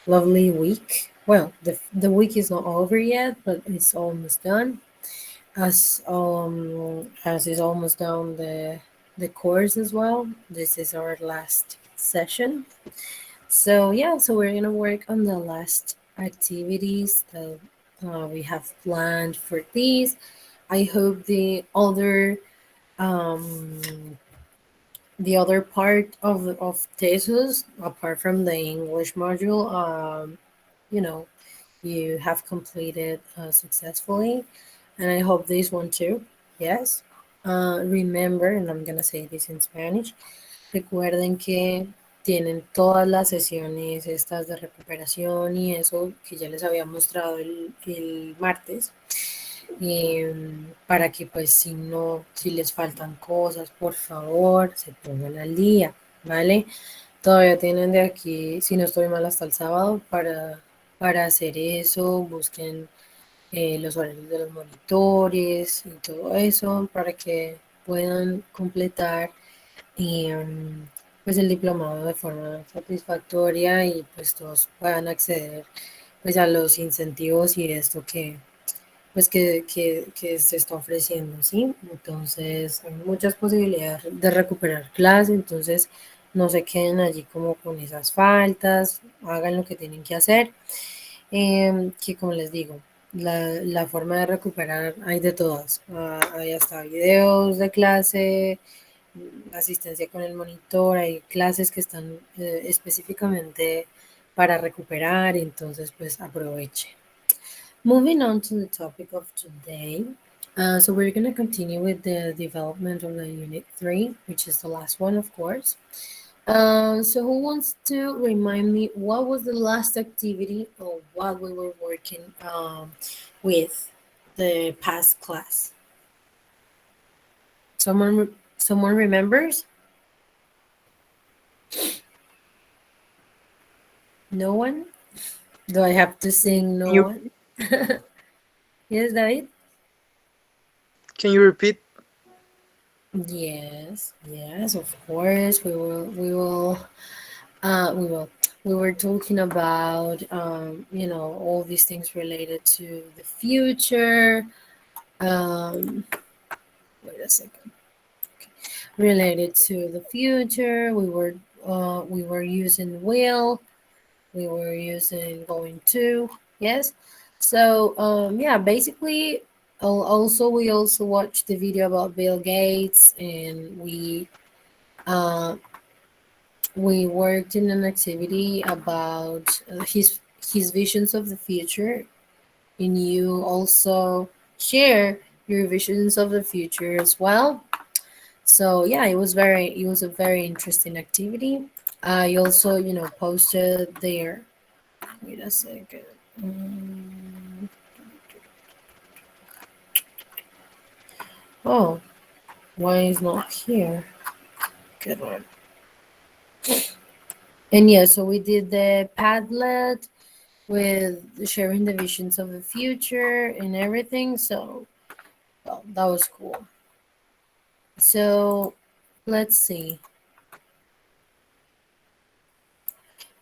lovely week. Well, the week is not over yet, but it's almost done. As is almost done the course as well. This is our last session. So yeah, so we're gonna work on the last activities that we have planned for these. I hope um, the other part of Tesos, apart from the English module, you know, you have completed successfully, and I hope this one too. Yes. Remember, and I'm gonna say this in Spanish. Recuerden que tienen todas las sesiones estas de recuperación y eso que ya les había mostrado el martes, para que pues si no, si les faltan cosas, por favor, se pongan al día, ¿vale? Todavía tienen de aquí, si no estoy mal, hasta el sábado para hacer eso. Busquen los horarios de los monitores y todo eso para que puedan completar pues el diplomado de forma satisfactoria y pues todos puedan acceder pues a los incentivos y esto que se está ofreciendo, ¿sí? Entonces, hay muchas posibilidades de recuperar clase, entonces no se queden allí como con esas faltas, hagan lo que tienen que hacer, que como les digo, la forma de recuperar hay de todas. Hay hasta videos de clase, asistencia con el monitor, hay clases que están específicamente para recuperar, entonces pues aproveche. Moving on to the topic of today. So we're going to continue with the development of the Unit 3, which is the last one, of course. So who wants to remind me what was the last activity or what we were working with the past class? Someone remembers? No one? Do I have to sing no Can you one? Yes, David? can you repeat? Yes, of course. We will. We were talking about, all these things related to the future. Um, wait a second. Related to the future, we were using will. We were using going to. Yes. So yeah, basically, we also watched the video about Bill Gates, and we worked in an activity about his visions of the future, and you also share your visions of the future as well. So yeah, it was a very interesting activity. I also posted there. Wait a second. Mm, oh, why is not here? Good one. And yeah, so we did the Padlet with sharing the visions of the future and everything. So, well, that was cool. So, let's see.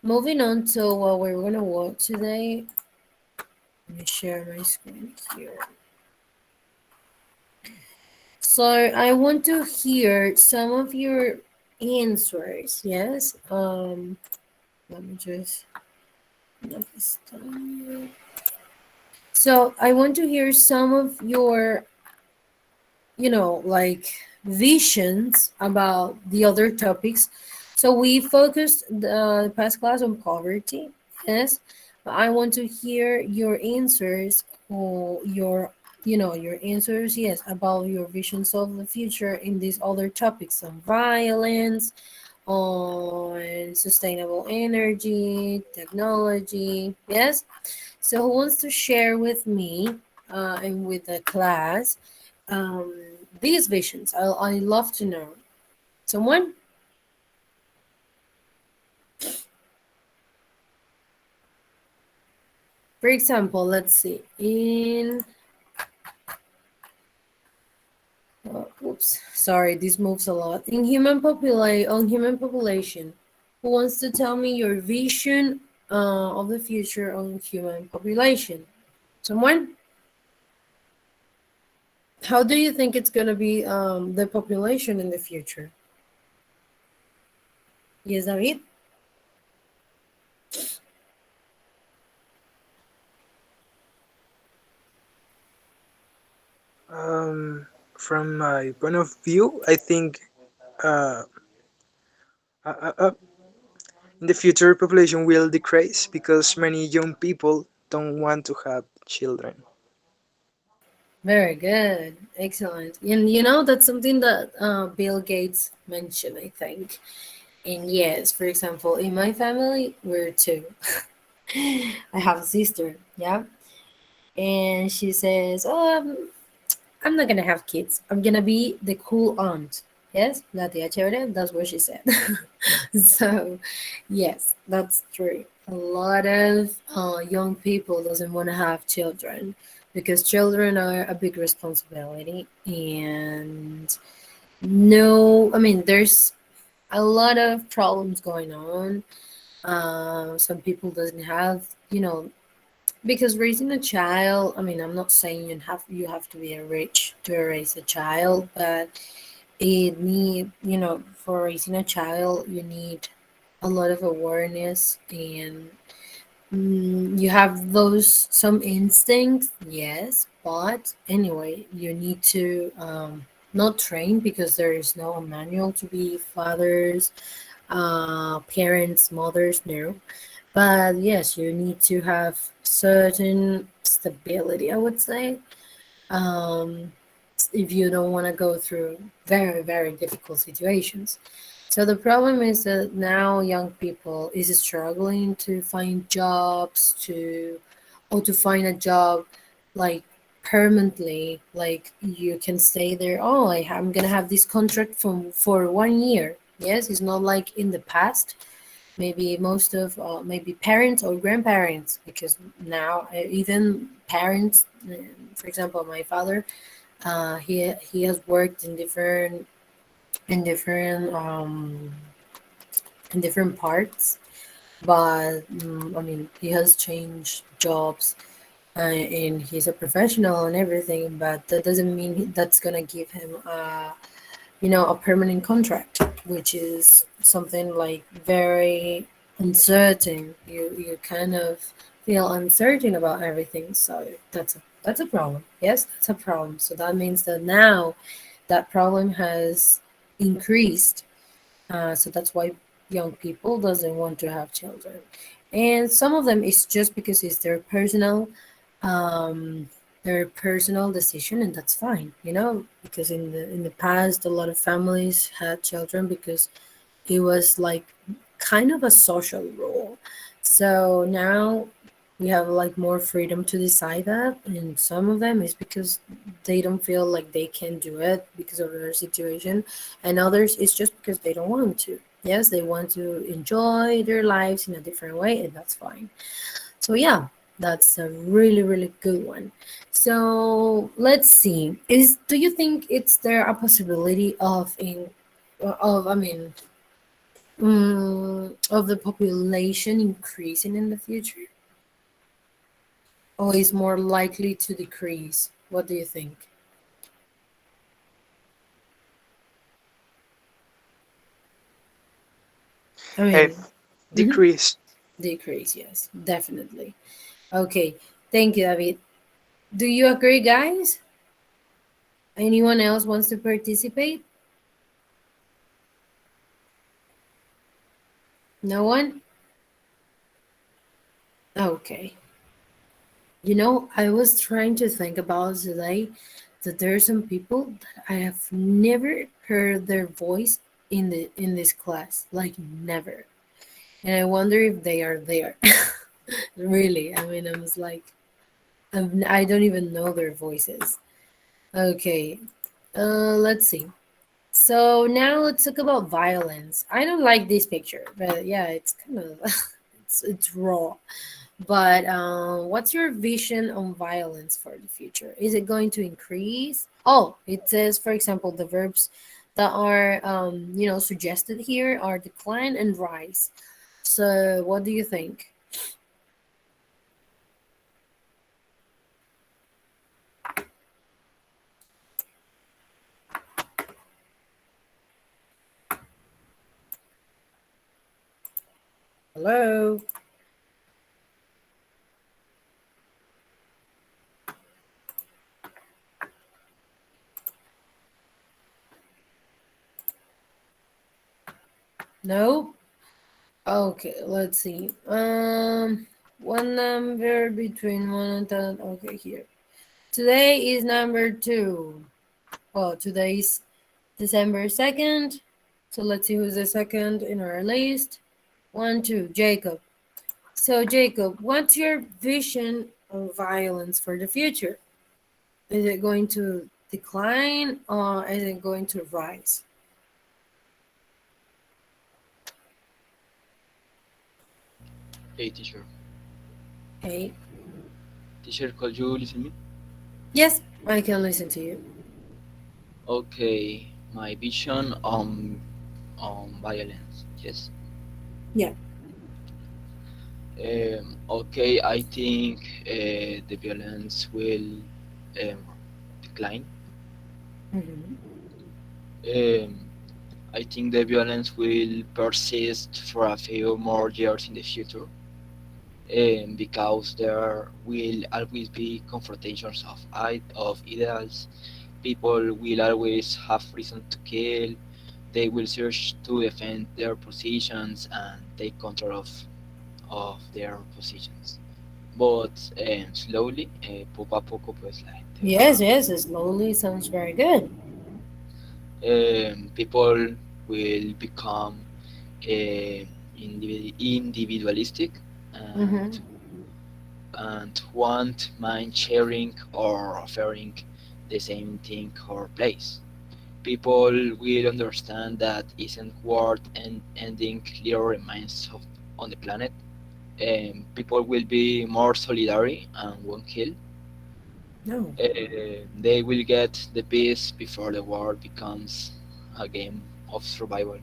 Moving on to what we're going to watch today. Let me share my screen here. So, I want to hear some of your answers. Yes. Let me just note this down. So, I want to hear some of your like visions about the other topics. So we focused the past class on poverty, yes. But I want to hear your answers or your answers, yes, about your visions of the future in these other topics on violence, on sustainable energy, technology, yes. So who wants to share with me and with the class um, these visions? I love to know. Someone? For example, let's see. Oops, sorry, this moves a lot. On human population, Who wants to tell me your vision of the future on human population? Someone? How do you think it's going to be the population in the future? Yes, David? Um, from my point of view, I think uh, uh, uh, uh, in the future population will decrease because many young people don't want to have children. Very good. Excellent. And you know, that's something that Bill Gates mentioned, I think. And yes, for example, in my family, we're two. I have a sister, yeah. And she says, "Oh, I'm not gonna have kids. I'm gonna be the cool aunt." Yes, la tía chévere. That's what she said. So, yes, that's true. A lot of young people doesn't want to have children because children are a big responsibility, and no, I mean, there's a lot of problems going on. Some people doesn't have, because raising a child, I mean, I'm not saying you have to be a rich to raise a child, but it need, for raising a child, you need a lot of awareness, and you have those some instincts, yes, but anyway, you need to not train because there is no manual to be fathers, parents, mothers, no. But yes, you need to have certain stability, I would say, um, if you don't want to go through very, very difficult situations. So the problem is that now young people is struggling to find jobs or to find a job like permanently, like you can stay there. Oh, I'm gonna have this contract for 1 year. Yes, it's not like in the past. Maybe most of maybe parents or grandparents, because now even parents, for example, my father, he has worked in different in different parts, but I mean, he has changed jobs, and he's a professional and everything, but that doesn't mean that's gonna give him a permanent contract, which is something like very uncertain. You kind of feel uncertain about everything, so that's a problem. Yes, that's a problem. So that means that now that problem has increased, so that's why young people doesn't want to have children, and some of them is just because it's um, their personal decision, and that's fine, because in the past a lot of families had children because it was like kind of a social rule. So now we have like more freedom to decide that, and some of them is because they don't feel like they can do it because of their situation, and others is just because they don't want to. Yes, they want to enjoy their lives in a different way, and that's fine. So yeah, that's a really, really good one. So let's see. Do you think it's there a possibility I mean, of the population increasing in the future, or is more likely to decrease? What do you think? I mean, If mhm, decrease, decrease, yes, definitely. Okay, thank you, David. Do you agree, guys? Anyone else wants to participate? No one? Okay. I was trying to think about today that there are some people that I have never heard their voice in this class, like never. And I wonder if they are there. Really, I mean, I was like, I don't even know their voices. Okay, let's see. So now let's talk about violence. I don't like this picture, but yeah, it's kind of it's raw. But what's your vision on violence for the future? Is it going to increase? Oh, it says, for example, the verbs that are suggested here are decline and rise. So what do you think? Hello. No. Okay, let's see. One number between 1 and 10. Okay, here. Today is number 2. Well, today is December 2nd. So let's see who's the second in our list. 1, 2, Jacob. So, Jacob, what's your vision of violence for the future? Is it going to decline or is it going to rise? Hey, teacher. Hey. Teacher, could you listen me? Yes, I can listen to you. Okay, my vision on violence. Yes. Yeah. Okay, I think the violence will um, decline. Hmm. Um, I think the violence will persist for a few more years in the future, because there will always be confrontations of ideals. People will always have reason to kill. They will search to defend their positions and take control of their positions. But slowly, poco a poco, pues la gente Yes, va. yes, slowly sounds very good. People will become individualistic and Hmm. want mind sharing or offering the same thing or place. People will understand that isn't worth ending little remains on the planet. People will be more solidary and won't kill. No. They will get the peace before the war becomes a game of survival.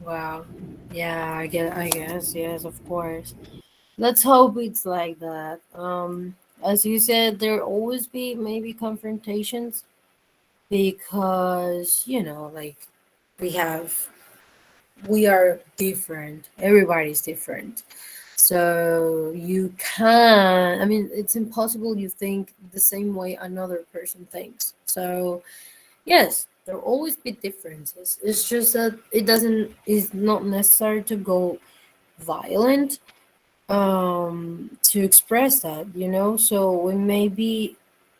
Wow. Yeah, I guess, yes, of course. Let's hope it's like that. As you said, there always be maybe confrontations because, like we have we are different. Everybody's different. So you can, I mean, it's impossible you think the same way another person thinks. So, yes, there will always be differences. It's just that it's not necessary to go violent to express that. So we maybe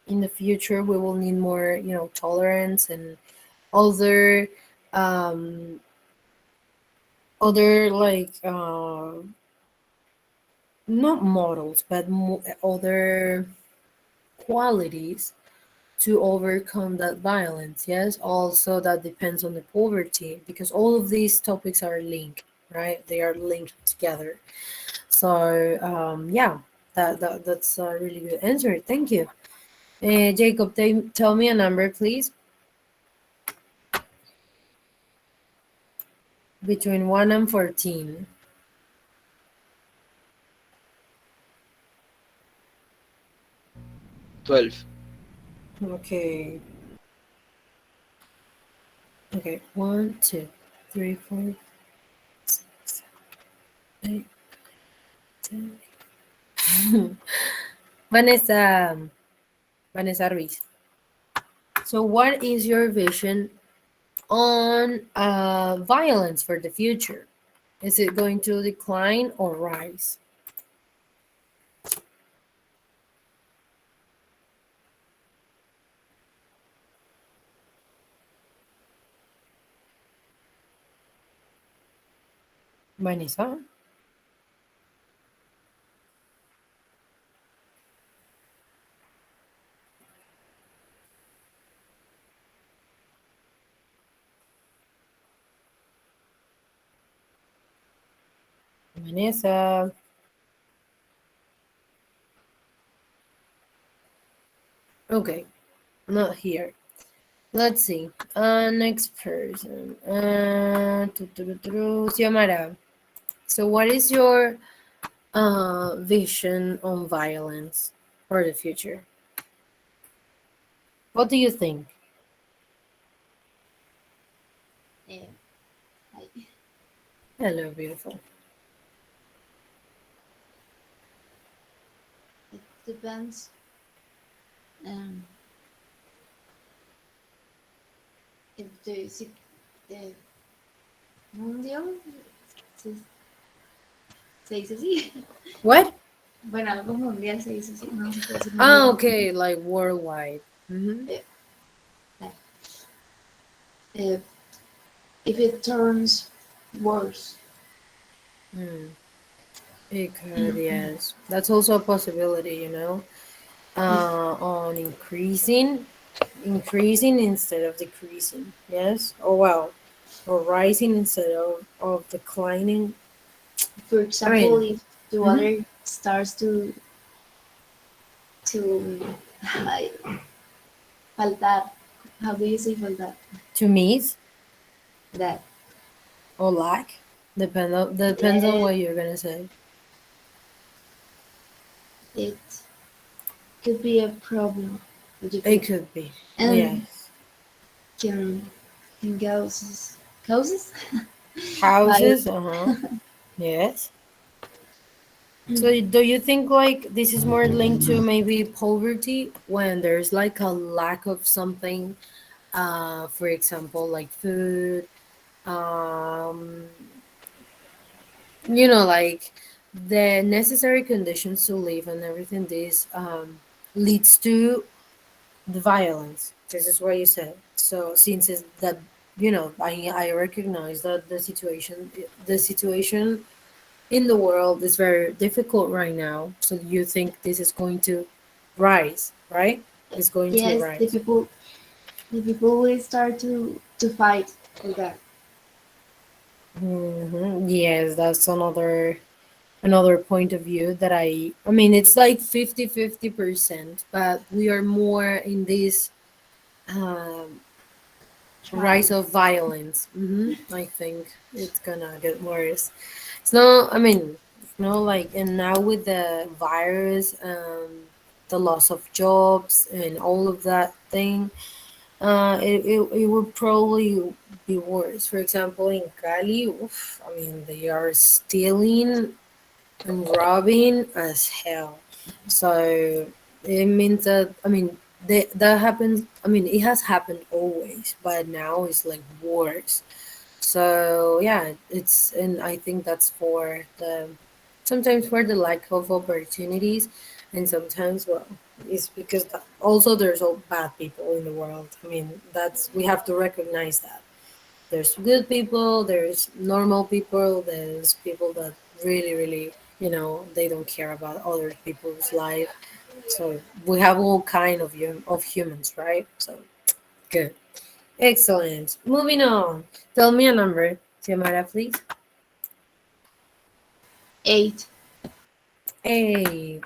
in the future we will need more, tolerance and other um other like not models but other qualities to overcome that violence. Yes, also that depends on the poverty because all of these topics are linked, right? They are linked together. So yeah, that's a really good answer. Thank you. Jacob, tell me a number, please, between 1 and 14. 12. Okay. Okay. 1, 2, 3, 4, 8, 10. Vanessa, Vanessa Ruiz. So, what is your vision on violence for the future? Is it going to decline or rise? Vanessa? Vanessa. Okay, not here. Let's see. Next person. Xiomara. So, what is your vision on violence for the future? What do you think? Uh, I, Hello, beautiful. it depends. Um, if the mundial se, se dice así. What? Bueno, algo mundial se dice así. No se puede decir Ah, mundial. okay, like worldwide. Mm-hmm. Eh, like, if if it turns worse, Mm. It could, yes. That's also a possibility, on increasing instead of decreasing. Yes. Oh well, or rising instead of declining. for I example, mean, if the mhm. water starts to faltar, how do you say faltar? To meet That or lack, depends on yeah, what you're gonna say. it could be a problem for the It future could be, and yes. can can causes Houses, violence. yes. So do you think like this is more linked to maybe poverty when there's like a lack of something, for example, like food, um, like the necessary conditions to live and everything. This leads to the violence. This is what you said. So since it's that, I recognize that the situation in the world is very difficult right now. So you think this is going to rise, right? It's going to Yes, rise. the people will start to fight for that. Yes, that's another point of view that I mean it's like 50-50%, but we are more in this um, rise Try. of violence. I think it's gonna get worse. It's not, I mean, like, and now with the virus, the loss of jobs and all of that thing, it would probably be worse. For example, in Cali, oof, I mean, they are stealing and robbing as hell. So it means that, I mean, that happens. I mean, it has happened always, but now it's like worse. So yeah, and I think that's for the sometimes for the lack of opportunities, and sometimes, well, it's because also there's all bad people in the world. I mean, that's we have to recognize that there's good people, there's normal people, there's people that really, really, they don't care about other people's life. So we have all kind of humans, right? So good. Excellent. Moving on. Tell me a number, Xiomara, please. 8. 8.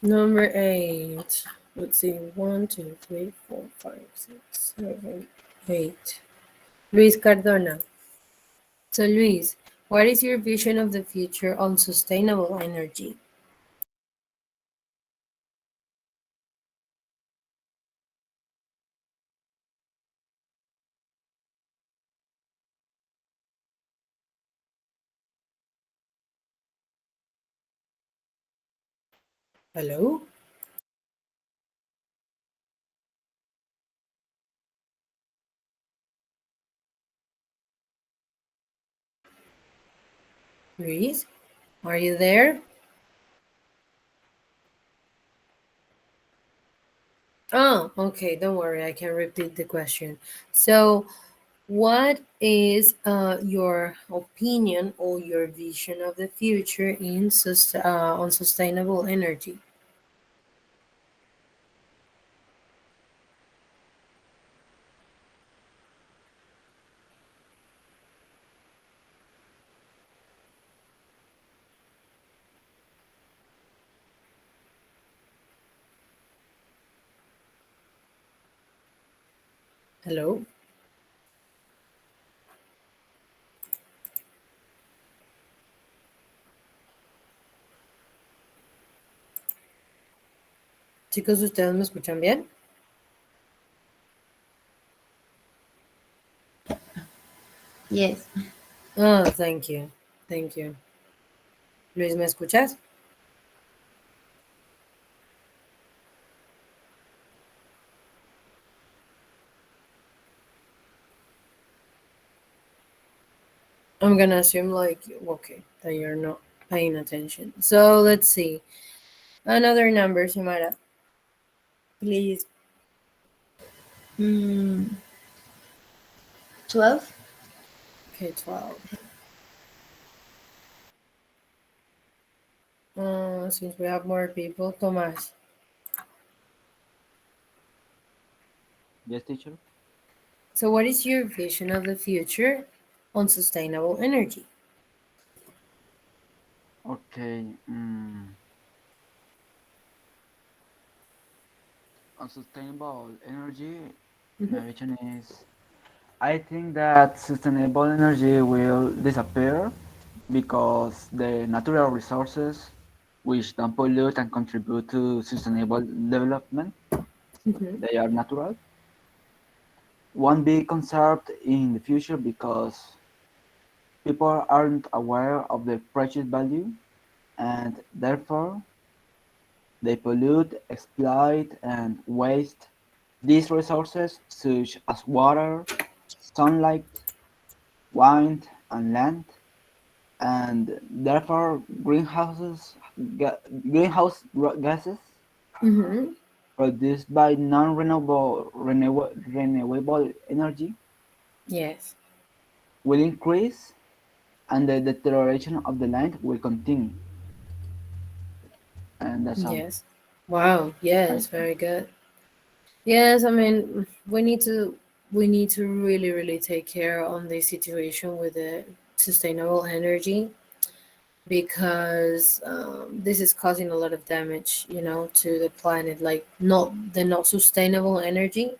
Number 8. Let's see. 1, 2, 3, 4, 5, 6, 7, 8. Luis Cardona. So, Luis, what is your vision of the future on sustainable energy? Hello? Luis? Are you there? Oh, okay. Don't worry. I can repeat the question. So, what is your opinion or your vision of the future on sustainable energy? Hello. Chicos, ¿ustedes me escuchan bien? Yes. Oh, thank you. Thank you. Luis, ¿me escuchas? I'm gonna assume like okay that you're not paying attention. So let's see. Another number, Samara. Please. Mm, 12. Okay, 12. Since we have more people, Tomas. Yes, teacher. So what is your vision of the future on sustainable energy? Okay. On sustainable energy, Mhm. my vision is I think that sustainable energy will disappear because the natural resources which don't pollute and contribute to sustainable development, Mhm. they are natural, won't be conserved in the future because people aren't aware of the precious value and therefore they pollute, exploit, and waste these resources such as water, sunlight, wind, and land, and therefore greenhouse gases Mhm. produced by non-renewable energy Yes. will increase and the deterioration of the land will continue. And that's all. Yes. Wow. Yes. Thank you. Very good. Yes. I mean, we need to really really take care on the situation with the sustainable energy because this is causing a lot of damage, to the planet. Like not sustainable energy,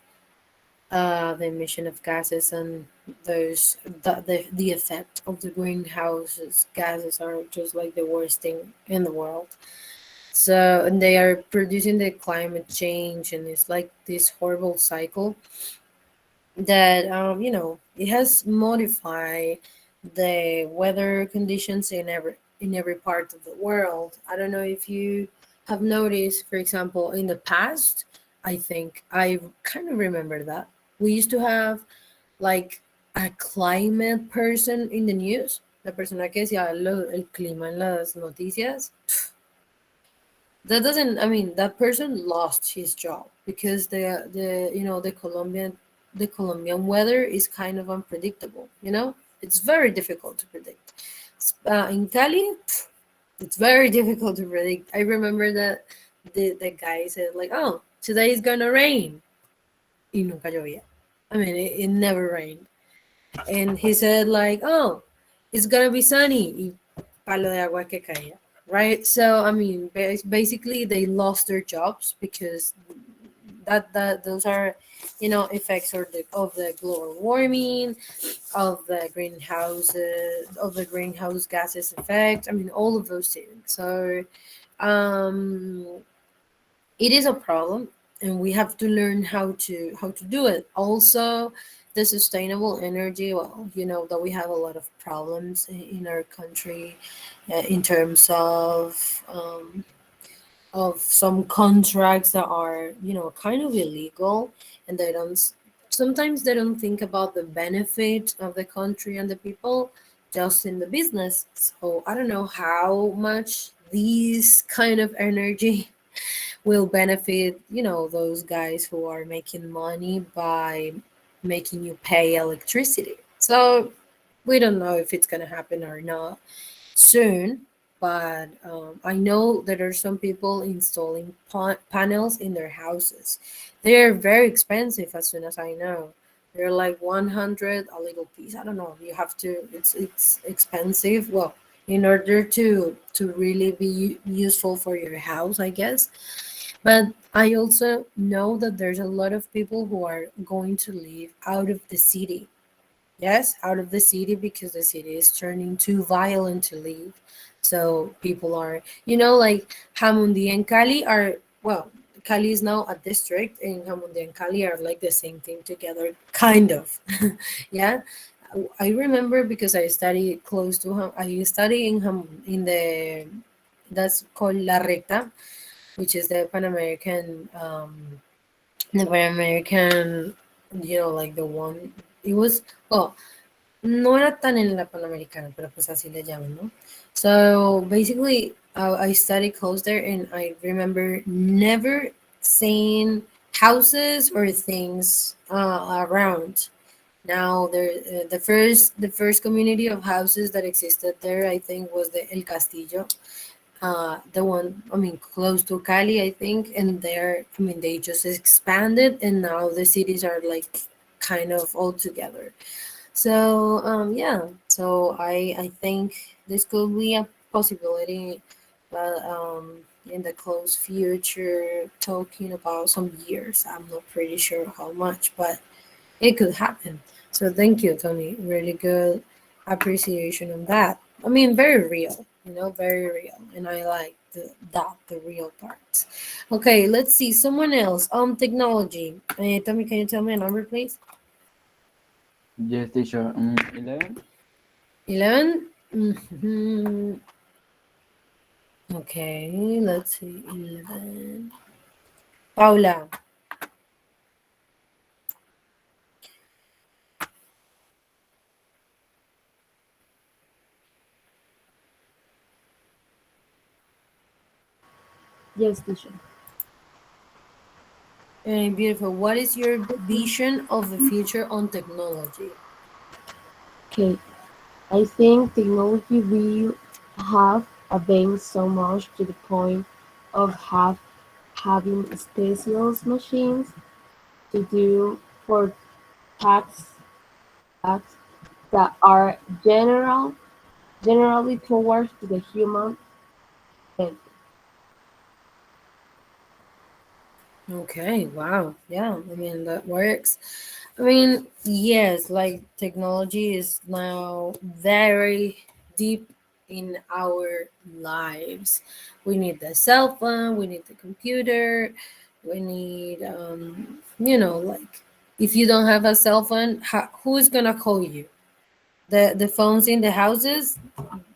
the emission of gases and the effect of the greenhouse gases are just like the worst thing in the world. So and they are producing the climate change, and it's like this horrible cycle that it has modified the weather conditions in every part of the world. I don't know if you have noticed, for example, in the past. I think I kind of remember that we used to have like a climate person in the news, la persona que decía el clima en las noticias. That doesn't, I mean, that person lost his job because the Colombian weather is kind of unpredictable. It's very difficult to predict. In Cali, it's very difficult to predict. I remember that the guy said like, oh, today is gonna rain, y nunca llovía. I mean, it never rained. And he said like, oh, it's gonna be sunny, y palo de agua que caía. Right? So I mean, basically they lost their jobs because that those are, effects of the global warming, of the greenhouse gases effect. I mean, all of those things. So um it is a problem, and we have to learn how to do it. Also, the sustainable energy, well, that we have a lot of problems in our country, in terms of some contracts that are, kind of illegal, and sometimes they don't think about the benefit of the country and the people, just in the business. So I don't know how much these kind of energy will benefit, those guys who are making money by making you pay electricity. So we don't know if it's going to happen or not soon. But I know that there are some people installing panels in their houses. They're very expensive, as soon as I know. They're like 100 a little piece. I don't know. You have to. It's expensive. Well, in order to really be useful for your house, I guess. But I also know that there's a lot of people who are going to live out of the city. Yes, out of the city because the city is turning too violent to live. So people are, like Jamundi and Cali are, well, Cali is now a district, and Jamundi and Cali are like the same thing together, kind of. Yeah. I remember because I study close to I study in in the, that's called La Recta, which is the Pan American, the Pan American, like the one, it was, well, no era tan en la Panamericana, pero pues así le llaman, ¿no? So basically, I studied close there, and I remember never seeing houses or things around. Now, the first community of houses that existed there, I think, was the El Castillo, the one, I mean, close to Cali, I think, and there, I mean, they just expanded, and now the cities are like kind of all together. So yeah, so I think this could be a possibility, but in the close future, talking about some years, I'm not pretty sure how much, but it could happen. So thank you, Tony. Really good appreciation on that. I mean, very real, very real, and I like the real parts. Okay, let's see someone else. Technology. Tommy, can you tell me a number, please? Yes, teacher. 11. 11. Okay, let's see. 11. Paula. Yes, teacher. Beautiful. What is your vision of the future on technology? Okay, I think technology will have advanced so much to the point of having special machines to do for tasks tasks that are generally towards to the human end. Okay, wow. Yeah, I mean, that works. I mean, yes, like technology is now very deep in our lives. We need the cell phone, we need the computer, we need, like, if you don't have a cell phone, who's gonna call you? The phones in the houses,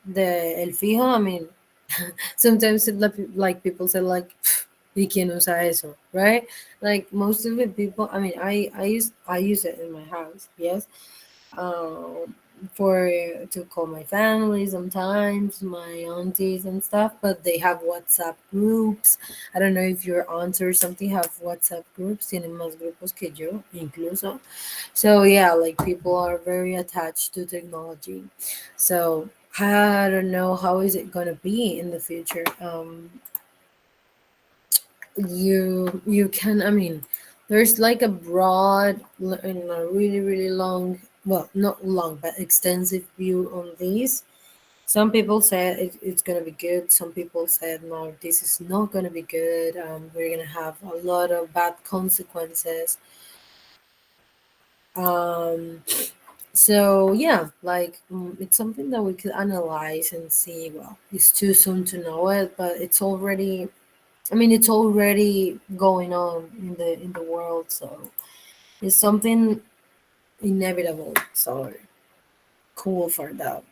the el fijo, I mean, sometimes like people say like, ¿y quién usa eso? Right? Like most of the people, I mean, I use it in my house, yes, um, for to call my family sometimes, my aunties and stuff. But they have WhatsApp groups. I don't know if your aunts or something have WhatsApp groups. Tienen más grupos que yo, incluso. So yeah, like people are very attached to technology. So I don't know how is it gonna be in the future. You can, I mean, there's like a broad and a really really long, well, not long but extensive view on these. Some people said it's going to be good, some people said no, this is not going to be good. We're going to have a lot of bad consequences. um so yeah, like, it's something that we could analyze and see. Well, it's too soon to know it, but it's already, I mean, it's already going on in the world, so it's something inevitable. So cool for that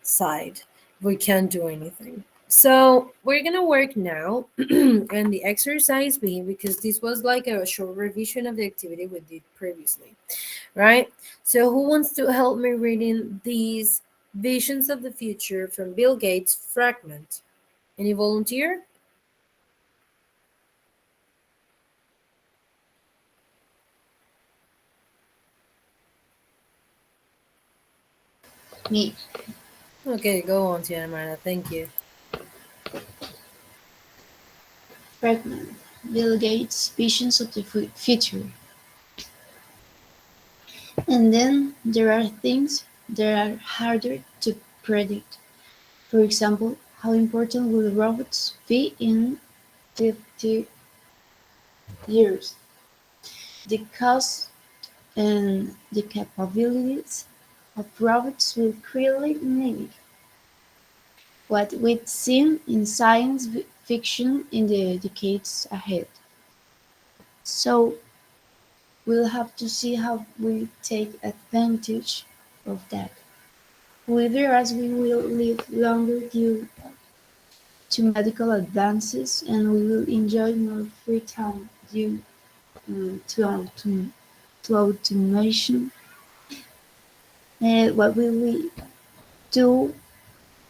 side. We can't do anything. So we're gonna work now, and the exercise being, because this was like a short revision of the activity we did previously, right? So who wants to help me reading these visions of the future from Bill Gates fragment? Any volunteer? Me. Okay, go on, Tiana Marta. Thank you. Fragment. Bill Gates' visions of the future. And then there are things that are harder to predict. For example, how important will robots be in 50 years. The cost and the capabilities of robots will clearly mimic what we've seen in science fiction in the decades ahead. So we'll have to see how we take advantage of that, whether as we will live longer due to medical advances and we will enjoy more free time due to automation. What will we do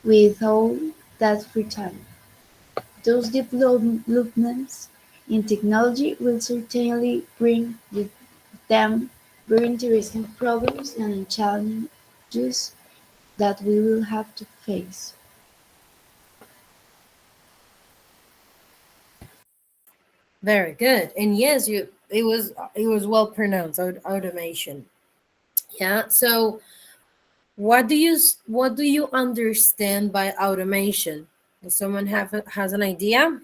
with all that free time? Those developments in technology will certainly bring with them very interesting problems and challenges that we will have to face. Very good. And yes, you it was well pronounced, automation. Yeah. So what do you understand by automation? Does someone has an idea?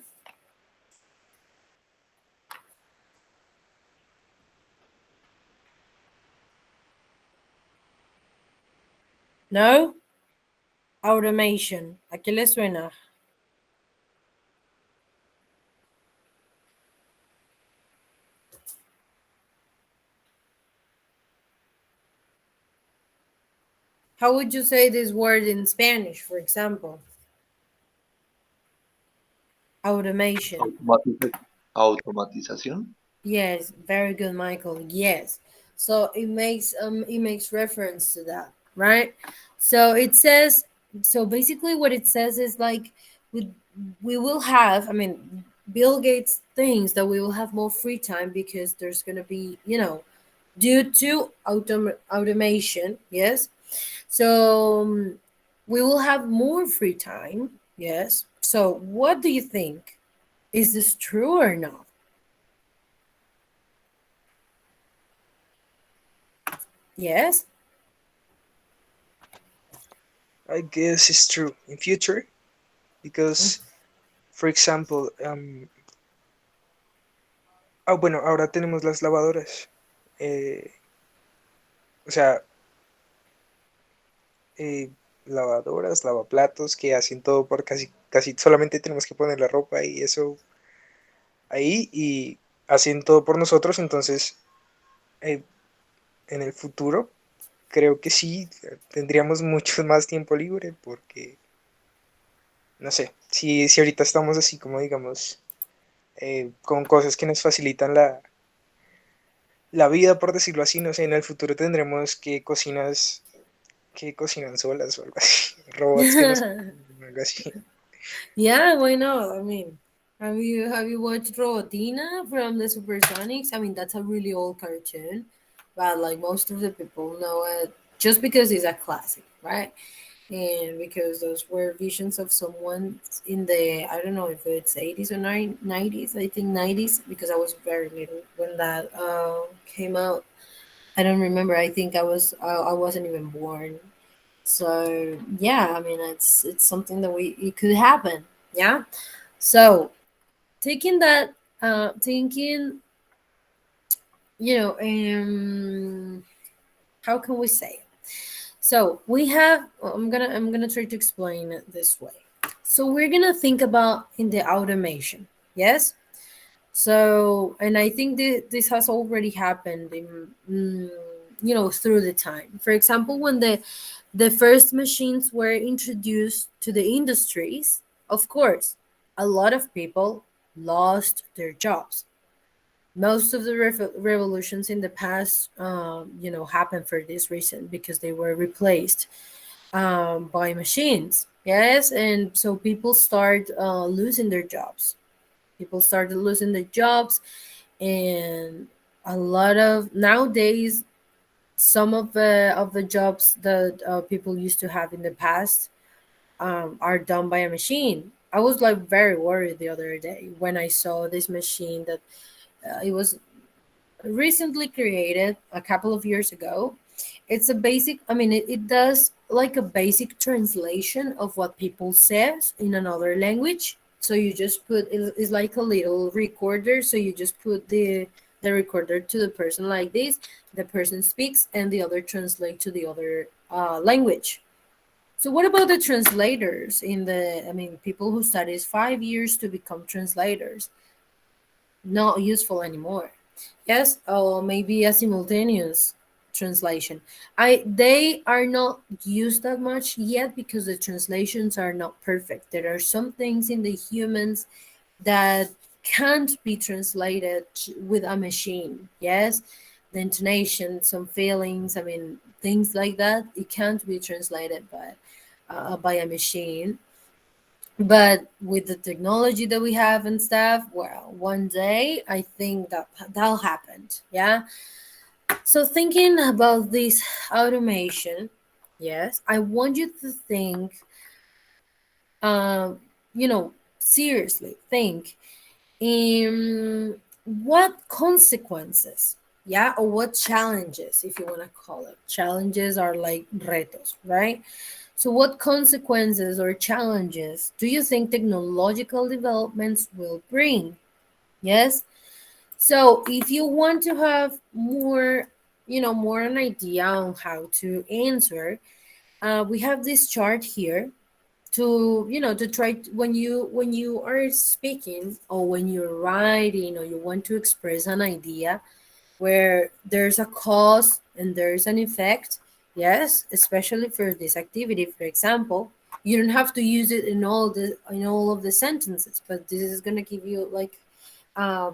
No? Automation. ¿A qué le suena? How would you say this word in Spanish, for example? Automation. Automatización. Yes, very good, Michael. Yes. So it makes reference to that, right? So it says, so basically what it says is like we we will have, I mean, Bill Gates thinks that we will have more free time because there's going to be, due to automation, yes. So we will have more free time, yes. So what do you think? Is this true or not? Yes. I guess it's true in future because, for example, bueno, ahora tenemos las lavadoras. O sea, eh, lavadoras, lavaplatos que hacen todo por casi solamente tenemos que poner la ropa y eso ahí y hacen todo por nosotros. Entonces, eh, en el futuro creo que sí tendríamos mucho más tiempo libre porque, no sé, si ahorita estamos así como digamos con cosas que nos facilitan la vida, por decirlo así, no sé, en el futuro tendremos que cocinan solas o algo así, robots que nos algo así. Yeah, why not? I mean, have you watched Robotina from the Supersonics? I mean, that's a really old cartoon, but like most of the people know it just because it's a classic, right? And because those were visions of someone in the, I don't know if it's 80s or 90s, I think 90s, because I was very little when that came out. I don't remember. I think I wasn't even born. So yeah, I mean, it's something that we it could happen. Yeah. So taking that, thinking, how can we say it? So we have. I'm gonna try to explain it this way. So we're gonna think about in the automation. Yes. So, and I think this has already happened through the time. For example, when the first machines were introduced to the industries, of course, a lot of people lost their jobs. Most of the revolutions in the past, happened for this reason because they were replaced by machines. Yes, and so people start losing their jobs. People started losing their jobs, and a lot of nowadays, some of the jobs that people used to have in the past are done by a machine. I was like very worried the other day when I saw this machine that it was recently created a couple of years ago. It's a basic, I mean, it does like a basic translation of what people says in another language. So you just put it's like a little recorder. So you just put the recorder to the person like this. The person speaks, and the other translate to the other language. So what about the translators in the? I mean, people who studies 5 years to become translators, not useful anymore. Yes, or maybe a simultaneous translation. They are not used that much yet because the translations are not perfect. There are some things in the humans that can't be translated with a machine. Yes, the intonation, some feelings, I mean, things like that. It can't be translated by a machine. But with the technology that we have and stuff, well, one day I think that'll happen. Yeah. So thinking about this automation, yes, I want you to think, um, seriously think in what consequences, yeah, or what challenges, if you want to call it. Challenges are like retos, right? So, what consequences or challenges do you think technological developments will bring? Yes. So, if you want to have more, more an idea on how to answer, we have this chart here to to try when you are speaking or when you're writing or you want to express an idea where there's a cause and there's an effect. Yes, especially for this activity, for example, you don't have to use it in all of the sentences, but this is going to give you like uh,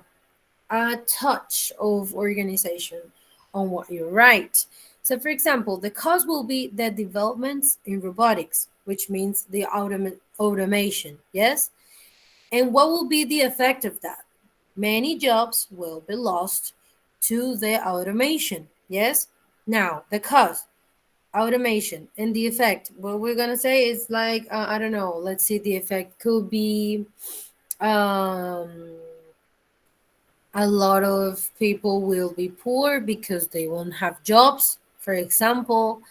a touch of organization on what you write. So, for example, the cause will be the developments in robotics, which means the automation. Yes, and what will be the effect of that? Many jobs will be lost to the automation. Yes? Now, the cause, automation, and the effect. What we're going to say is like, I don't know, let's see, the effect could be um, a lot of people will be poor because they won't have jobs, for example.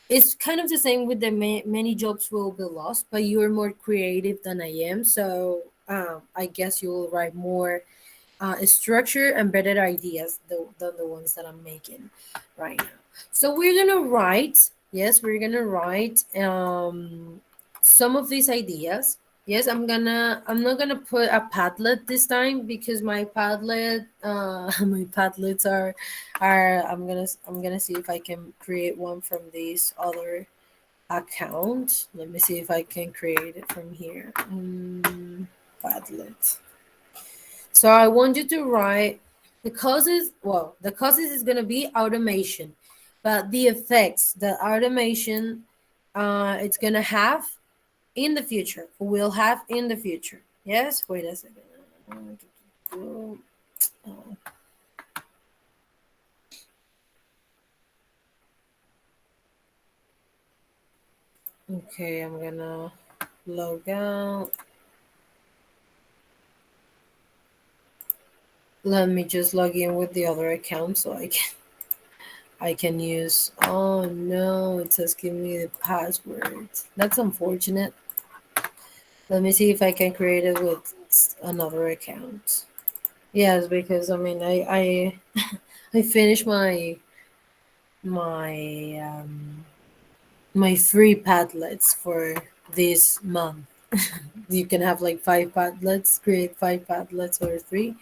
It's kind of the same with the many jobs will be lost, but you're more creative than I am. So I guess you will write more structure and better ideas than the ones that I'm making right now. So we're gonna write, yes, we're gonna write some of these ideas. Yes, I'm not gonna put a Padlet this time because my Padlet my Padlets are I'm gonna see if I can create one from this other account. Let me see if I can create it from here. Padlet. So I want you to write the causes. Well, the causes is going to be automation, but the effects that automation it's going to have in the future, will have in the future. Yes. Wait a second. Okay, I'm gonna log out. Let me just log in with the other account so I can use. Oh no, it says give me the password. That's unfortunate. Let me see if I can create it with another account. Yes, because I mean I finished my my free Padlets for this month. You can have like 5 Padlets, create 5 Padlets or three.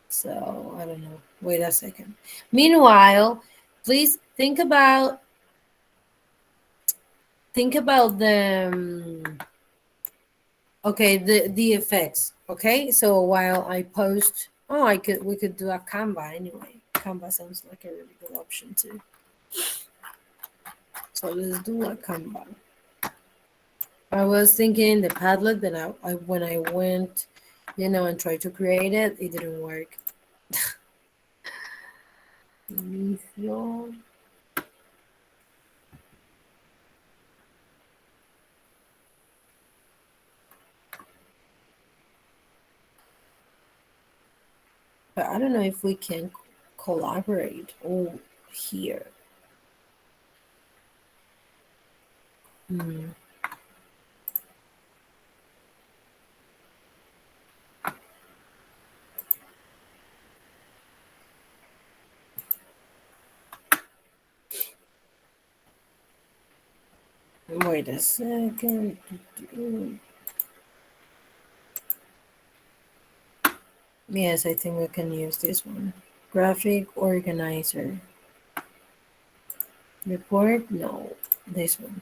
So I don't know. Wait a second. Meanwhile, please think about the okay, the effects. Okay, so while I post, oh, I could we could do a Canva anyway. Canva sounds like a really good option too. So let's do a Canva. I was thinking the Padlet, then I when I went, and tried to create it, it didn't work. Inicio. But I don't know if we can collaborate. Oh, here. Hmm. Wait a second. Yes, I think we can use this one. Graphic organizer. Report? No. This one.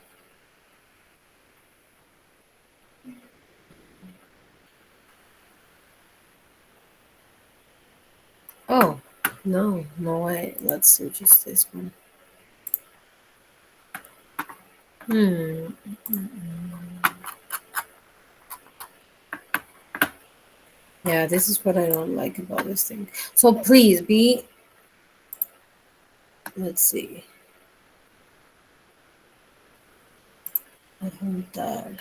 Oh, no. No way. Let's do just this one. Hmm. Yeah, this is what I don't like about this thing. So please be. Let's see. Juntar.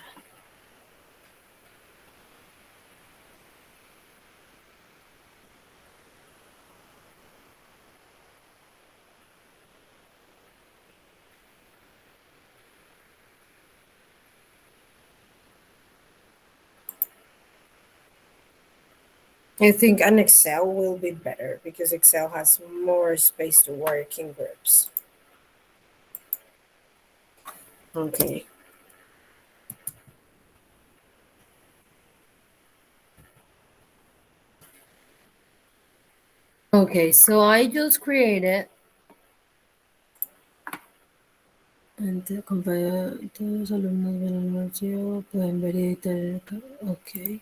I think an Excel will be better because Excel has more space to work in groups. Okay. Okay, so I just created todos los alumnos ven el archivo, pueden ver y editar ok.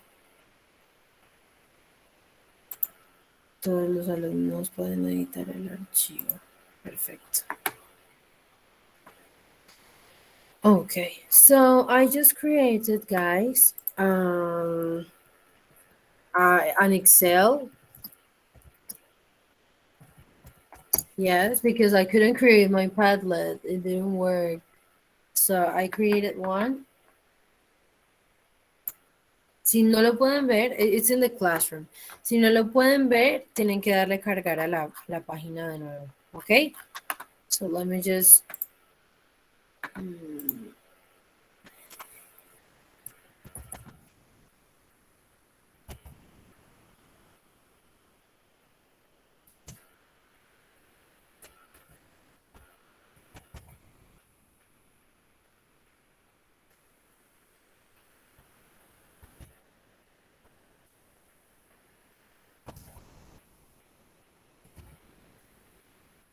Todos los alumnos pueden editar el archivo. Perfecto. Okay, so I just created, guys, an Excel. Yes, because I couldn't create my Padlet. It didn't work. So I created one. Si no lo pueden ver, it's in the classroom. Si no lo pueden ver, tienen que darle cargar a la página de nuevo. Okay? So let me just...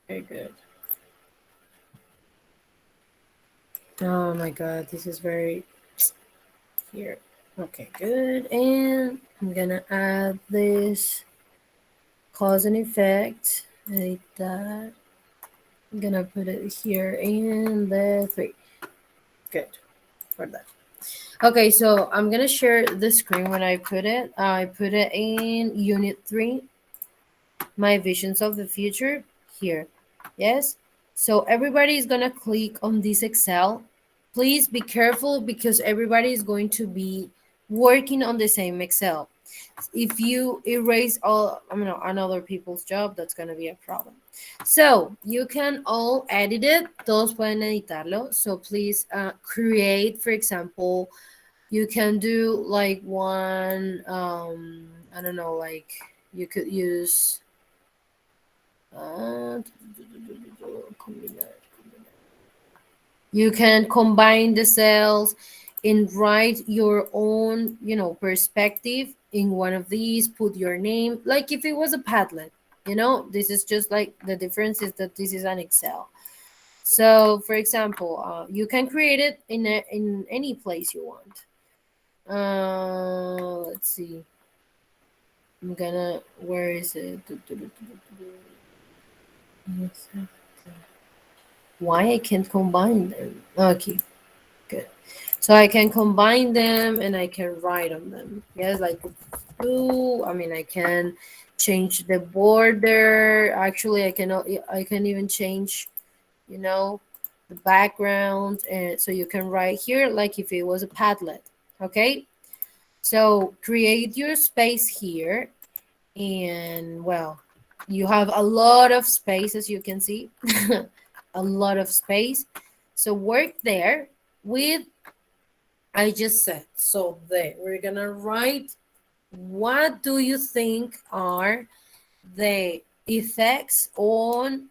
Very good. Oh my god, this is very... Here. Okay, good. And I'm gonna add this cause and effect. Edit that. I'm gonna put it here in the 3. Good for that. Okay, so I'm gonna share the screen when I put it. I put it in Unit 3, My Visions of the Future, here. Yes? So everybody is gonna click on this Excel. Please be careful because everybody is going to be working on the same Excel. If you erase all, on other people's job, that's gonna be a problem. So you can all edit it. Todos pueden editarlo. So please create, for example, you can do like one, I don't know, like you could use uh, you can combine the cells and write your own, perspective in one of these, put your name, like if it was a Padlet, this is just like the difference is that this is an Excel. So for example, you can create it in any place you want. Let's see. Where is it? Why I can't combine them? Okay, good. So I can combine them and I can write on them. Yes, like blue. I can change the border. Actually, I can even change, the background, and so you can write here like if it was a Padlet. Okay. So create your space here, and well, you have a lot of space as you can see, a lot of space. So work there with, I just said, so there we're gonna write what do you think are the effects on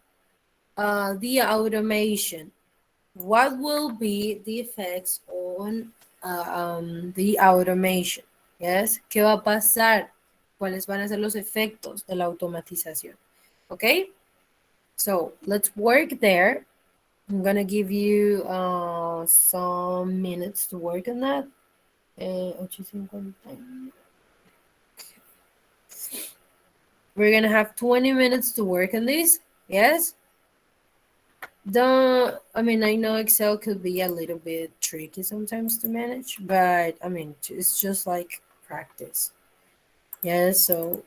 the automation. what will be the effects on the automation? Yes, ¿qué va a pasar? ¿Cuáles van a ser los efectos de la automatización? Okay, so let's work there. I'm gonna give you some minutes to work on that. 8:50. We're gonna have 20 minutes to work on this. Yes. I mean, I know Excel could be a little bit tricky sometimes to manage, but I mean, it's just like practice. Yeah, so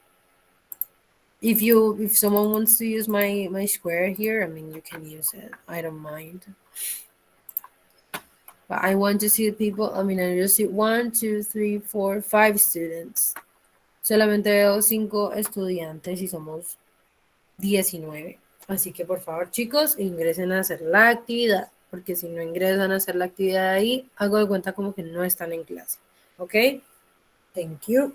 if someone wants to use my square here, I mean, you can use it. I don't mind. But I want to see the people. I mean, I just see 1, 2, 3, 4, 5 students. Solamente veo 5 estudiantes y somos 19. Así que por favor, chicos, ingresen a hacer la actividad, porque si no ingresan a hacer la actividad ahí, hago de cuenta como que no están en clase. ¿Ok? Thank you.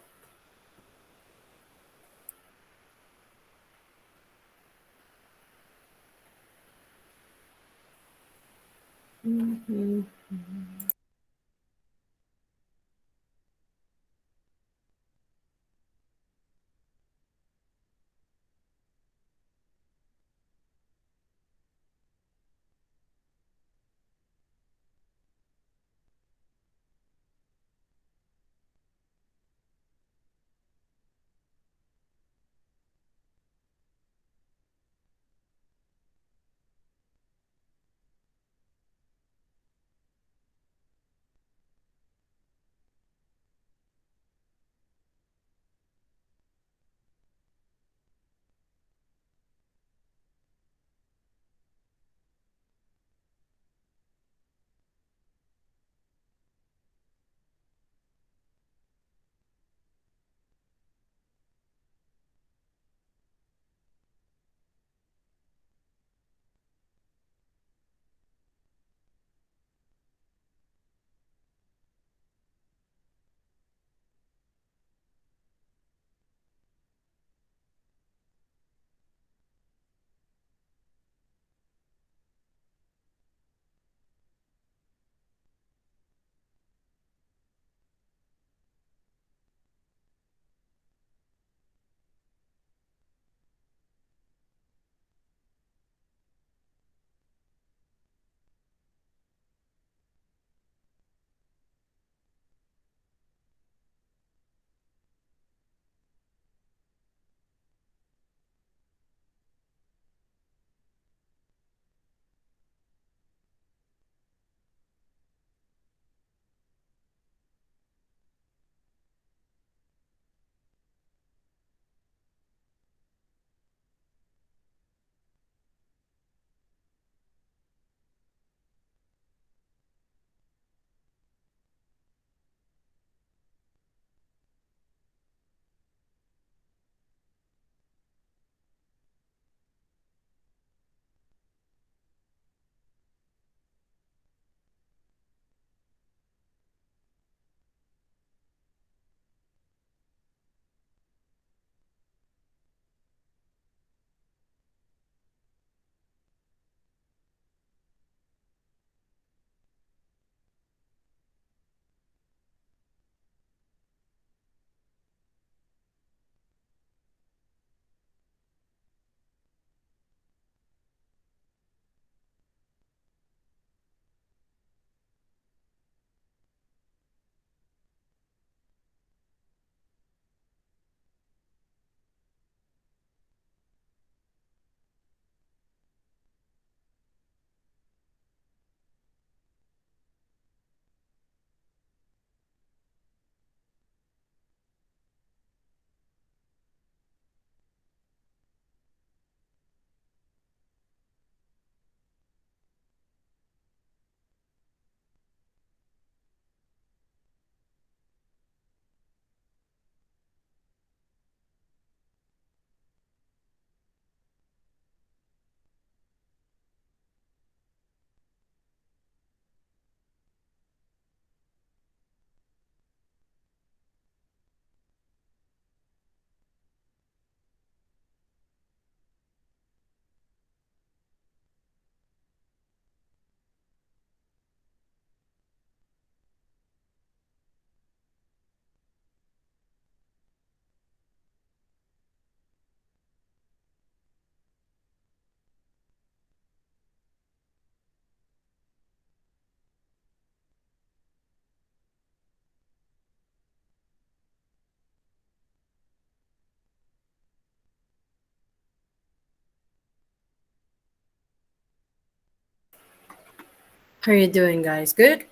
How are you doing, guys? Good?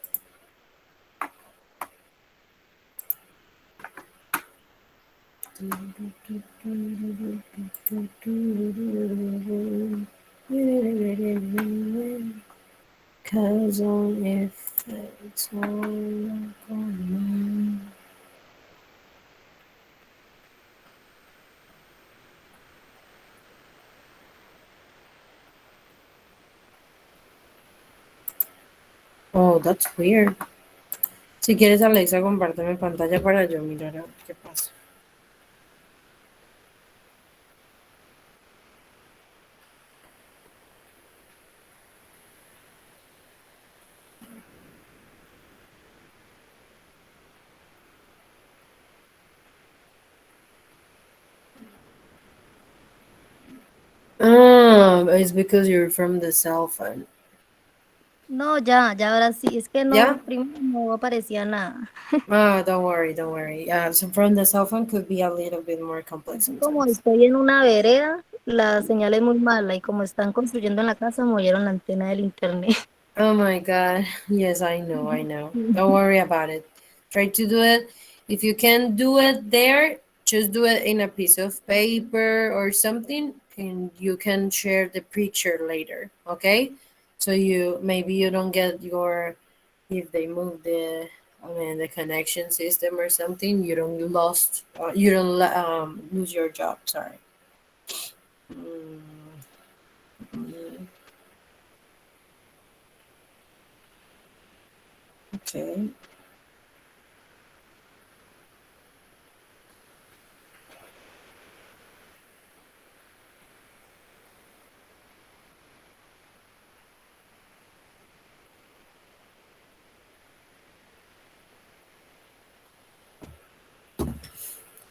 Cause on if it's all gone. Oh, that's weird. Si quieres, Alexa, compárteme pantalla para yo mirar a ver qué pasa. Ah, it's because you're from the cell phone. No, ya, ya ahora sí. Es que Yeah? no, primero no aparecía nada. Ah, don't worry, don't worry. So from the cell phone could be a little bit more complex Aquí como sometimes. estoy en una vereda, la señal es muy mala y como están construyendo en la casa, movieron la antena del internet. Oh my God. Yes, I know, I know. Don't worry about it. Try to do it. If you can do it there, just do it in a piece of paper or something, and you can share the picture later, okay? So you maybe you don't get your if they move the I mean the connection system or something, you don't lose your job. Sorry. Mm, mm, okay.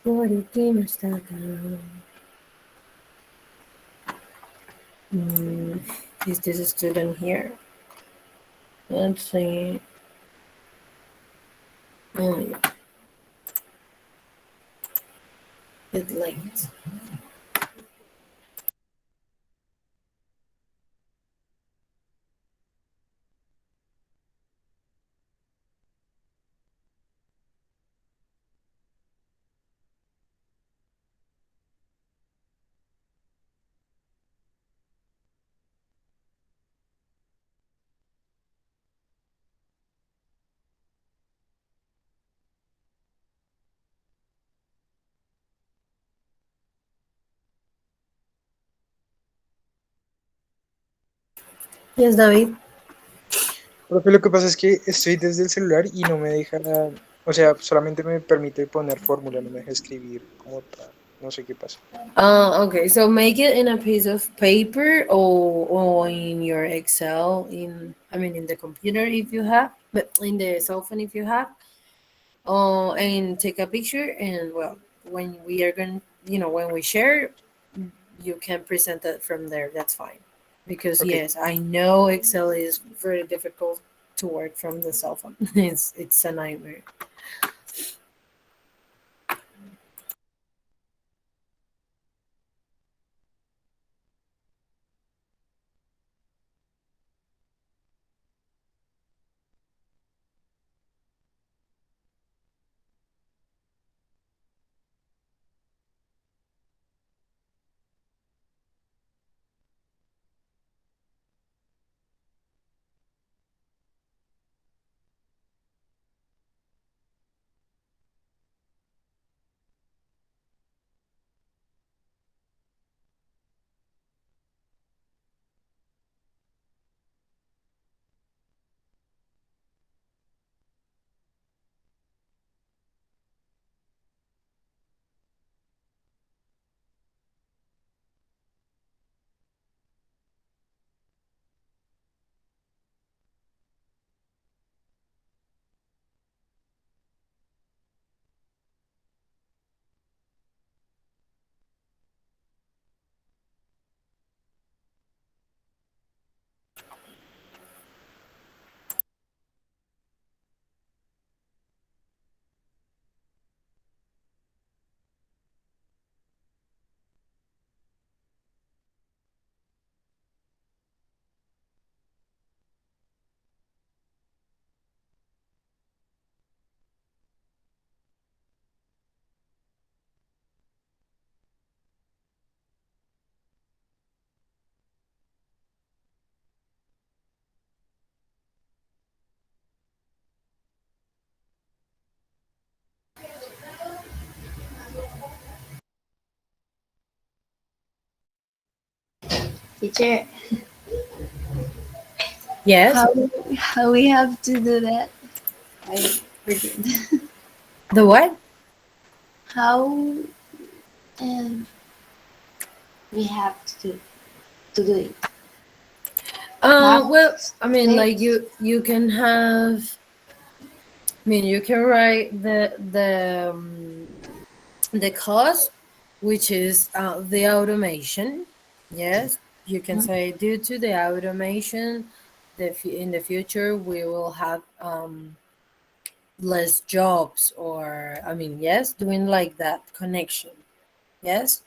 Por aquí no está acá. Mm, is this a student here? Let's see. Oh, yeah, it's late. Yes, David. Profe, lo que pasa es que estoy desde el celular y no me deja, o sea, solamente me permite poner fórmula, no me deja escribir como tal. No sé qué pasa. Okay, so make it in a piece of paper or in your Excel I mean in the computer if you have, but in the cell phone if you have. And take a picture and well, when we are going, when we share, you can present that from there. That's fine. Because Ok, yes, I know Excel is very difficult to work from the cell phone. It's a nightmare. Teacher, Yes. how we have to do that? I forget. The what? How um, we have to do it? Well, Tasks, I mean, like text. you can have. I mean, you can write the cause, which is the automation. Yes, you can Mhm. say due to the automation, in the future we will have less jobs, or I mean, yes, doing like that connection. Yes,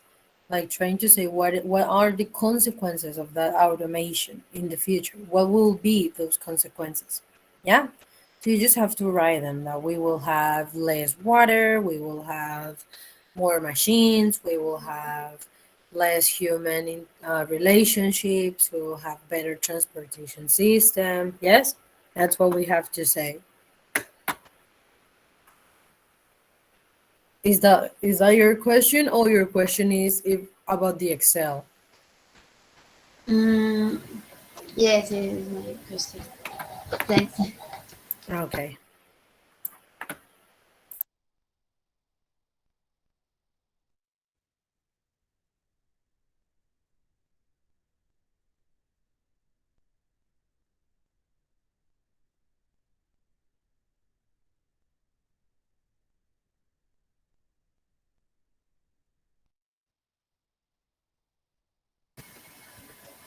like trying to say what are the consequences of that automation in the future? What will be those consequences? Yeah. So you just have to write them that we will have less water, we will have more machines, we will have less human relationships, we will have better transportation system. Yes, that's what we have to say. Is that your question, or your question is if about the Excel? Mm, yes, it is my question. Thanks. Okay.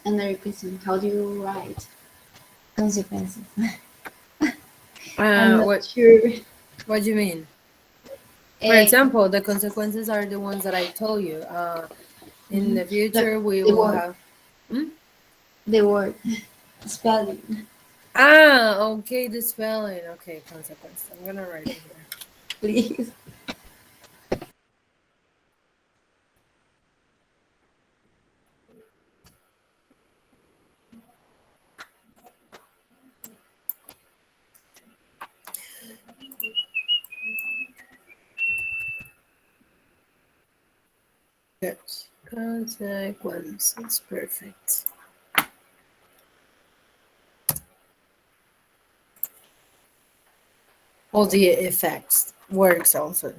Another question: how do you write consequences? I'm Uh, not what sure. what do you mean? For Uh, example, the consequences are the ones that I told you. In mhm. the the, future, we the will word, have. Hmm? the word, spelling, Ah, okay, the spelling. Okay, consequence. I'm gonna write it here. please. Yes. Consequences. Perfect. All the effects works also.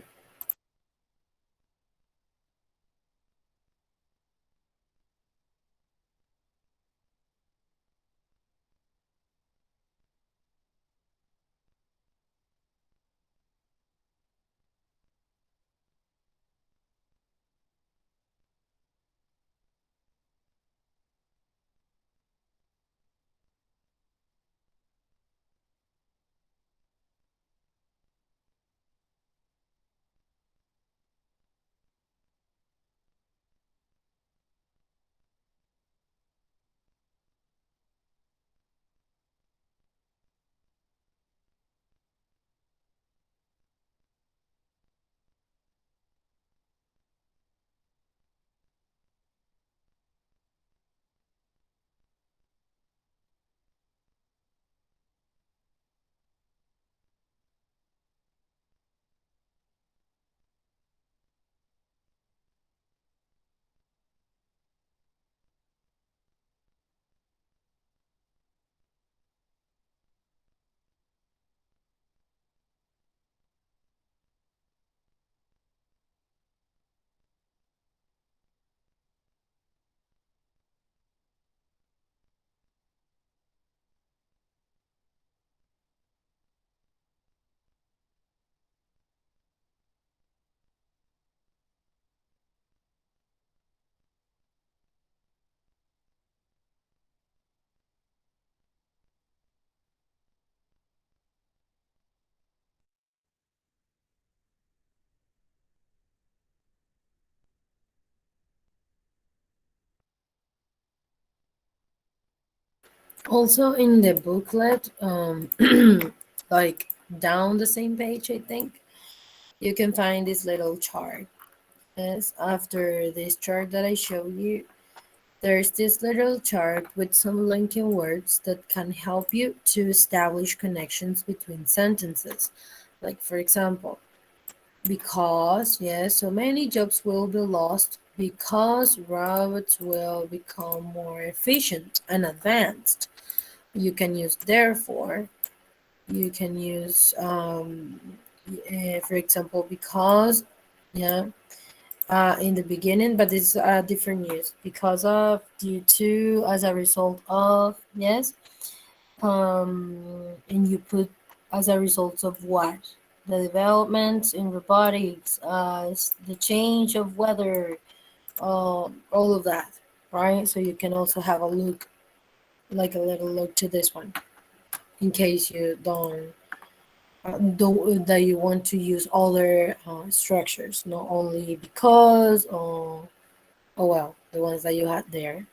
Also in the booklet, like down the same page, I think you can find this little chart. Yes, after this chart that I show you, there's this little chart with some linking words that can help you to establish connections between sentences. Like, for example, because, yes, so many jobs will be lost because robots will become more efficient and advanced. You can use therefore. You can use, for example, because, yeah, in the beginning, but it's different use. Because of, due to, as a result of, yes. And you put as a result of what? The developments in robotics, the change of weather, all of that, right? So you can also have a look, like a little look to this one, in case you don't that you want to use other structures, not only because, or oh well, the ones that you had there.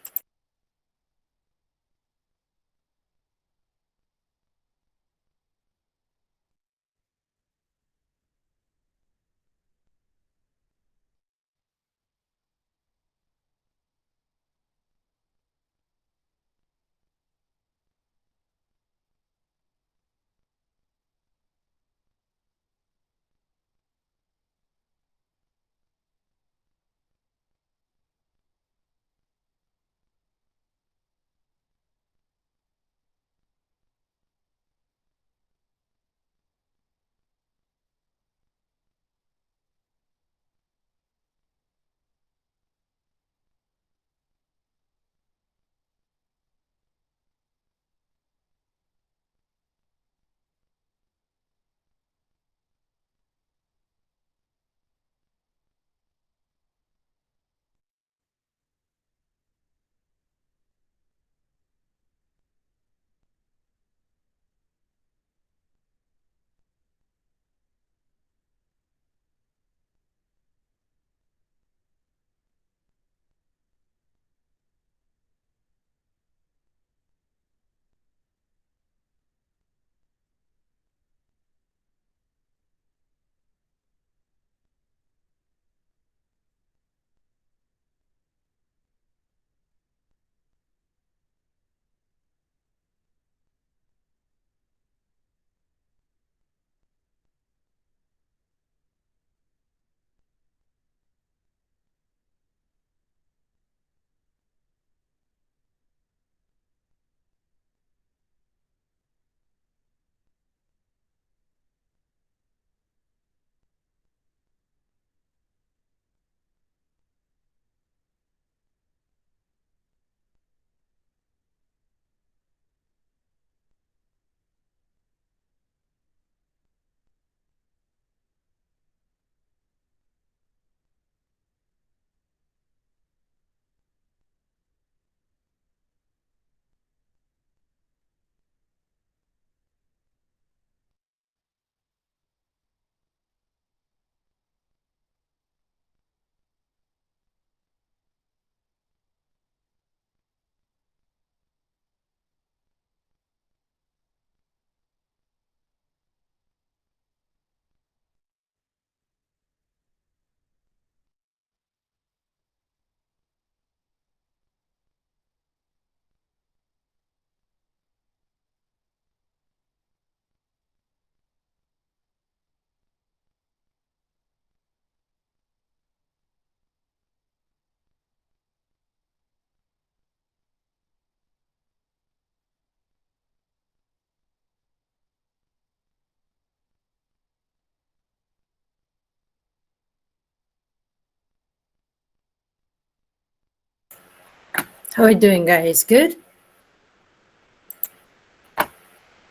How are you doing, guys? Good.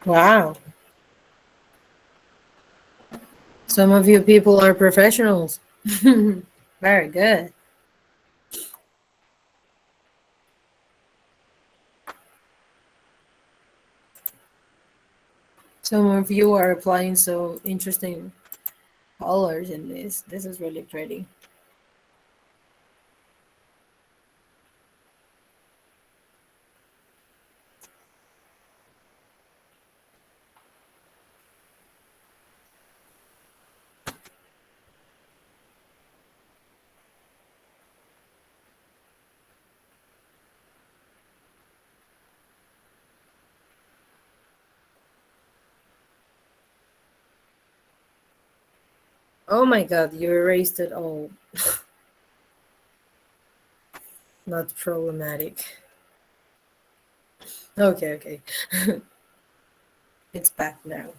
Wow. Some of you people are professionals. Very good. Some of you are applying so interesting colors in this. This is really pretty. Oh my god, you erased it all. not problematic. Okay, okay. It's back now.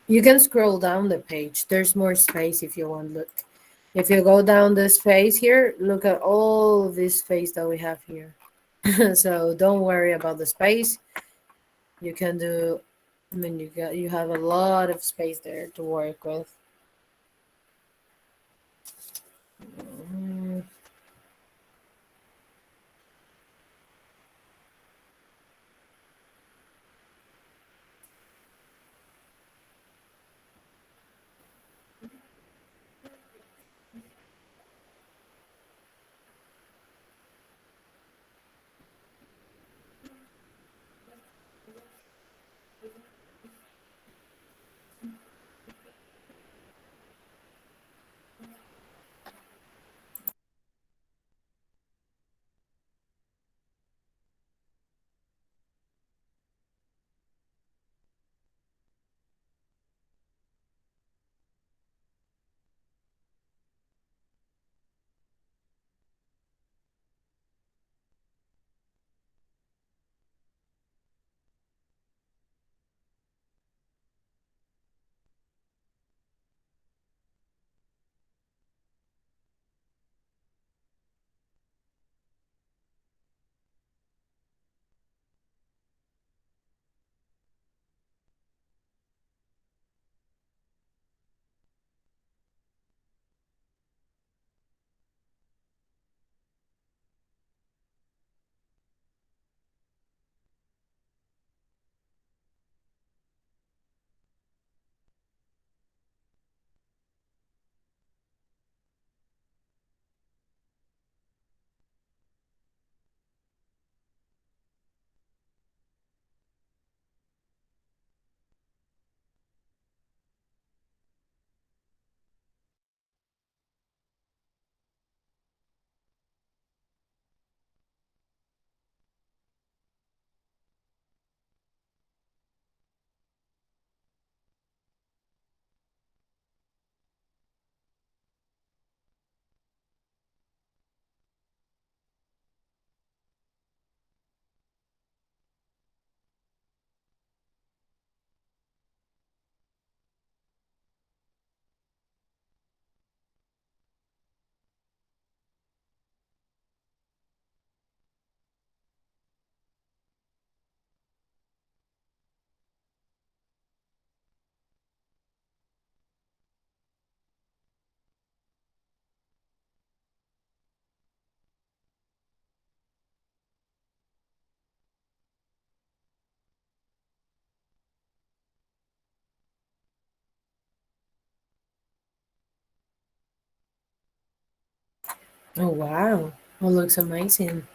You can scroll down the page. There's more space if you want. Look. If you go down this space here, look at all of this space that we have here. So don't worry about the space. You can do, I mean, you have a lot of space there to work with. Mm. Oh, wow. Oh, looks amazing.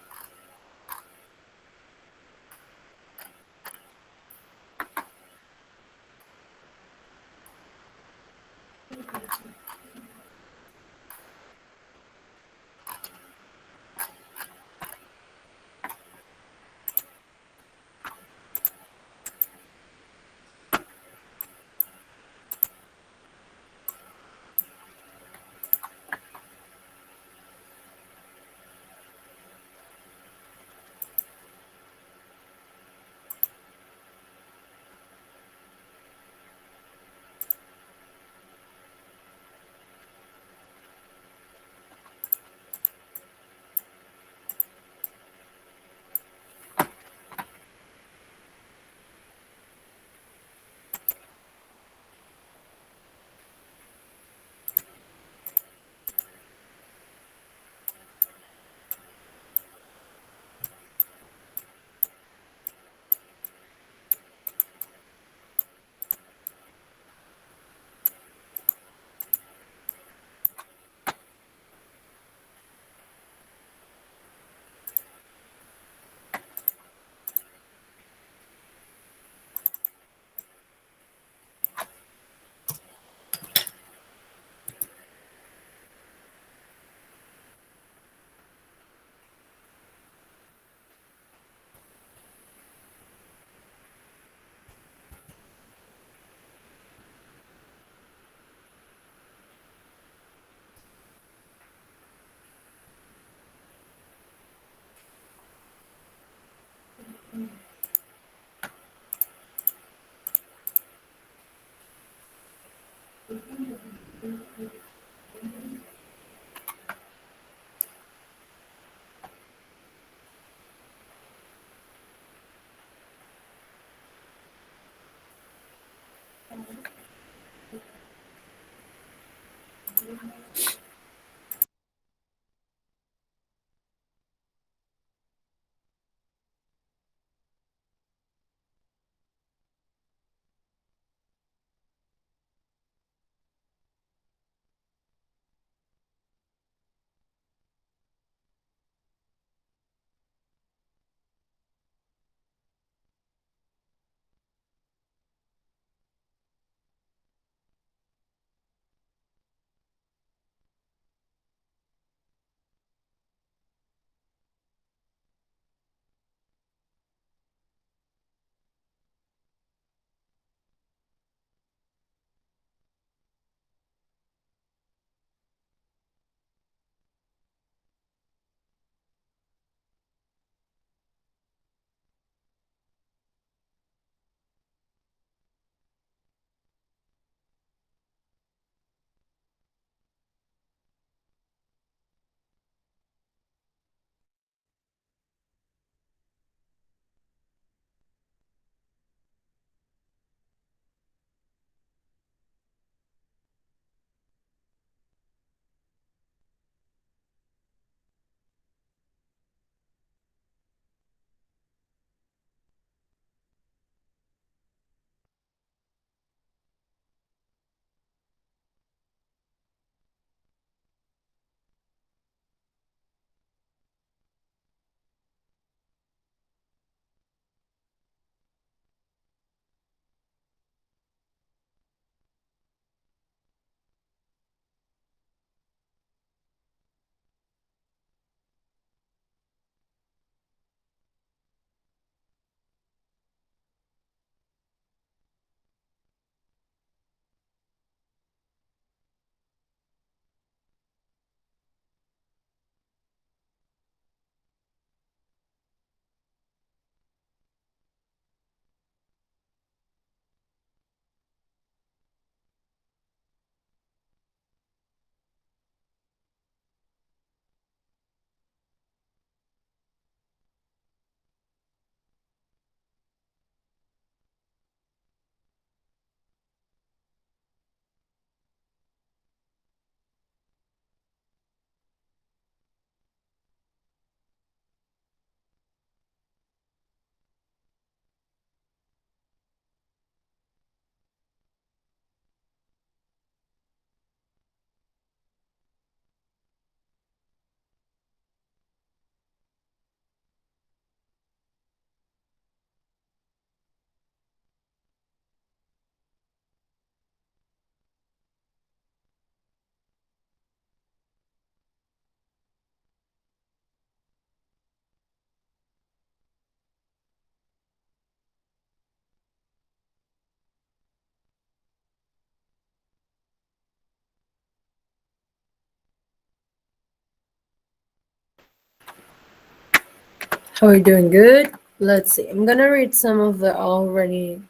How are you doing? Good. Let's see. I'm gonna read some of the already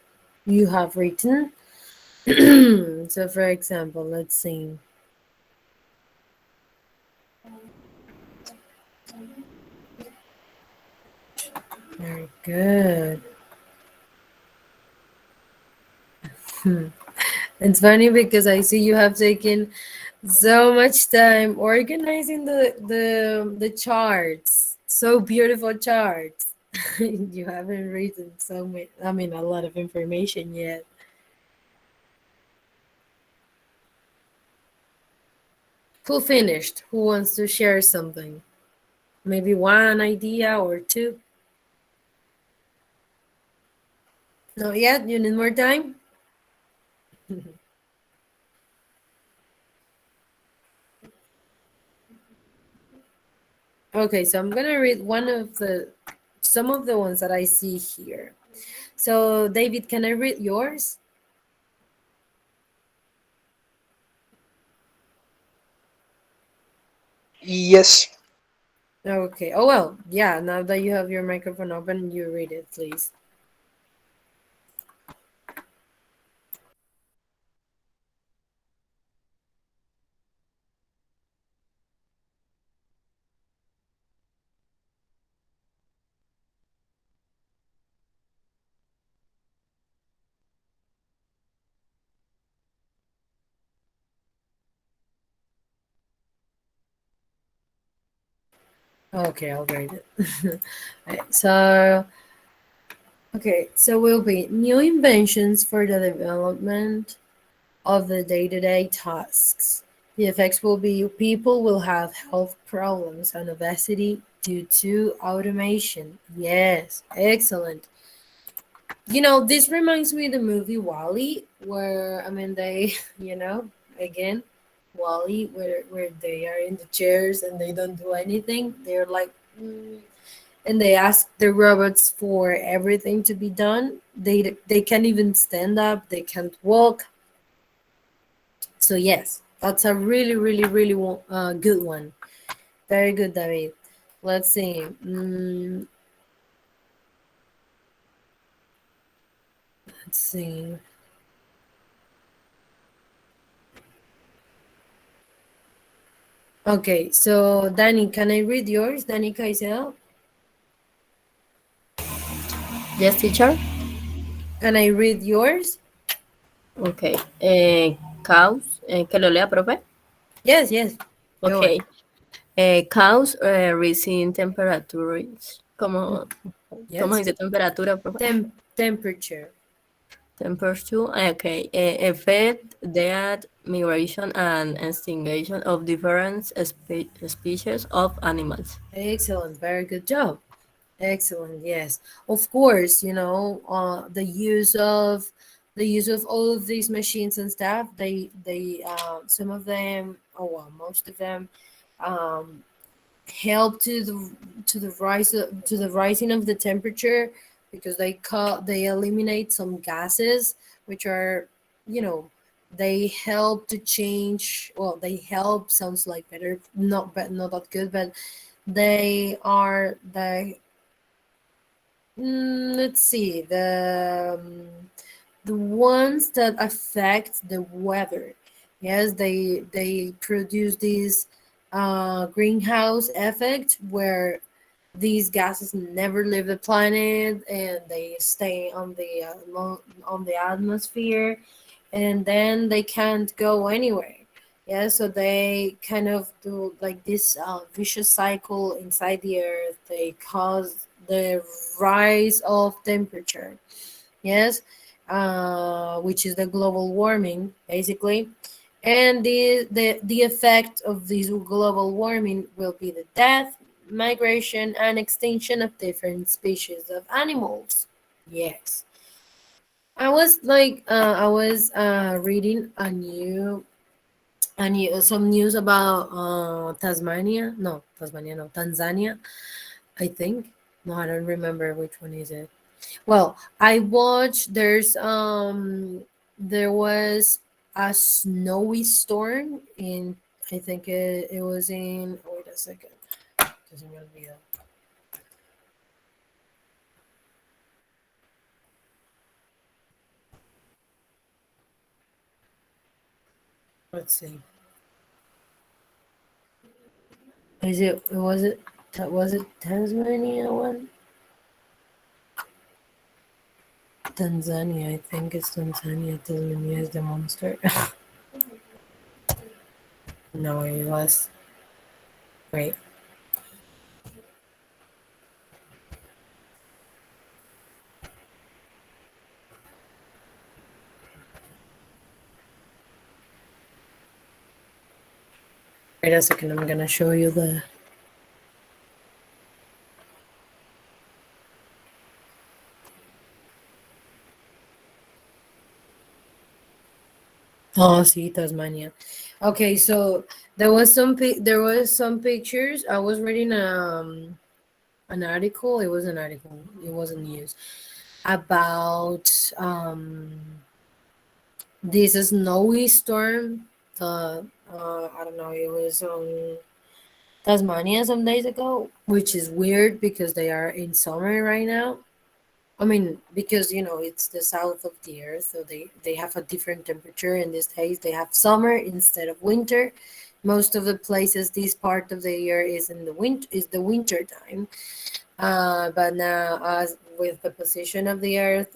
you have written. So, for example, let's see. Very good. It's funny because I see you have taken so much time organizing the charts. So beautiful charts. You haven't written so many, I mean, a lot of information yet. Who finished? Who wants to share something? Maybe one idea or two? Not yet? You need more time? Okay, so I'm gonna read some of the ones that I see here. So, David, can I read yours? Yes. Okay. Oh, well, yeah, now that you have your microphone open, you read it, please. Okay, I'll write it. Right, so, okay, so will be new inventions for the development of the day-to-day tasks. The effects will be people will have health problems and obesity due to automation. Yes, excellent. This reminds me of the movie Wally, where I mean they, again, Wally, where they are in the chairs and they don't do anything. They're like, and they ask the robots for everything to be done. They can't even stand up. They can't walk. So yes, that's a really, really, really good one. Very good, David. Let's see. Let's see. Okay, so Danny, can I read yours? Danny Caicedo? Yes, teacher. Can I read yours? Okay. Cows. Que lo lea, profe. Yes, yes. Go on. Okay. Cows rising temperatures. ¿Cómo Yes. dice temperatura, profe? Temperature. Temperature. Okay. Affect that migration and extinction of different species of animals. Excellent. Very good job. Excellent. Yes. Of course, the use of all of these machines and stuff, they some of them, oh well, most of them um help to the rising of the temperature, because they eliminate some gases which are, you know they help to change. Well, they help sounds like better, not that good, but let's see, the ones that affect the weather. Yes, they produce this greenhouse effect, where these gases never leave the planet and they stay on the atmosphere, and then they can't go anywhere. Yeah, so they kind of do like this vicious cycle inside the earth. They cause the rise of temperature. Yes, which is the global warming, basically. And the effect of this global warming will be the death, migration, and extinction of different species of animals. Yes. I was reading some news about Tasmania. No, Tasmania, no, Tanzania, I think. No, I don't remember which one is it. Well, I watched. There was a snowy storm in. I think it was in. Wait a second. Que se me olvidó. Let's see. Is it? Was it Tasmania one? Tanzania. I think it's Tanzania. Tanzania is the monster. No, it was. Wait. Wait a second. I'm gonna show you the. Oh, see, Tasmania. Okay, so there was some pictures. I was reading an article. It was an article. It wasn't news about this snowy storm. I don't know. It was on Tasmania some days ago, which is weird because they are in summer right now. I mean, because it's the south of the earth, so they have a different temperature. In these days, they have summer instead of winter. Most of the places this part of the year is the winter time. But now, as with the position of the earth,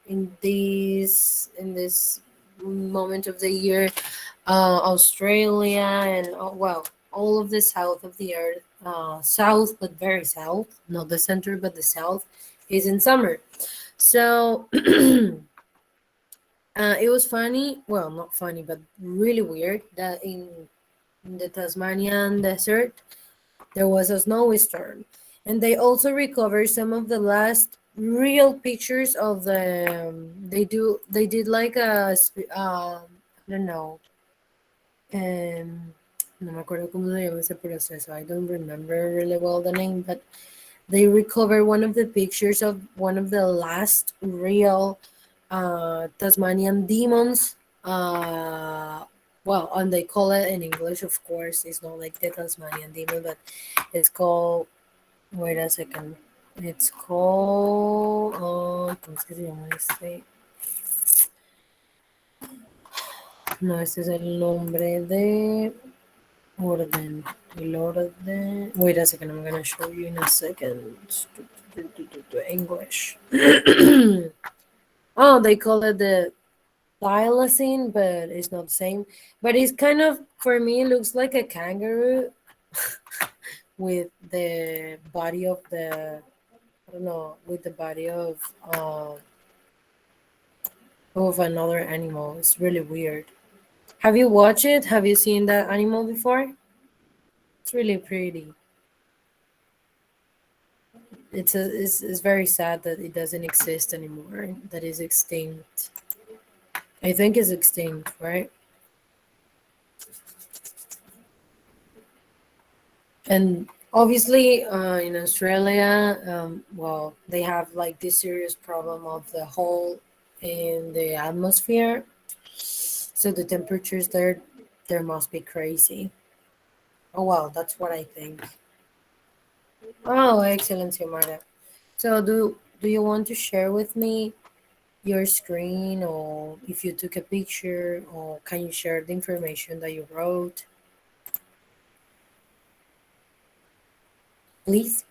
in this moment of the year, Australia and well, all of the south of the earth, south but very south, not the center but the south, is in summer. So it was funny, well, not funny, but really weird that in the Tasmanian desert there was a snowstorm, and they also recovered some of the last real pictures of the. They did like I don't know. No me acuerdo cómo se llama ese proceso. I don't remember really well the name, but they recovered one of the pictures of one of the last real Tasmanian demons. Well, and they call it in English, of course. It's not like the Tasmanian demon, but it's called. Wait a second. It's called. ¿Cómo es que se llama este? No, este es el nombre de orden. El orden. Wait a second. I'm gonna show you in a second. English. Oh, they call it the thylacine, but it's not the same. But it's kind of, for me, it looks like a kangaroo with the body of the, I don't know, with the body of another animal. It's really weird. Have you watched it? Have you seen that animal before? It's really pretty. It's very sad that it doesn't exist anymore. That is extinct. I think it's extinct, right? And obviously, in Australia, well, they have like this serious problem of the hole in the atmosphere. So the temperatures there must be crazy. Oh well, that's what I think. Oh, excellent, Xiomara. So do you want to share with me your screen, or if you took a picture, or can you share the information that you wrote, please?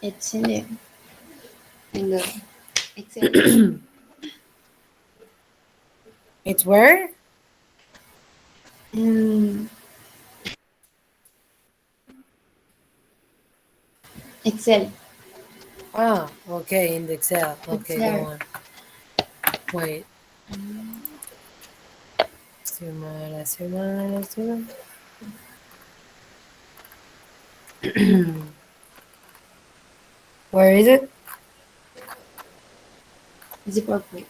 It's in the Excel. It's where? In Excel. Ah, okay, in the Excel. It's Okay, go there. on. Wait. Xiomara, Xiomara, Xiomara. Where is it? It's purple.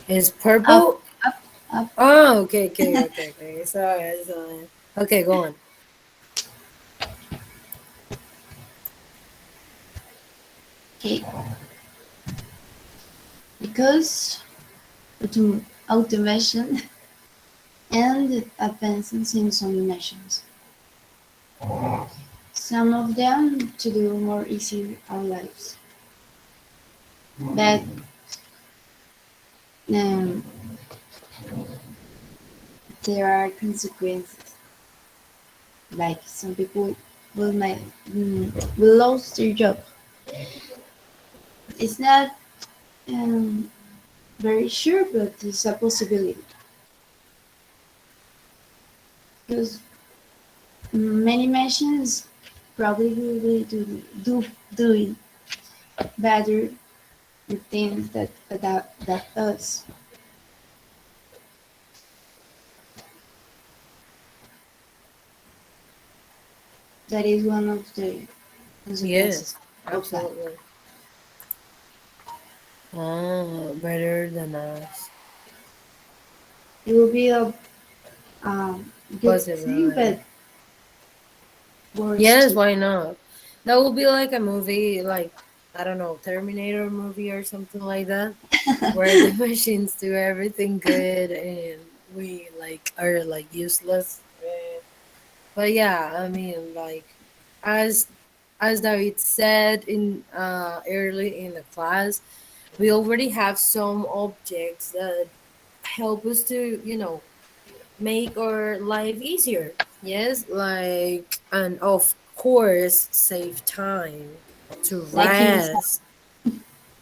It's Up, purple? up, up. Oh, okay. Sorry. Okay, go on. Okay. Because automation and advances in some nations. Some of them to do more easy our lives. But um, there are consequences. Like some people will lose their job. It's not um, very sure, but it's a possibility. Because many nations probably will be doing better the things that us. That is one of the consequences Yes, of that. absolutely. Ah, better than us. It will be a um, good thing, Possibility. but worse Yes, too. why not? That would be like a movie, like, I don't know, Terminator movie or something like that, where the machines do everything good and we like are like useless. But yeah, I mean, like, as as David said in early in the class, we already have some objects that help us to, make our life easier. Yes, like, and of course, save time to Like in rest.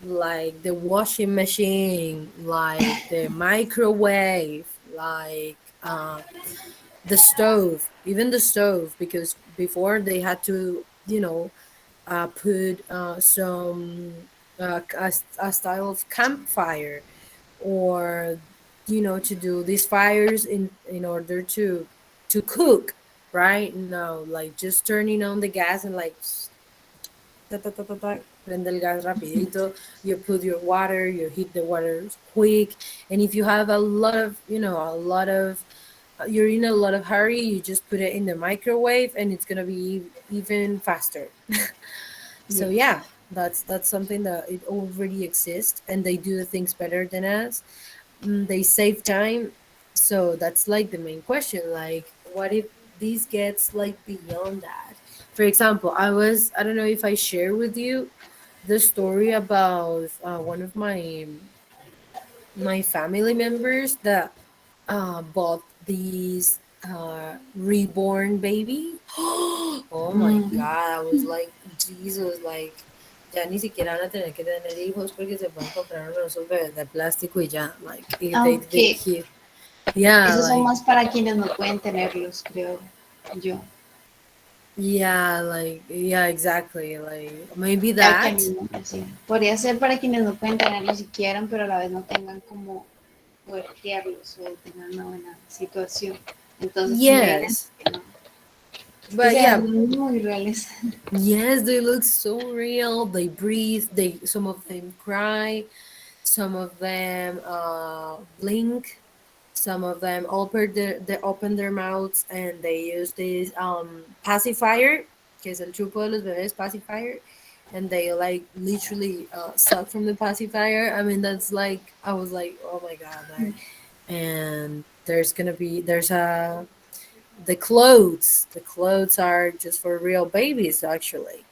like the washing machine, like the microwave, like the stove, even the stove, because before they had to, put a style of campfire, or to do these fires in order to cook. Right now, like just turning on the gas and like ta, ta, ta, ta, ta, prende el gas rapidito, you put your water, you heat the water quick, and if you have a lot of, you're in a lot of hurry, you just put it in the microwave and it's gonna be even faster. So Yes. yeah, that's something that it already exists, and they do the things better than us. They save time. So that's like the main question, like what if this gets like beyond that? For example, I don't know if I share with you the story about one of my family members that bought these reborn baby. Oh my Mm, god, I was like, Jesus, like ya ni siquiera van a tener que tener hijos porque se pueden comprar uno de esos bebés de plástico y ya, like aunque yeah, esos son like más para quienes no pueden tenerlos, creo yo. yeah, like yeah, exactly, like maybe Que hay that. quienes no, sí. Podría ser para quienes no pueden tenerlos si quieran, pero a la vez no tengan como poder criarlos o tengan una buena situación. Entonces tendrían Yes, que no. Es que but se yeah. ven muy reales. Yes, they look so real. They breathe. Some of them cry. Some of them blink. Some of them they open their mouths and they use this pacifier, que es el chupo de los bebés pacifier, and they like literally suck from the pacifier. I mean, that's like I was like, oh my god, like, and there's a the clothes are just for real babies actually,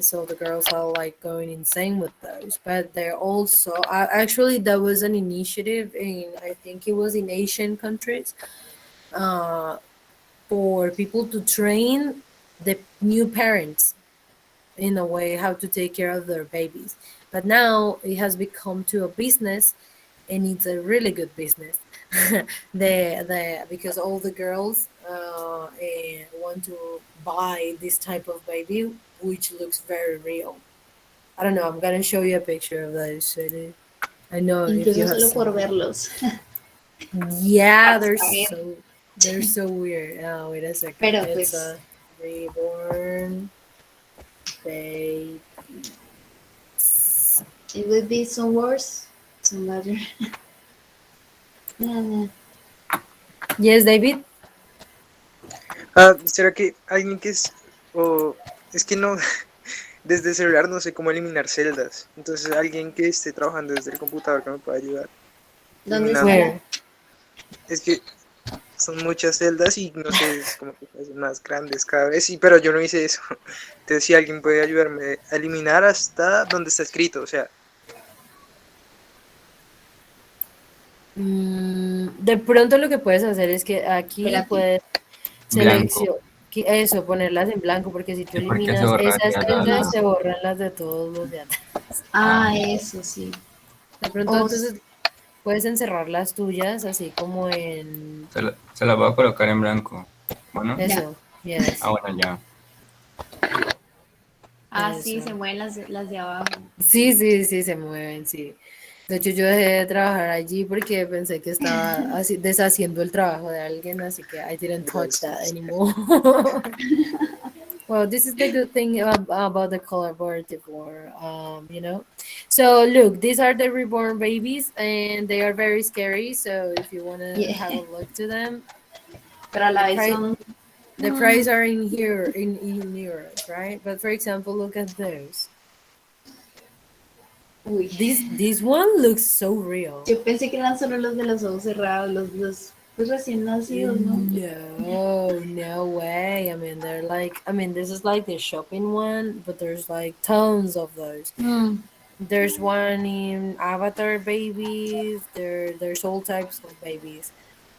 so the girls are like going insane with those, but they're also actually there was an initiative in, I think it was in Asian countries, uh, for people to train the new parents in a way how to take care of their babies. But now it has become to a business, and it's a really good business. The Because all the girls want to buy this type of baby, which looks very real. I don't know. I'm gonna show you a picture of those. I know if you Incluso have solo por seen. verlos, Yeah, para saber. they're so weird. Oh, wait a second. Pero It's pues, a reborn baby. it would be some worse, some better. No, no. Yes, David. ¿Será que alguien que es, o es que no, desde el celular no sé cómo eliminar celdas? Entonces alguien que esté trabajando desde el computador que me pueda ayudar ¿Dónde eliminando. estará? Where? Es que son muchas celdas y no sé, es como que se hacen más grandes cada vez, y, pero yo no hice eso. Entonces si alguien puede ayudarme a eliminar hasta donde está escrito, o sea, De pronto lo que puedes hacer es que aquí Espérate. puedes Blanco. seleccionar eso, ponerlas en blanco, porque si tú ¿Y por qué se eliminas esas borraría celdas, las? se borran las de todos los de atrás. Ah, Ah, eso sí. De pronto O, entonces puedes encerrar las tuyas así como en se la voy a colocar en blanco. Bueno, ya. eso, yes, bueno, ya. Ah, sí, se eso. mueven las de abajo. Sí, Sí. sí, sí, se mueven, sí. De hecho, yo dejé de trabajar allí porque pensé que estaba así, deshaciendo el trabajo de alguien, así que I didn't touch that gracias. anymore. Well, this is the good thing about the collaborative war, So look, these are the reborn babies, and they are very scary. So if you want to Yeah. have a look to them, Pero a the la vez price son. the mm, price are in here in euros, right? But for example, look at those. Uy. This one looks so real. Yo pensé que eran solo los de los ojos cerrados, los pues, recién nacidos, ¿no? No, no way. I mean, this is like the shopping one, but there's like tons of those. Mm, There's one in Avatar babies. There's all types of babies.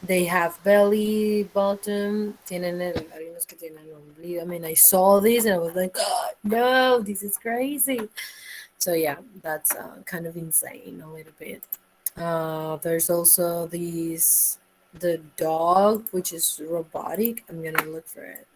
They have belly, bottom. Hay unos que tienen ombligo. I mean, I saw this and I was like, God, no, this is crazy. So yeah, that's kind of insane a little bit. There's also the dog, which is robotic. I'm gonna look for it.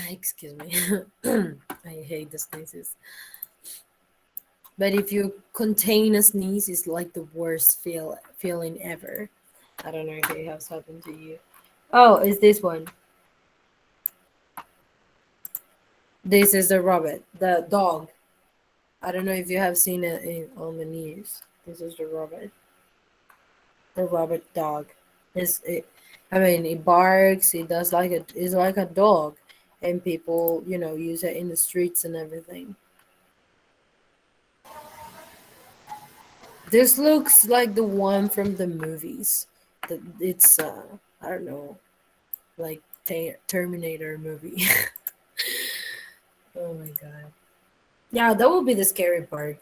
Excuse me. I hate the sneezes. But if you contain a sneeze, it's like the worst feeling ever. I don't know if it has happened to you. Oh, it's this one. This is the rabbit, the dog. I don't know if you have seen it on the news. This is the rabbit dog. It's it. I mean, it barks. It does like it's like a dog, and people, use it in the streets and everything. This looks like the one from the movies. It's I don't know, like Terminator movie. Oh my god. Yeah, that would be the scary part,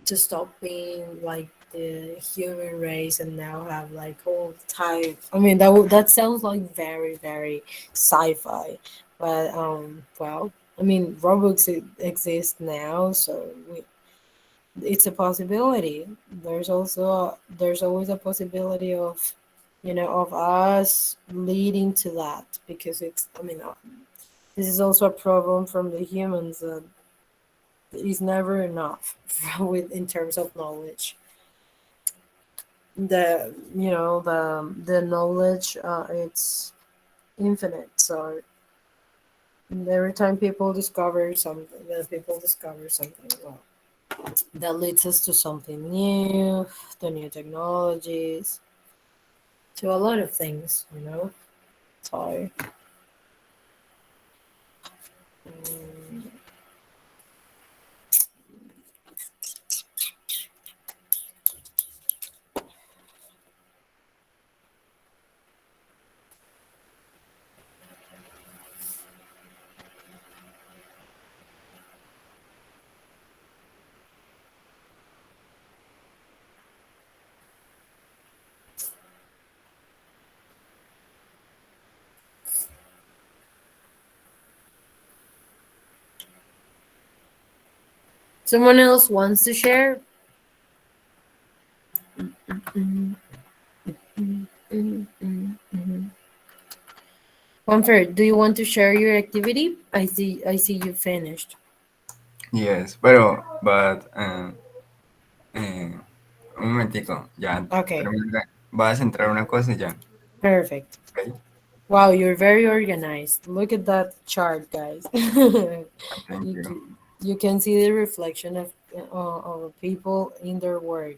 to stop being like the human race and now have like all type. I mean, that sounds like very very sci-fi, but well, I mean, robots exist now, so it's a possibility. There's always a possibility of us leading to that, because it's, I mean, this is also a problem from the humans that is never enough with in terms of knowledge. The knowledge, it's infinite. So every time people discover something, well, that leads us to something new, to new technologies, to a lot of things. So mm, someone else wants to share. Mm, mm, mm, mm, mm. Juanfer, do you want to share your activity? I see you finished. Yes, pero, eh, un momentico, ya, Okay, voy a centrar una cosa y ya, perfect. ¿ok? Wow, you're very organized. Look at that chart, guys. Thank you you. can, you can see the reflection of people in their work.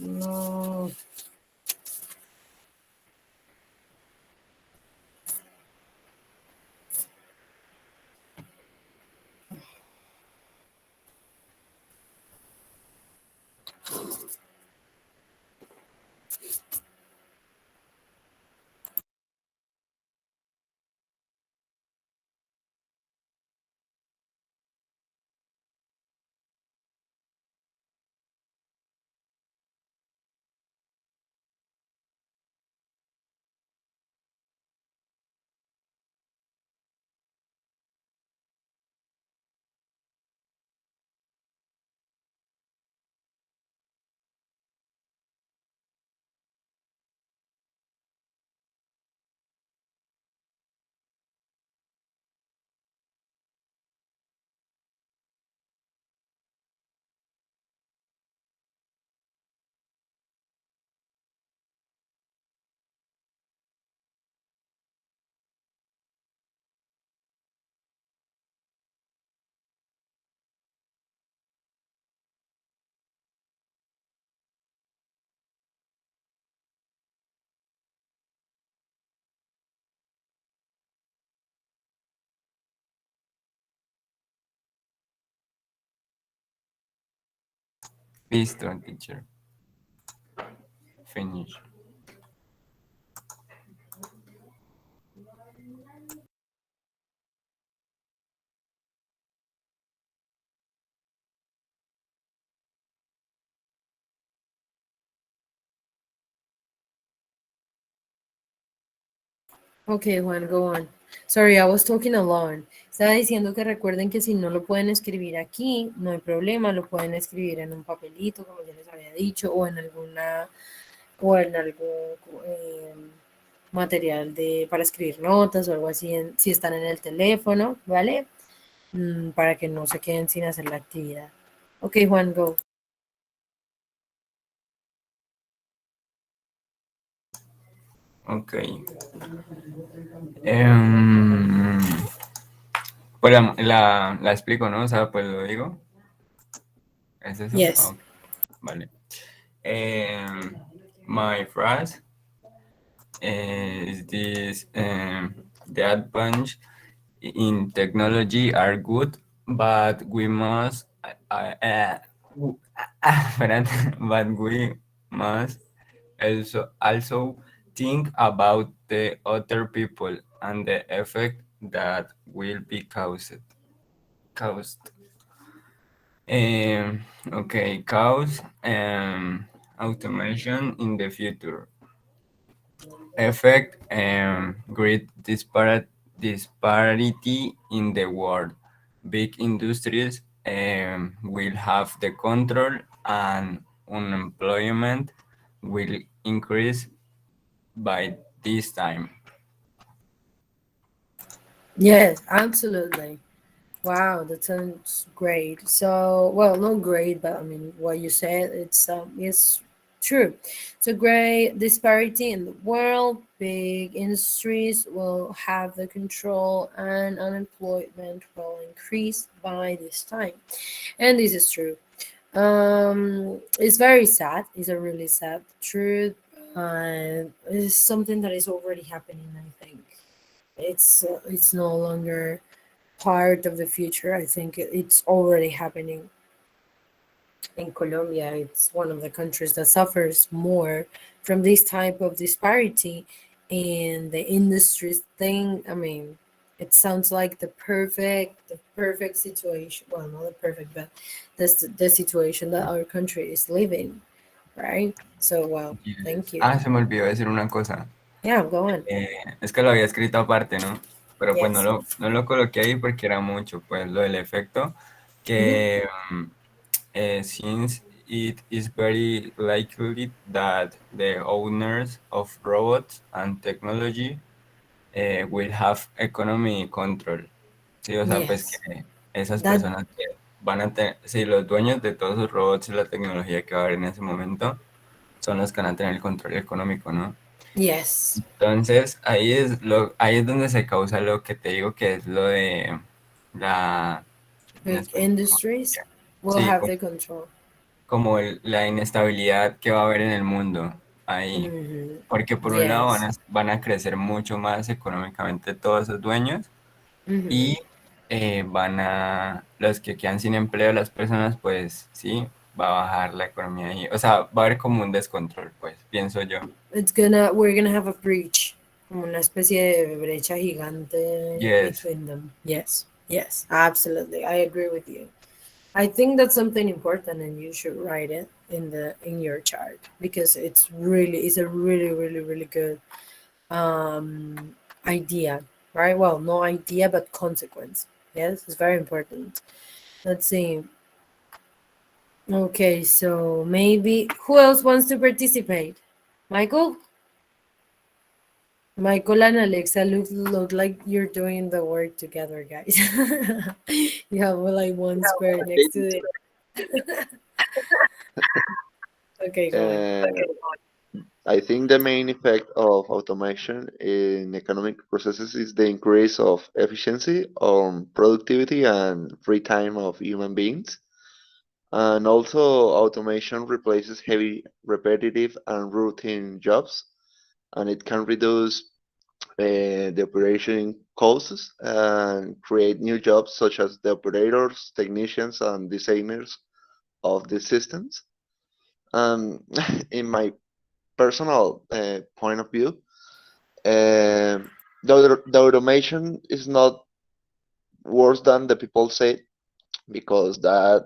No. Listo, teacher. Finish. Ok, Juan, go on. Sorry, I was talking alone. Estaba diciendo que recuerden que si no lo pueden escribir aquí, no hay problema, lo pueden escribir en un papelito, como ya les había dicho, o en algún eh, material para escribir notas o algo así, si están en el teléfono, ¿vale? Para que no se queden sin hacer la actividad. Ok, Juan, go. Ok. Em, pues la explico, ¿no? O sea, pues lo digo. ¿Es eso? Ah, Yes. ok. Vale. Em, my phrase is this: the advance in technology are good, but we must espérate, but we must also think about the other people and the effect that will be caused. Okay, cause automation in the future. Effect great disparity in the world. Big industries will have the control, and unemployment will increase by this time. Yes, absolutely. Wow, that sounds great. So, well, not great, but I mean, what you said, it's true. So, great disparity in the world, big industries will have the control, and unemployment will increase by this time. And this is true. It's very sad. It's a really sad truth. It's something that is already happening. I think it's no longer part of the future. I think it's already happening in Colombia. It's one of the countries that suffers more from this type of disparity in the industries thing. I mean, it sounds like the perfect situation. Well, not the perfect, but the situation that our country is living, right? So, well, thank Yes. you. Ah, se me olvidó decir una cosa. Yeah, go on. Es que lo había escrito aparte, ¿no? Pero pues Yes. no lo coloqué ahí porque era mucho, pues lo del efecto, Hmm. que since it is very likely that the owners of robots and technology will have economy control. Sí, o sea, pues que Yes. esas That personas que van a tener, sí, los dueños de todos los robots y la tecnología que va a haber en ese momento son los que van a tener el control económico, ¿no? yes. Entonces, ahí es donde se causa lo que te digo que es lo de la, en Big español, ¿cómo industries sería? will Sí, have the control. como la inestabilidad que va a haber en el mundo ahí. Hmm. Porque por un lado Yes. van a crecer mucho más económicamente todos esos dueños Hmm. y los que quedan sin empleo, las personas, pues sí, va a bajar la economía ahí. O sea, va a haber como un descontrol, pues, pienso yo. We're gonna have a breach, como una especie de brecha gigante Yes. between them. Yes, yes, absolutely. I agree with you. I think that's something important, and you should write it in your chart because it's a really, really, really good idea, right? Well, no idea, but consequence. Yes, it's very important. Let's see. Okay, so maybe who else wants to participate? Michael? Michael and Alexa look like you're doing the work together, guys. You have like one square Okay, next to it. Okay, go on. uh, I think the main effect of automation in economic processes is the increase of efficiency on productivity and free time of human beings. And also, automation replaces heavy, repetitive, and routine jobs, and it can reduce the operation costs and create new jobs such as the operators, technicians, and designers of the systems. Um, in my personal point of view, the automation is not worse than the people say because that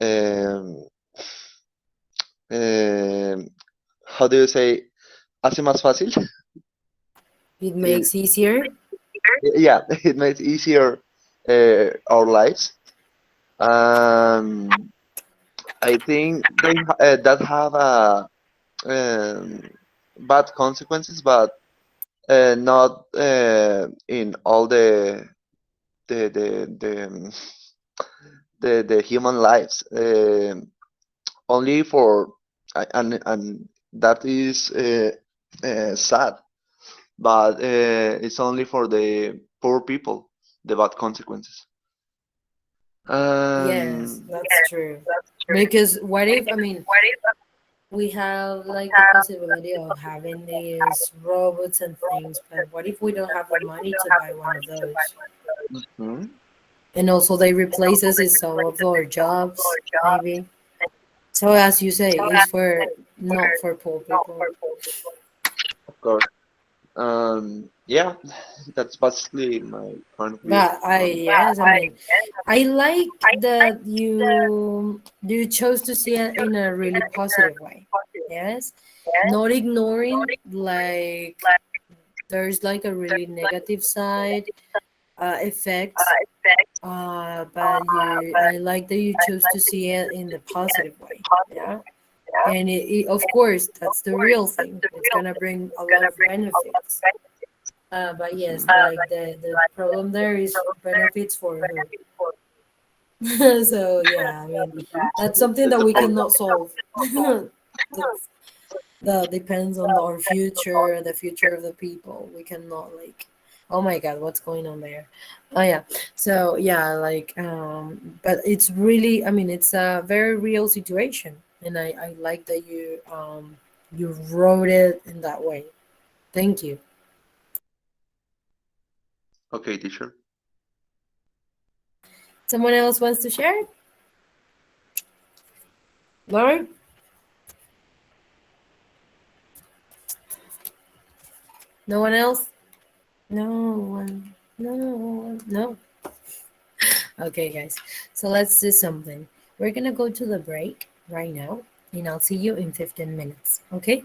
um, um, how do you say hace más fácil? It It, makes easier. yeah, it makes easier our lives. Um, I think that have um, bad consequences, but not in all the the human lives. Only for and that is sad, but it's only for the poor people, the bad consequences. Yes, Um, that's true. Because what if, I mean, we have like the possibility of having these robots and things, but what if we don't have the money to buy one of those? hmm, And also they replace us in some of our jobs, maybe. So as you say, it's for not for poor people. of course. Yeah, that's basically my point of view But I on. yes, I mean, I like that you chose to see it in a really positive way. Yes, not ignoring like there's like a really negative side effects. But I like that you chose to see it in the positive way. Yeah, and of course that's the real thing. It's gonna bring a lot of benefits. But yes, like the problem there is benefits for who. So yeah, I mean that's something It's that a we problem. cannot solve. That's that depends on our future, the future of the people. We cannot like, oh my god, what's going on there? Oh yeah. So yeah, like but it's really, I mean, it's a very real situation, and I like that you wrote it in that way. Thank you. Okay, teacher. Someone else wants to share? No? No one else? No one. No one. No. Okay, guys. So let's do something. We're gonna go to the break right now, and I'll see you in 15 minutes. Okay?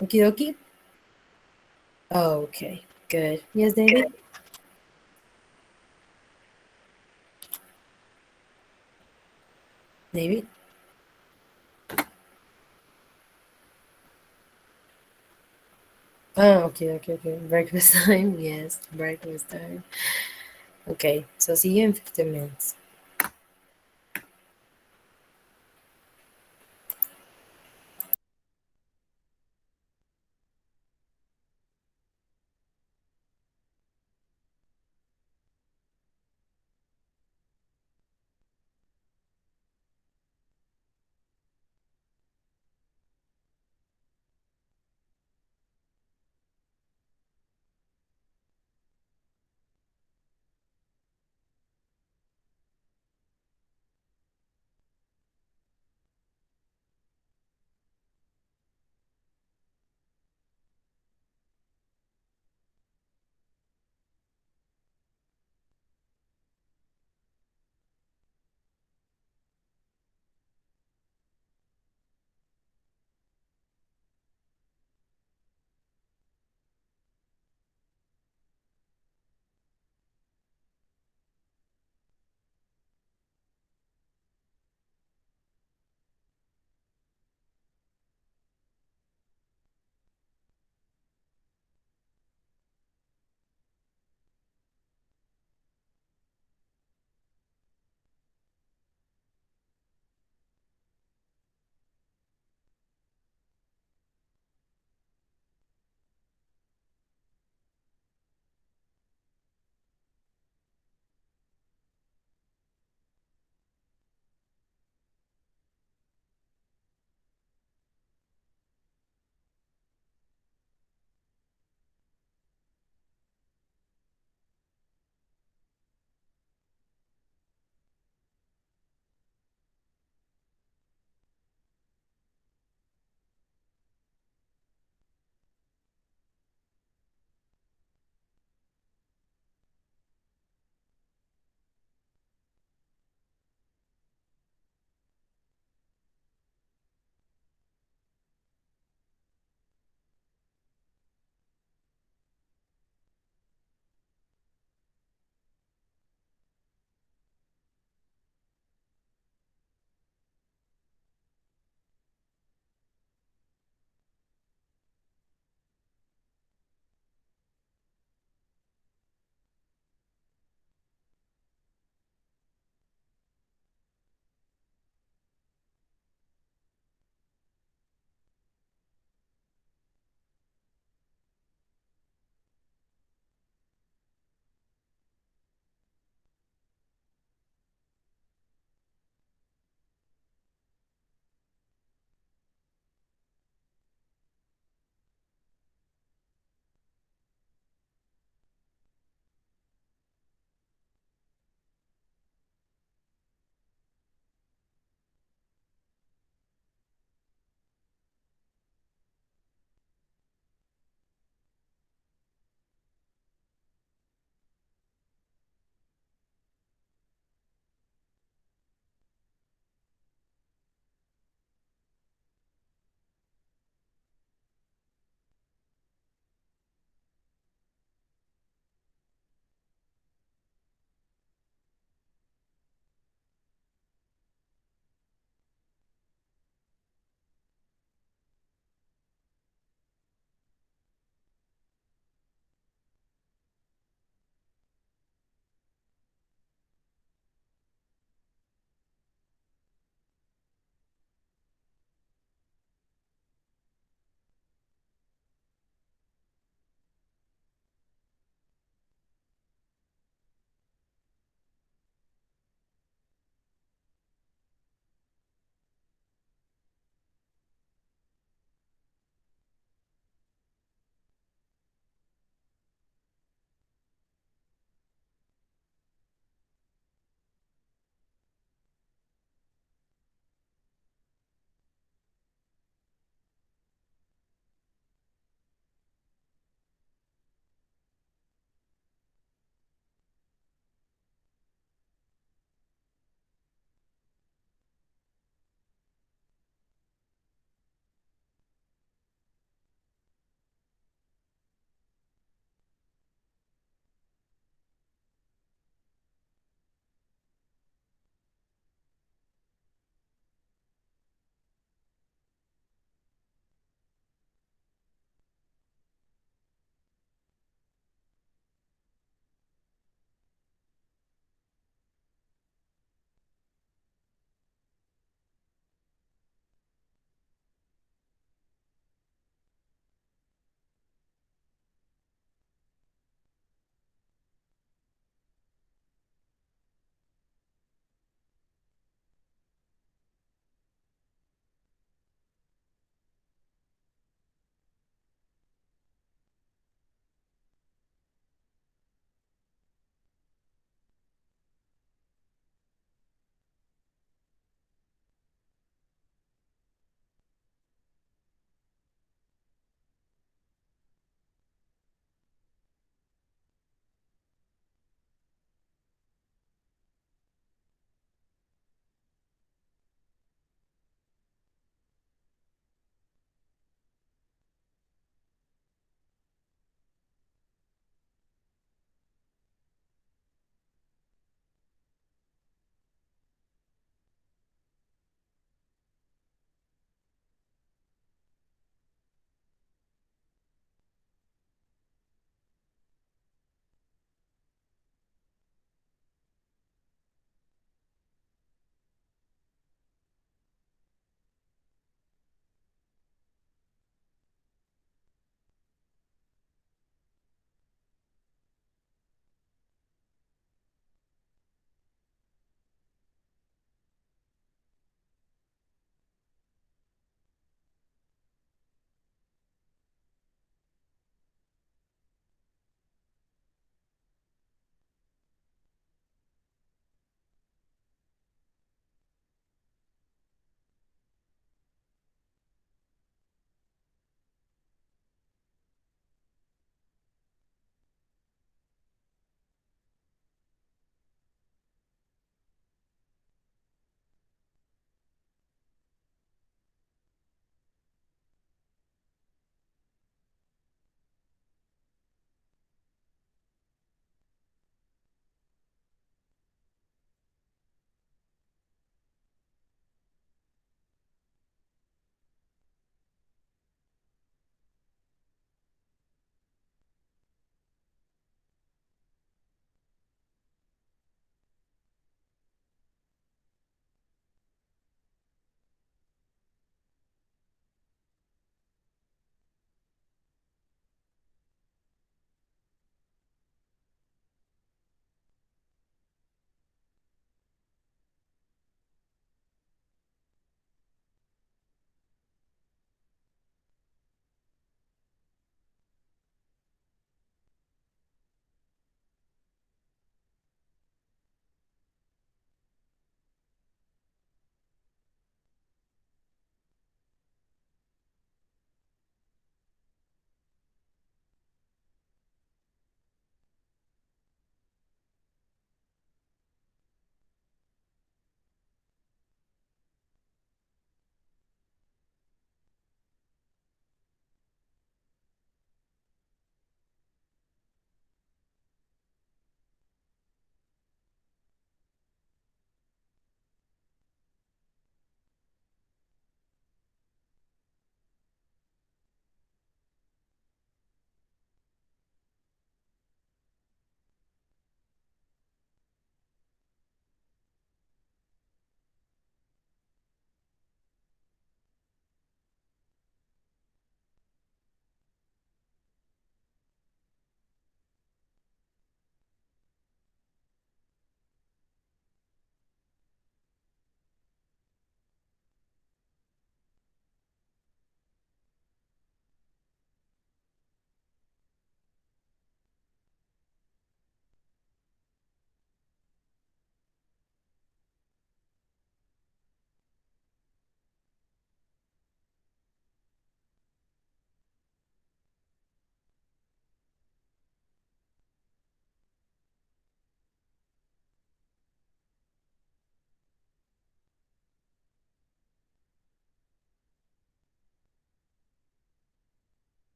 Okie dokie? Okay, good. Yes, David? David? Oh, okay, okay, okay. Breakfast time? Yes, breakfast time. Okay, so see you in 15 minutes.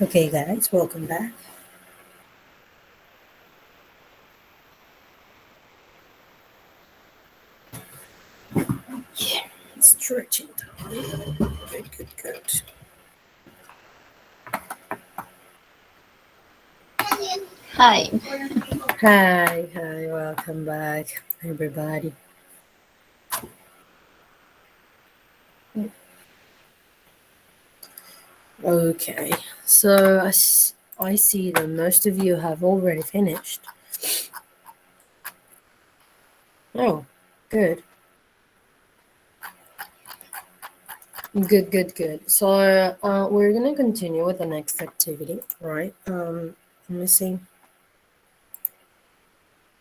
Okay, guys, welcome back. Yeah, stretching. Good, good, good. Hi. Hi, hi, welcome back, everybody. Okay, so I see that most of you have already finished. Oh, good, good, good, good. So we're gonna continue with the next activity, right? Let me see.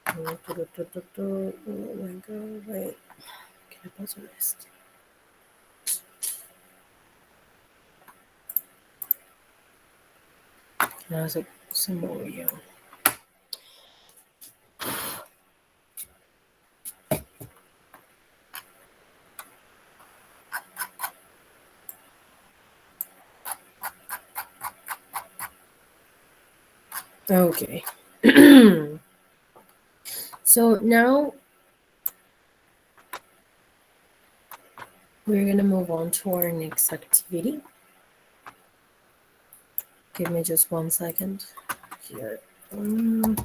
Oh my god, wait. ¿Qué le pasó a esto? No, se movió. Okay. So now we're gonna move on to our next activity. Give me just 1 second here. I'm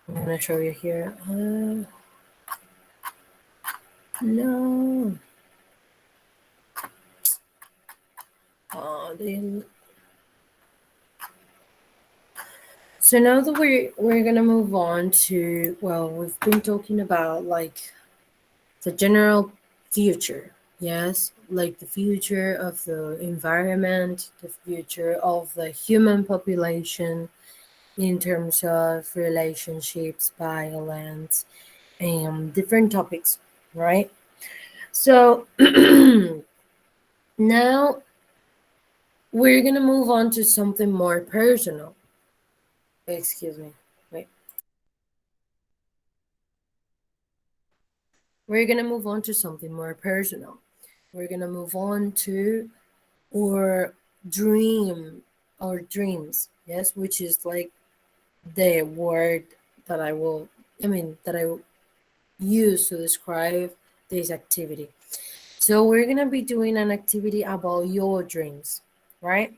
gonna show you here. No. Then. So now that we're gonna move on to, well, we've been talking about like the general future, yes, like the future of the environment, the future of the human population in terms of relationships, violence, and different topics, right? So now we're gonna move on to something more personal. Excuse me. Wait. We're gonna move on to something more personal. We're gonna move on to our our dreams, yes, which is like the word that that I use to describe this activity. So we're gonna be doing an activity about your dreams, right?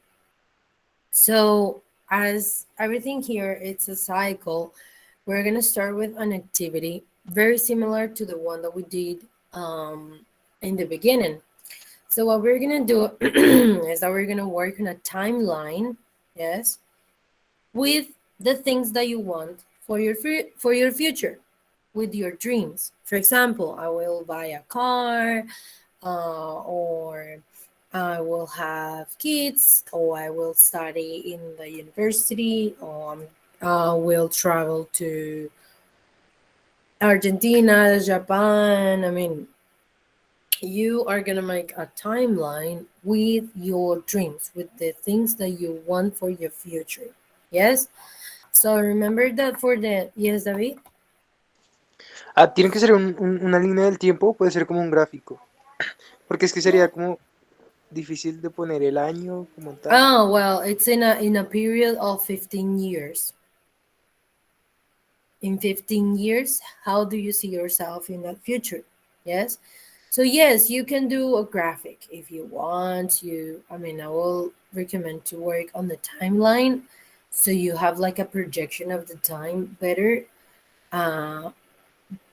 So as everything here, it's a cycle. We're gonna start with an activity very similar to the one that we did in the beginning. So what we're gonna do is that we're gonna work on a timeline, yes, with the things that you want for for your future, with your dreams. For example, I will buy a car, or I will have kids, or I will study in the university, or I will travel to Argentina, Japan. I mean, you are going to make a timeline with your dreams, with the things that you want for your future. Yes? So remember that for the. Yes, David? Ah, tiene que ser una línea del tiempo, puede ser como un gráfico. Porque es que sería como difícil de poner el año como tal. Oh, well, it's in a period of 15 years. In 15 years, how do you see yourself in that future? Yes? So yes, you can do a graphic if you want. I will recommend to work on the timeline so you have like a projection of the time better. Uh,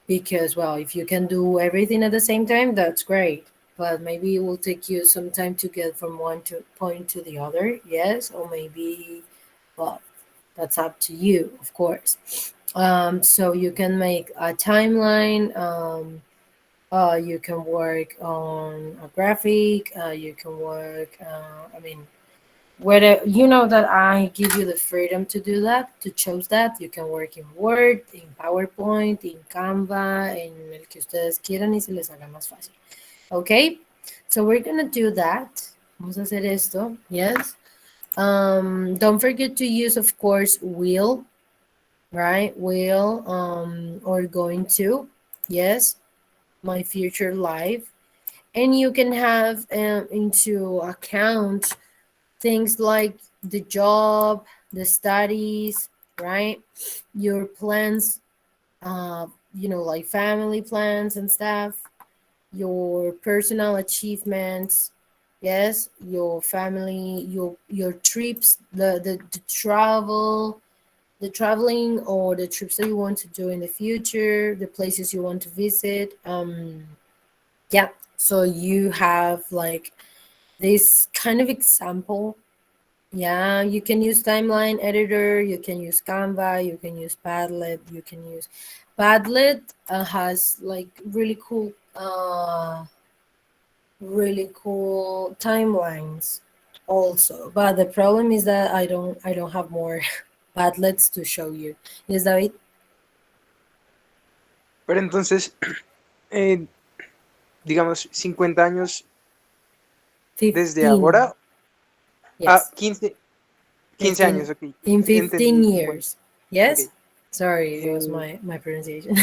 because well, if you can do everything at the same time, that's great. But maybe it will take you some time to get from one point to the other. Yes, or maybe, well, that's up to you, of course. So you can make a timeline. You can work on a graphic. You can work. Whether you know that I give you the freedom to do that, to choose that. You can work in Word, in PowerPoint, in Canva, en el que ustedes quieran y se les haga más fácil. Okay, so we're gonna do that. Vamos a hacer esto. Yes. Don't forget to use, of course, will, right? Will, or going to. Yes. My future life. And you can have into account things like the job, the studies, right? Your plans, like family plans and stuff, your personal achievements, yes, your family, your trips, the travel, the traveling or the trips that you want to do in the future, the places you want to visit. Yeah, so you have like this kind of example. Yeah, you can use timeline editor, you can use Canva, you can use Padlet, you can use Padlet. Has like really cool timelines also, but the problem is that I don't have more Padlets to show you. Yes, David. Pero entonces, eh, digamos, 50 años desde 15. ahora a Yes. 15 años, 15. ok. In Entendí 15 50. years. Ok. Yes. Sorry, it was Eh, my pronunciation.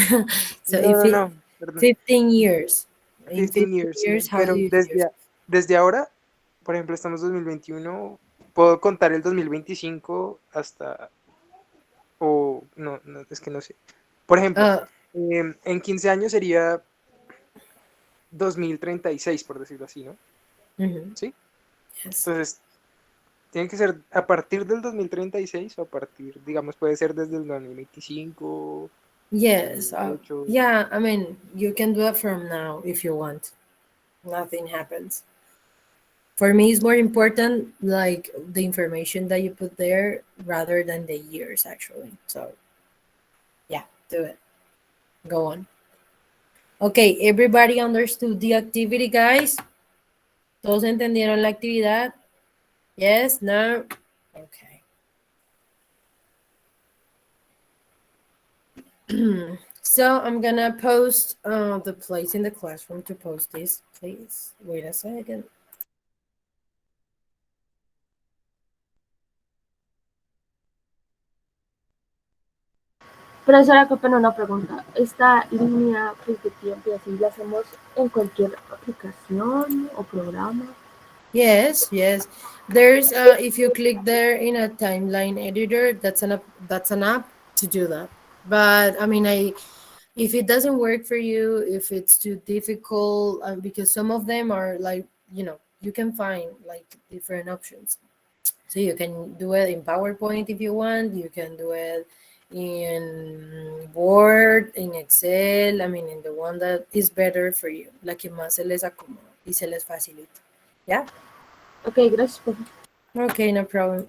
So no, if no, it no, perdón. 15 years. In 15 15 years, sí. years, how do Pero you use it? desde ahora, por ejemplo, estamos 2021, puedo contar el 2025 hasta, o no, no, es que no sé. Por ejemplo, Uh, en 15 años sería 2036, por decirlo así, ¿no? mhm. ¿Sí? Yes. Entonces, tiene que ser a partir del 2036 o a partir, digamos, puede ser desde el 2025, Yes. 2028. Yeah, I mean, you can do it from now if you want. Nothing happens. For me, it's more important like the information that you put there rather than the years, actually. So, yeah, do it. Go on. Okay, everybody understood the activity, guys? ¿Todos entendieron la actividad? Yes? No? Okay. So I'm gonna post the place in the classroom to post this. Please wait a second. Profesora, qué pena una pregunta. ¿Esta línea pues, de tiempo y así la hacemos en cualquier aplicación o programa? Yes, yes. There's if you click there in a timeline editor, that's an app to do that. But I mean, if it doesn't work for you, if it's too difficult, because some of them are like, you can find like different options. So you can do it in PowerPoint if you want. You can do it in Word, in Excel. I mean, in the one that is better for you, la que más se les acomoda y se les facilita. Yeah. Ok, gracias, profe. Okay, no problem.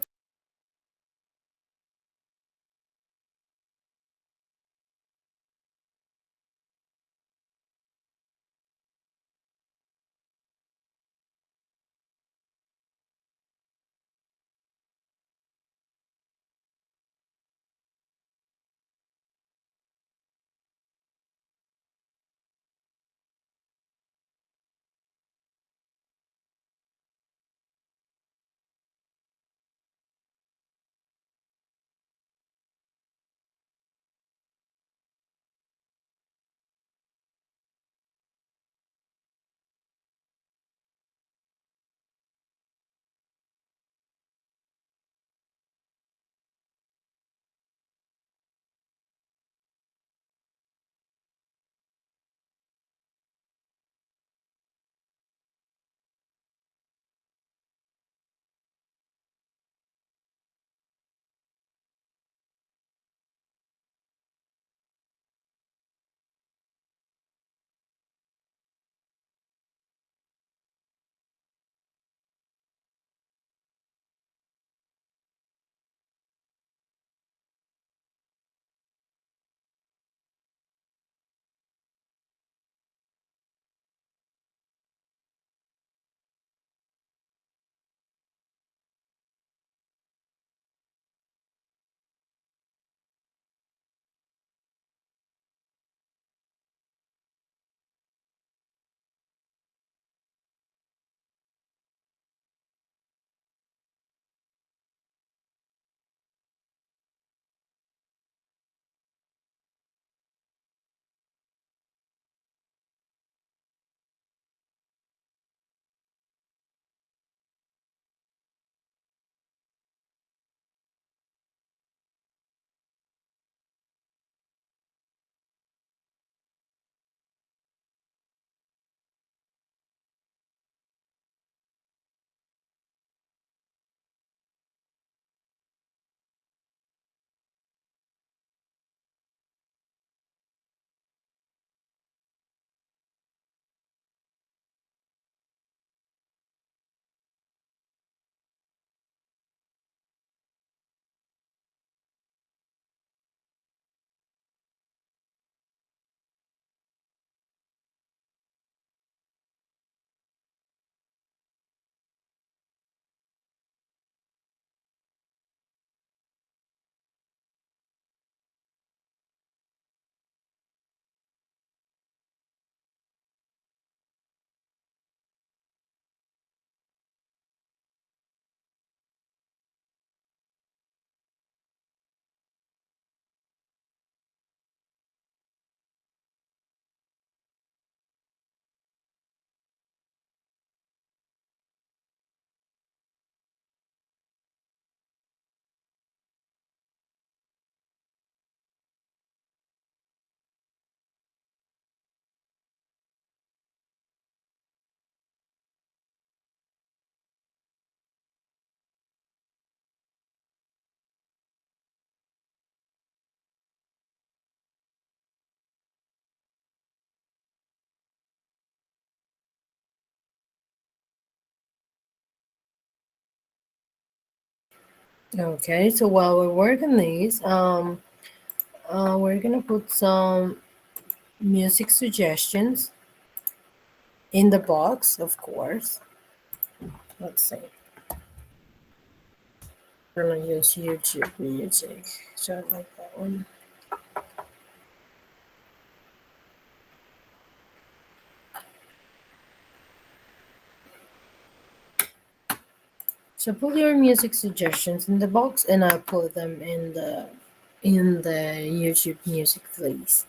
Okay, so while we're working these, we're gonna put some music suggestions in the box, of course. Let's see. We're gonna use YouTube music, so I like that one. So put your music suggestions in the box, and I'll put them in the YouTube music, please.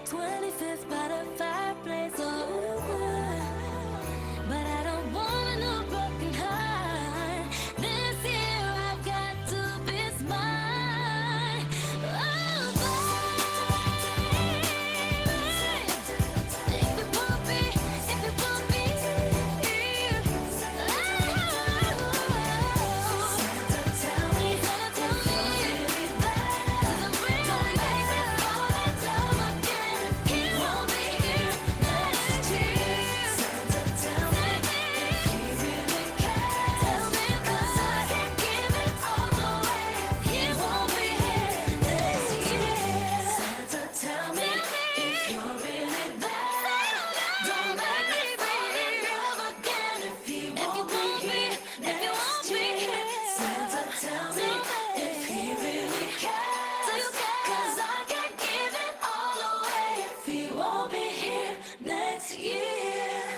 25th by the fireplace. But I don't want no broken heart. This year I've got to be smart. Oh, baby, if it won't be, if it won't be here, tell me, I'm really time again. He won't be here next year. Tell me if he really cares. Tell me 'cause I can't give it all away. He won't be here next year. Santa, tell me if you're really there. Don't make me fall in love again if he won't be here next year. Santa, tell me if he really cares. 'Cause I can't give it all away if he won't be here next year.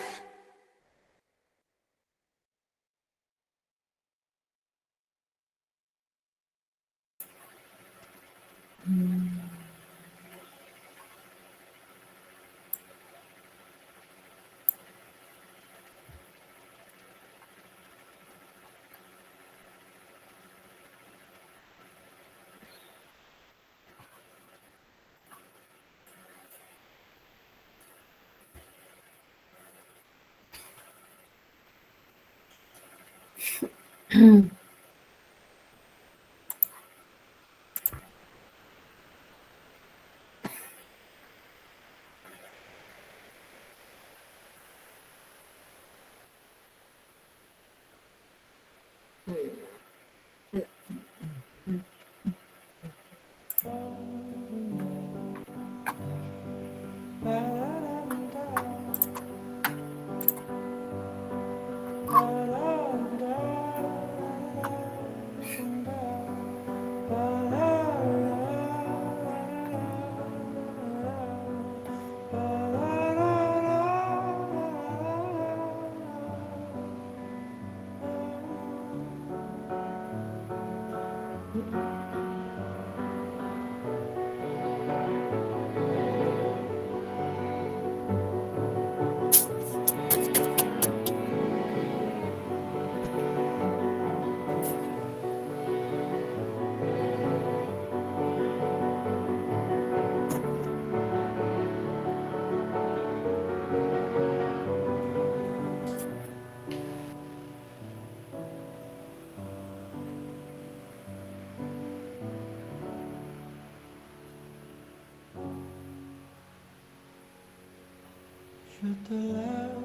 Je te laisserai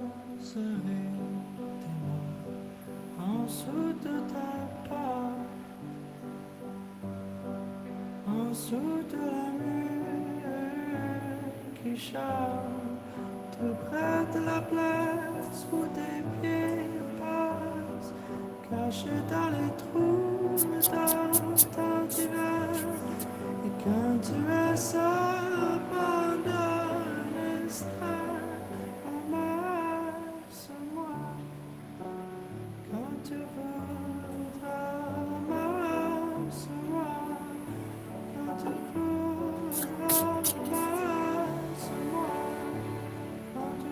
tes mains en dessous de ta part, en dessous de la mur qui chante, près de la place où tes pieds passent, caché dans les trous dans ton divan. Et quand tu es seul pendant un instant, amasse-moi. Quand tu voudras, amasse-moi. Quand tu voudras, amasse-moi. Quand tu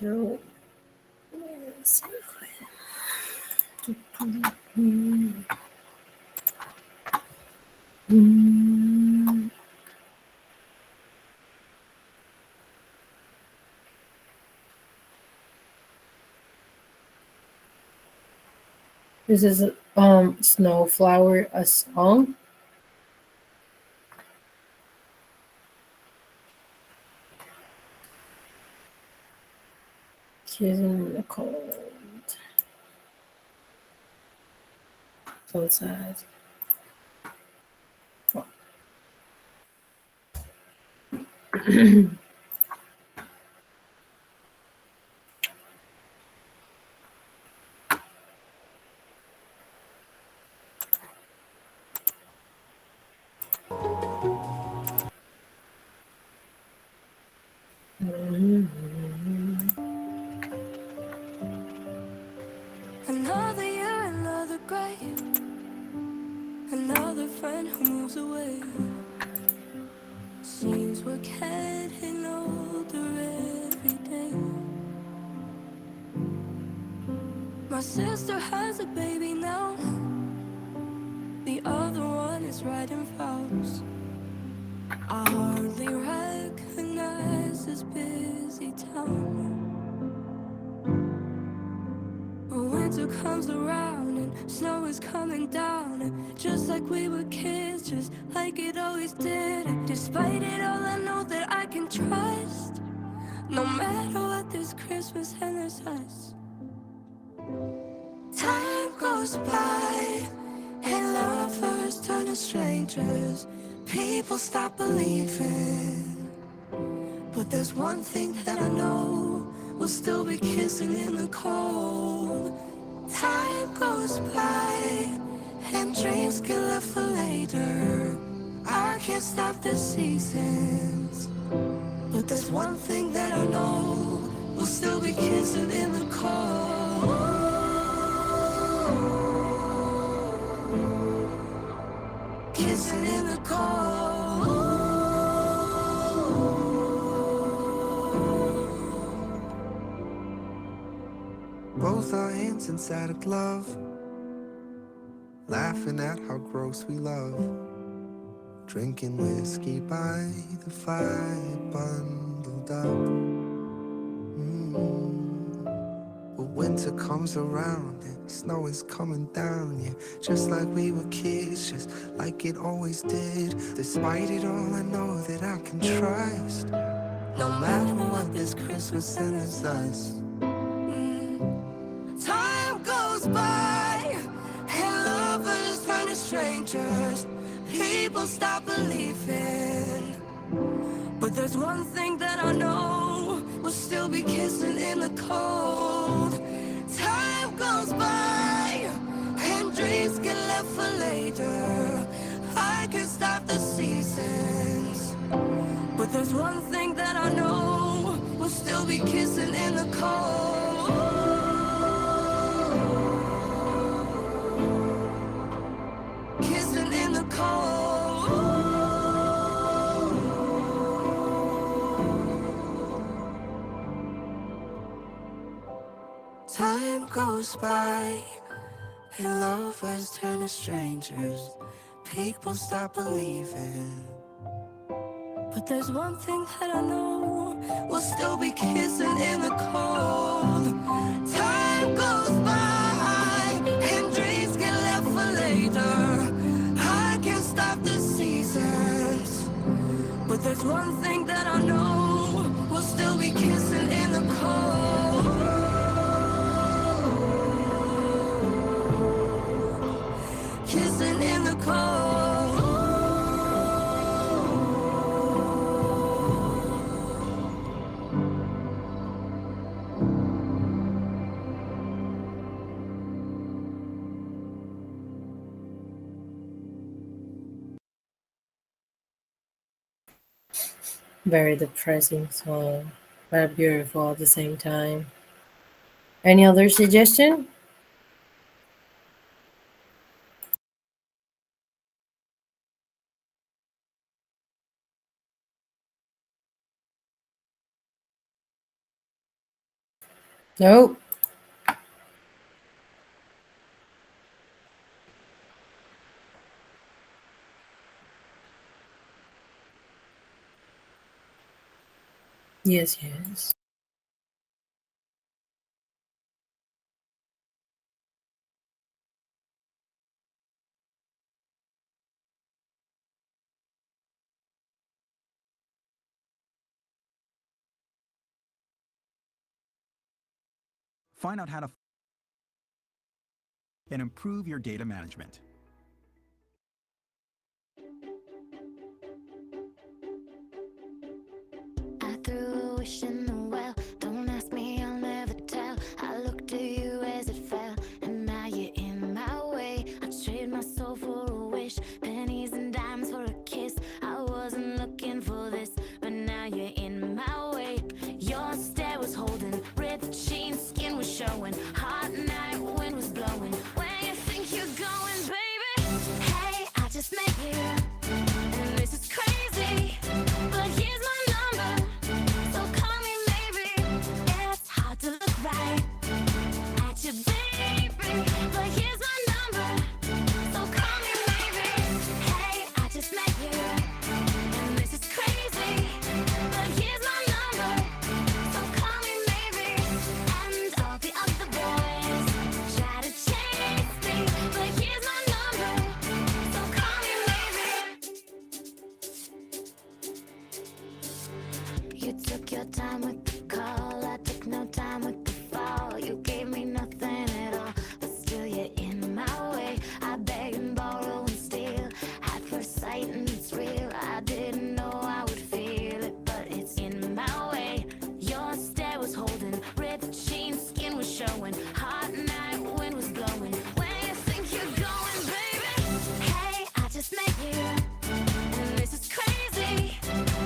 Yo, this is Snowflower, a song. Kissing in the cold. So sad. Another year, another grave, another friend who moves away. Seems we're getting older every day. My sister has a baby now, the other one is writing vows. I hardly recognize this busy town. When winter comes around and snow is coming down, and just like we were kids, just like it always did. And despite it all, I know that I can trust. No matter what, there's Christmas and there's us. Time goes by and lovers turn to strangers. People stop believing, but there's one thing that I know, we'll still be kissing in the cold. Time goes by and dreams get left for later. I can't stop the seasons, but there's one thing that I know, we'll still be kissing in the cold. Kissing in the cold. Both our hands inside a glove, laughing at how gross we love. Drinking whiskey by the fire, bundled up. But winter comes around and snow is coming down, yeah. Just like we were kids, just like it always did. Despite it all, I know that I can trust. No matter what, this Christmas and it's us. Time goes by and lovers turn to strangers. People stop believing, but there's one thing that I know, we'll still be kissing in the cold. Time goes by and dreams get left for later. I can stop the seasons, but there's one thing that I know, we'll still be kissing in the cold. Kissing in the cold. Time goes by and lovers turn to strangers. People stop believing, but there's one thing that I know, we'll still be kissing in the cold. Time goes by and dreams get left for later. I can't stop the seasons, but there's one thing that I know, we'll still be kissing in the cold. Kissing in the cold. Very depressing song, but beautiful at the same time. Any other suggestion? No. Yes, yes. Find out how to and improve your data management. I threw a wish in the well. Don't ask me, I'll never tell. I looked at you as it fell, and now you're in my way. I trade my soul for a wish, pennies and dimes for a kiss. I wasn't looking for this, but now you're in my way. Your stare was holding, ripped jeans, skin was showing. Hot night, wind was blowing. Where you think you're going, baby? Hey, I just met you, and this is crazy, but here's my number, so call me maybe. It's hard to look right at you, baby, but here's my number, so call me maybe. Hey, I just met you, and this is crazy, but here's my number, so call me maybe. And all the other boys try to chase me, but here's my number, so call me maybe. You took your time with the call, I took no time with the fall. You gave me nothing at all, but still you're in my way. I beg and borrow and steal, at first sight and it's real. I didn't know I would feel it, but it's in my way. Your stare was holding, ripped jeans, skin was showing. Hot night, wind was blowing. Where you think you're going, baby? Hey, I just met you, and this is crazy,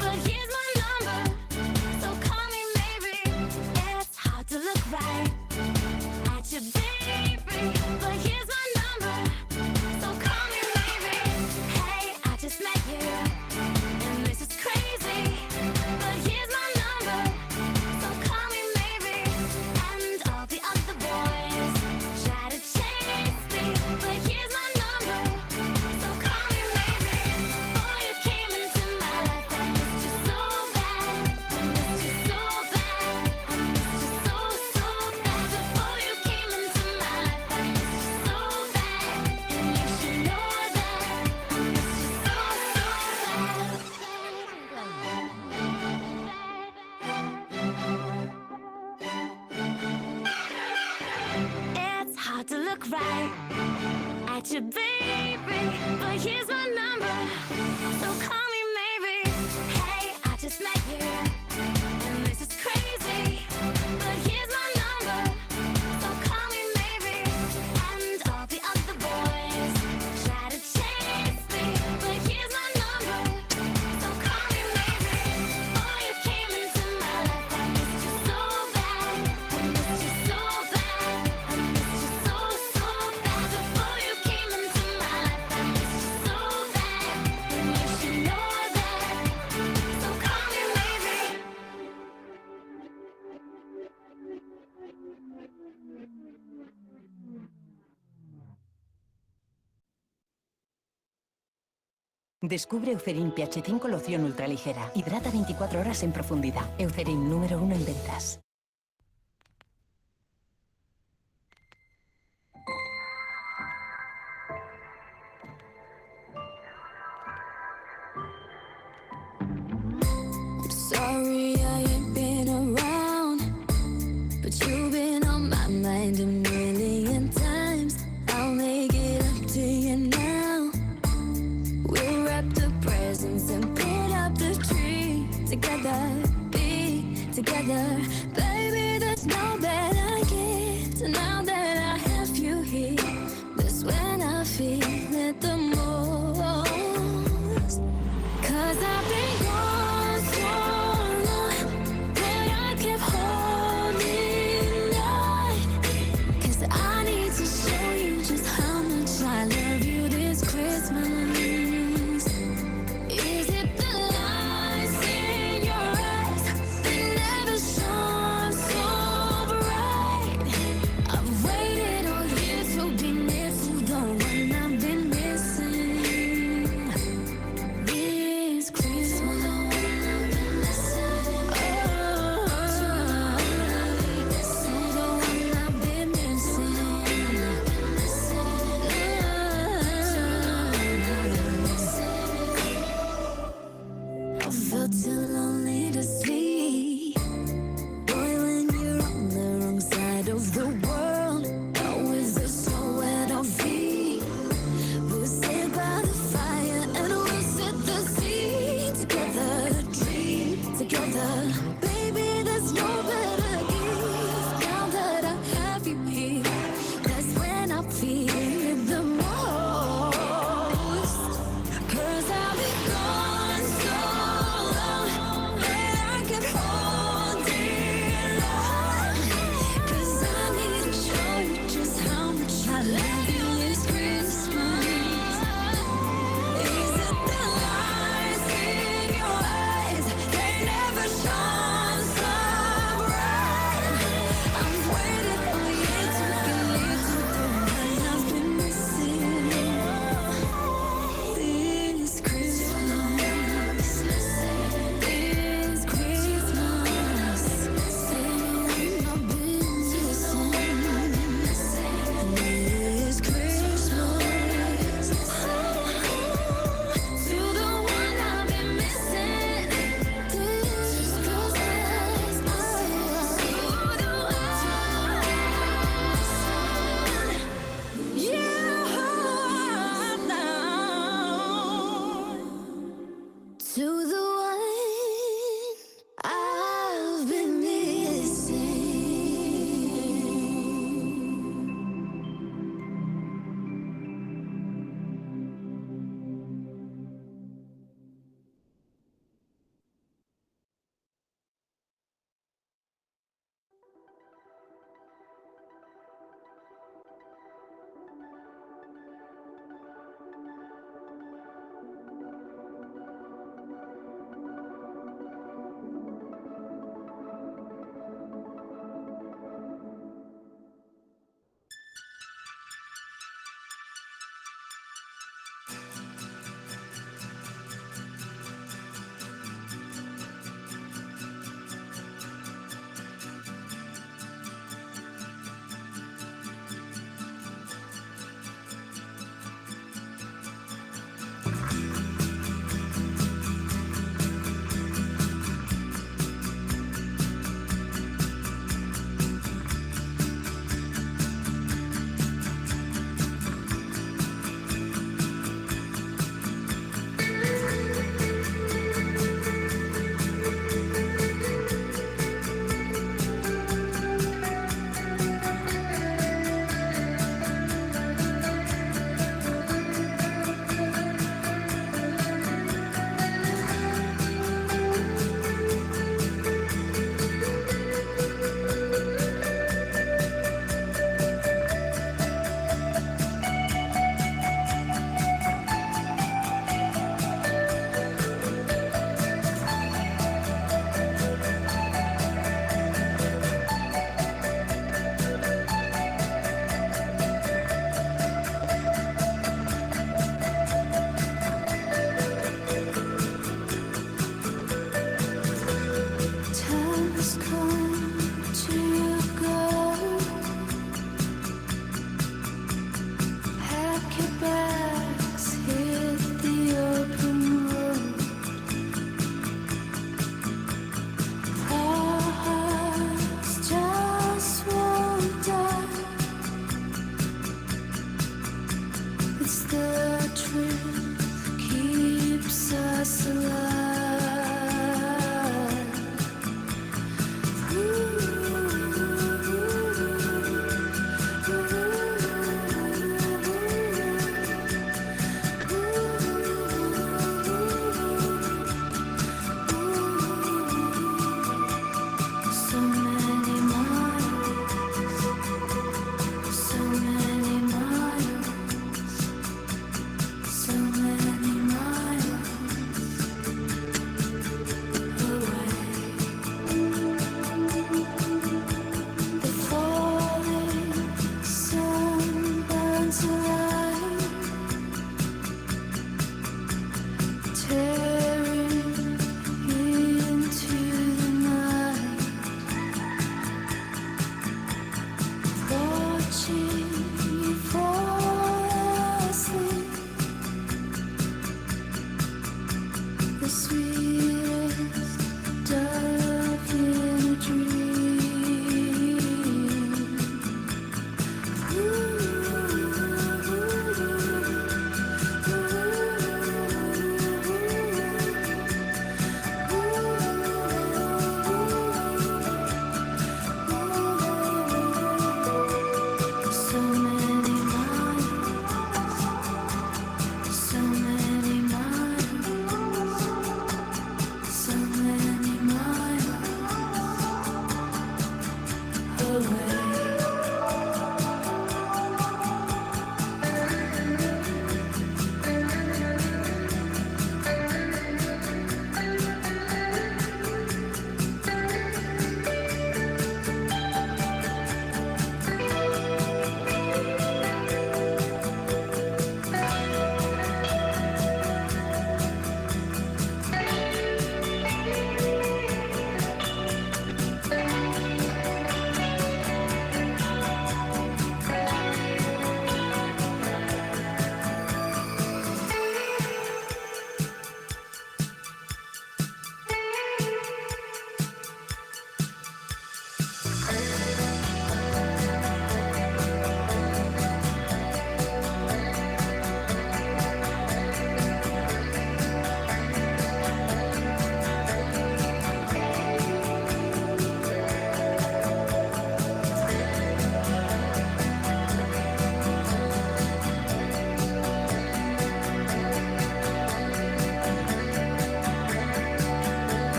but here's my number, so call me maybe. It's hard to look right at you, baby, but here's my number, so call me maybe. Hey, I just met you, and this is crazy, but here's my number, so call me maybe. And all the other boys try to chase me, but here's my number, so call me maybe. Boy, you came into my life, I missed you so bad, I missed you so bad, I missed you so, so bad. Before you came into my life, I missed you so bad, and you should know that I missed you so, so bad. It's hard to look right at you, baby, but here's my number, so call me maybe. Hey, I just met you, and this is crazy, but here's my number, so call me maybe. And all the other boys try to chase me, but here's my number, so call me maybe. Boy, you came into my life, I missed you so bad, I missed you so bad, I missed you so, so bad. Before you came into my life, I missed you so bad, and you should know that, so call me maybe. Descubre Eucerin pH 5 loción ultraligera. Hidrata 24 horas en profundidad. Eucerin número 1 en ventas. Sorry I ain't been around, but you've been on my mind a million times. I'll make it up to you now. We'll wrap the presents and put up the tree together, be together. Baby, there's no better gift now that I have you here. That's when I feel it the most. 'Cause I've been gone so long, but I kept holding on. 'Cause I need to show you just how much I love you this Christmas. Is it the lights in your eyes that never shone so bright? Baby, there's no better gift now that I have you here. That's when I feel it the most. 'Cause I'll be gone so long, and I can hold it long. 'Cause I need to show you just how much I love you this Christmas. Is it the lights in your eyes? They never shine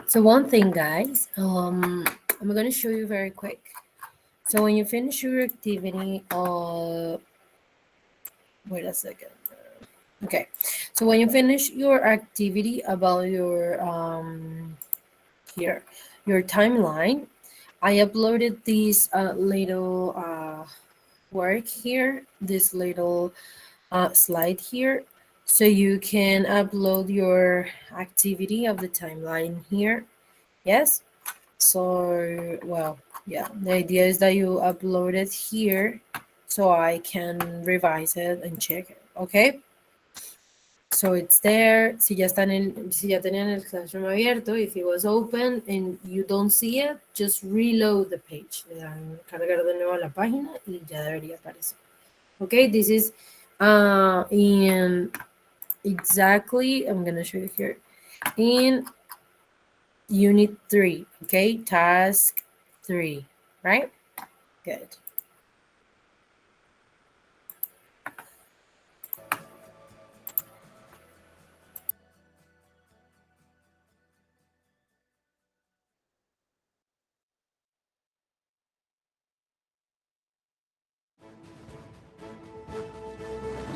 So one thing, guys, I'm gonna show you very quick. So when you finish your activity, wait a second. Okay, so when you finish your activity about your here, your timeline, I uploaded this little work here, this little slide here, so you can upload your activity of the timeline here. Yes. So, well, yeah, the idea is that you upload it here so I can revise it and check it. Okay. So it's there. Si ya tenían el classroom abierto, if it was open and you don't see it, just reload the page. Le dan cargar de nuevo a la página y ya debería aparecer. Okay, this is in exactly, I'm gonna show you here, in unit 3, okay, task 3, right? Good.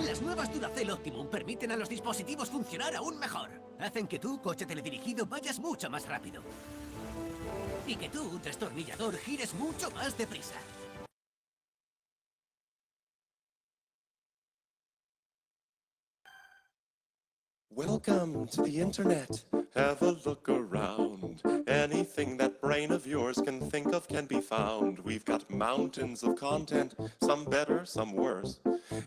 Las nuevas Duracell Optimum permiten a los dispositivos funcionar aún mejor. Hacen que tú, coche teledirigido, vayas mucho más rápido. Y que tú, destornillador, gires mucho más deprisa. Welcome to the internet. Have a look around. Anything that brain of yours can think of can be found. We've got mountains of content, some better, some worse.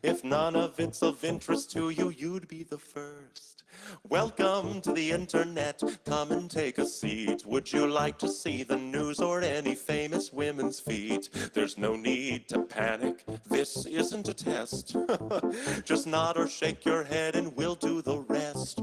If none of it's of interest to you, you'd be the first. Welcome to the internet. Come and take a seat. Would you like to see the news or any famous women's feet? There's no need to panic. This isn't a test. Just nod or shake your head and we'll do the rest.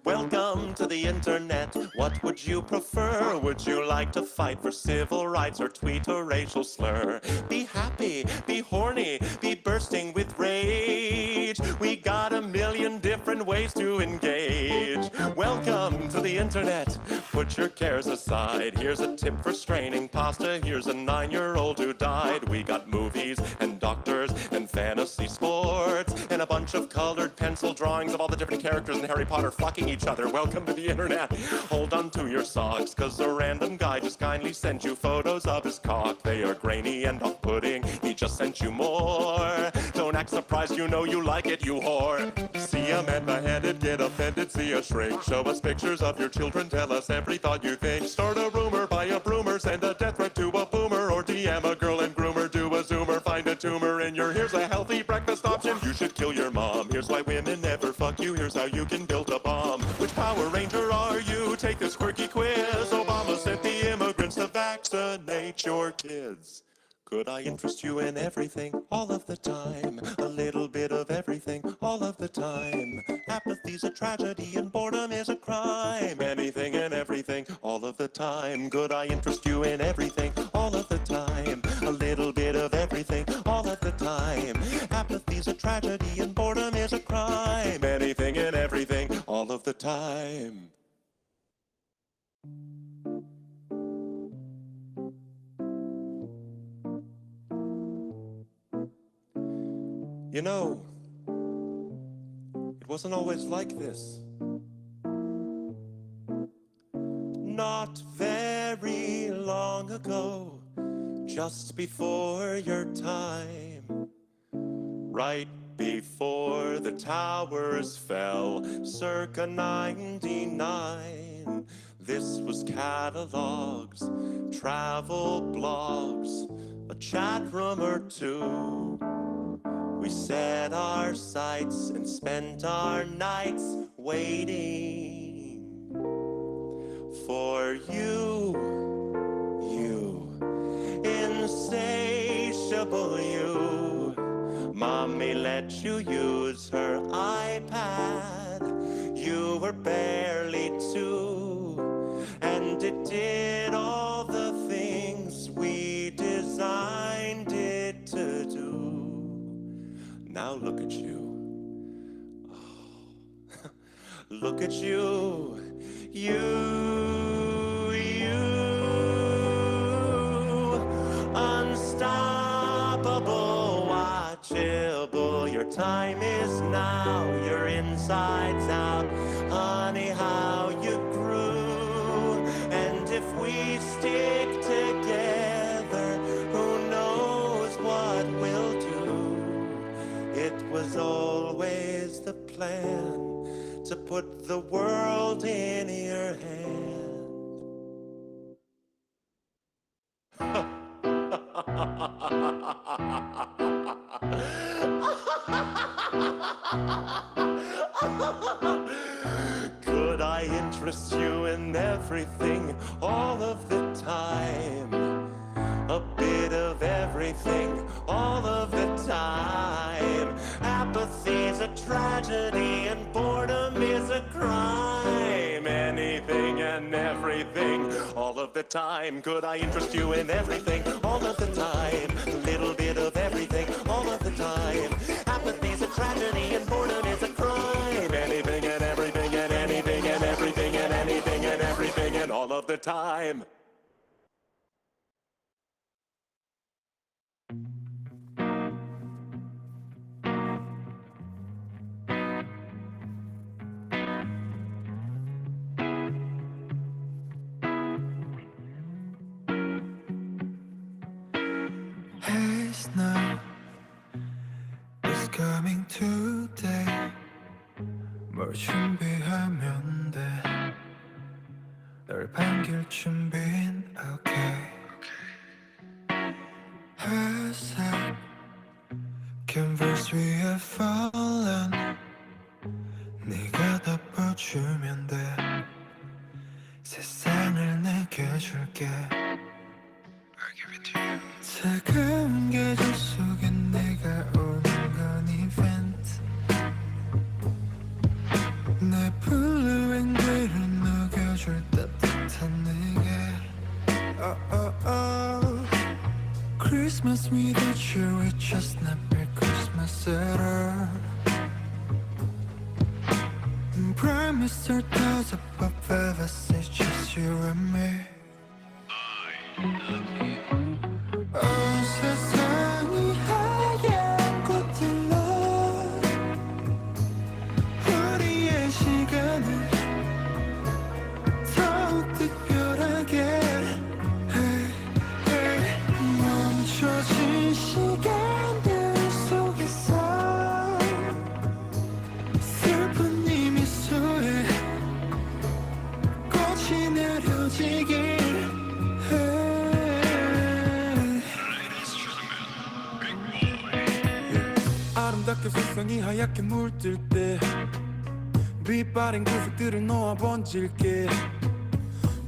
Welcome to the internet. What would you prefer? Would you like to fight for civil rights or tweet a racial slur? Be happy, be horny, be bursting with rage. We got a million different ways to engage. Welcome to the internet. Put your cares aside. Here's a tip for straining pasta. Here's a 9-year-old who died. We got movies and doctors and fantasy sports and a bunch of colored pencil drawings of all the different characters in Harry Potter fucking each other. Welcome to the internet. Hold on to your socks, cause a random guy just kindly sent you photos of his cock. They are grainy and off-putting. He just sent you more. Don't act surprised, you know you like it, you whore. See a man beheaded, get offended, see a shrink. Show us pictures of your children, tell us every thought you think. Start a rumor, buy a broomer, send a death threat to a boomer, or DM a girl and groomer, do a zoomer, find a tumor in your. Here's a healthy breakfast option. You should kill your mom. Here's why women never fuck you. Here's how you can build a bomb. Which Power Ranger are you? Take this quirky quiz. Obama sent the immigrants to vaccinate your kids. Could I interest you in everything, all of the time? A little bit of everything, all of the time. Apathy's a tragedy and boredom is a crime. Anything and everything, all of the time. Could I interest you in everything, all of the time? A little bit of everything, all of the time. Apathy's a tragedy and boredom is a crime. Anything and everything, all of the time. You know, it wasn't always like this. Not very long ago, just before your time, right before the towers fell, circa 99. This was catalogs, travel blogs, a chat room or two. We set our sights and spent our nights waiting for you, insatiable you. Mommy let you use her iPad. You were barely 2, and it did all the things we designed it to do. Now look at you. Oh. Look at you. You untouchable. Your time is now, your insides out. Honey, how you grew. And if we stick together, who knows what we'll do. It was always the plan to put the world in your hand. Could I interest you in everything all of the time? A bit of everything all of the time. Apathy's a tragedy and boredom is a crime. Anything and everything all of the time. Could I interest you in everything all of the time? A little bit of everything all of the time. Apathy's a tragedy and boredom is a crime. Anything and everything and anything and everything and anything and everything and all of the time. Hey, snow is coming today. 뭘 준비하면 돼? 널 반길 준비는 okay. 회색 canvas 위에 fallen. 네가 덮어주면 돼. 세상을 내게 줄게. 차가운 계절 속에 내가 오는 건 이벤트. 내 블루 앵글을 녹여줄 따뜻한 내게. Oh, oh, oh. Christmas without you, it's just not a Christmas at all. Promise our thoughts above us, it's just you and me. 온 세상이 하얀 꽃들로 우리의 시간을 더욱 특별하게. Hey, hey. 멈춰진 시간들 속에서 슬픈 이 미소에 꽃이 내려지길. 아름답게 세상이 하얗게 물들 때 빛바랜 구석들을 놓아 번질게.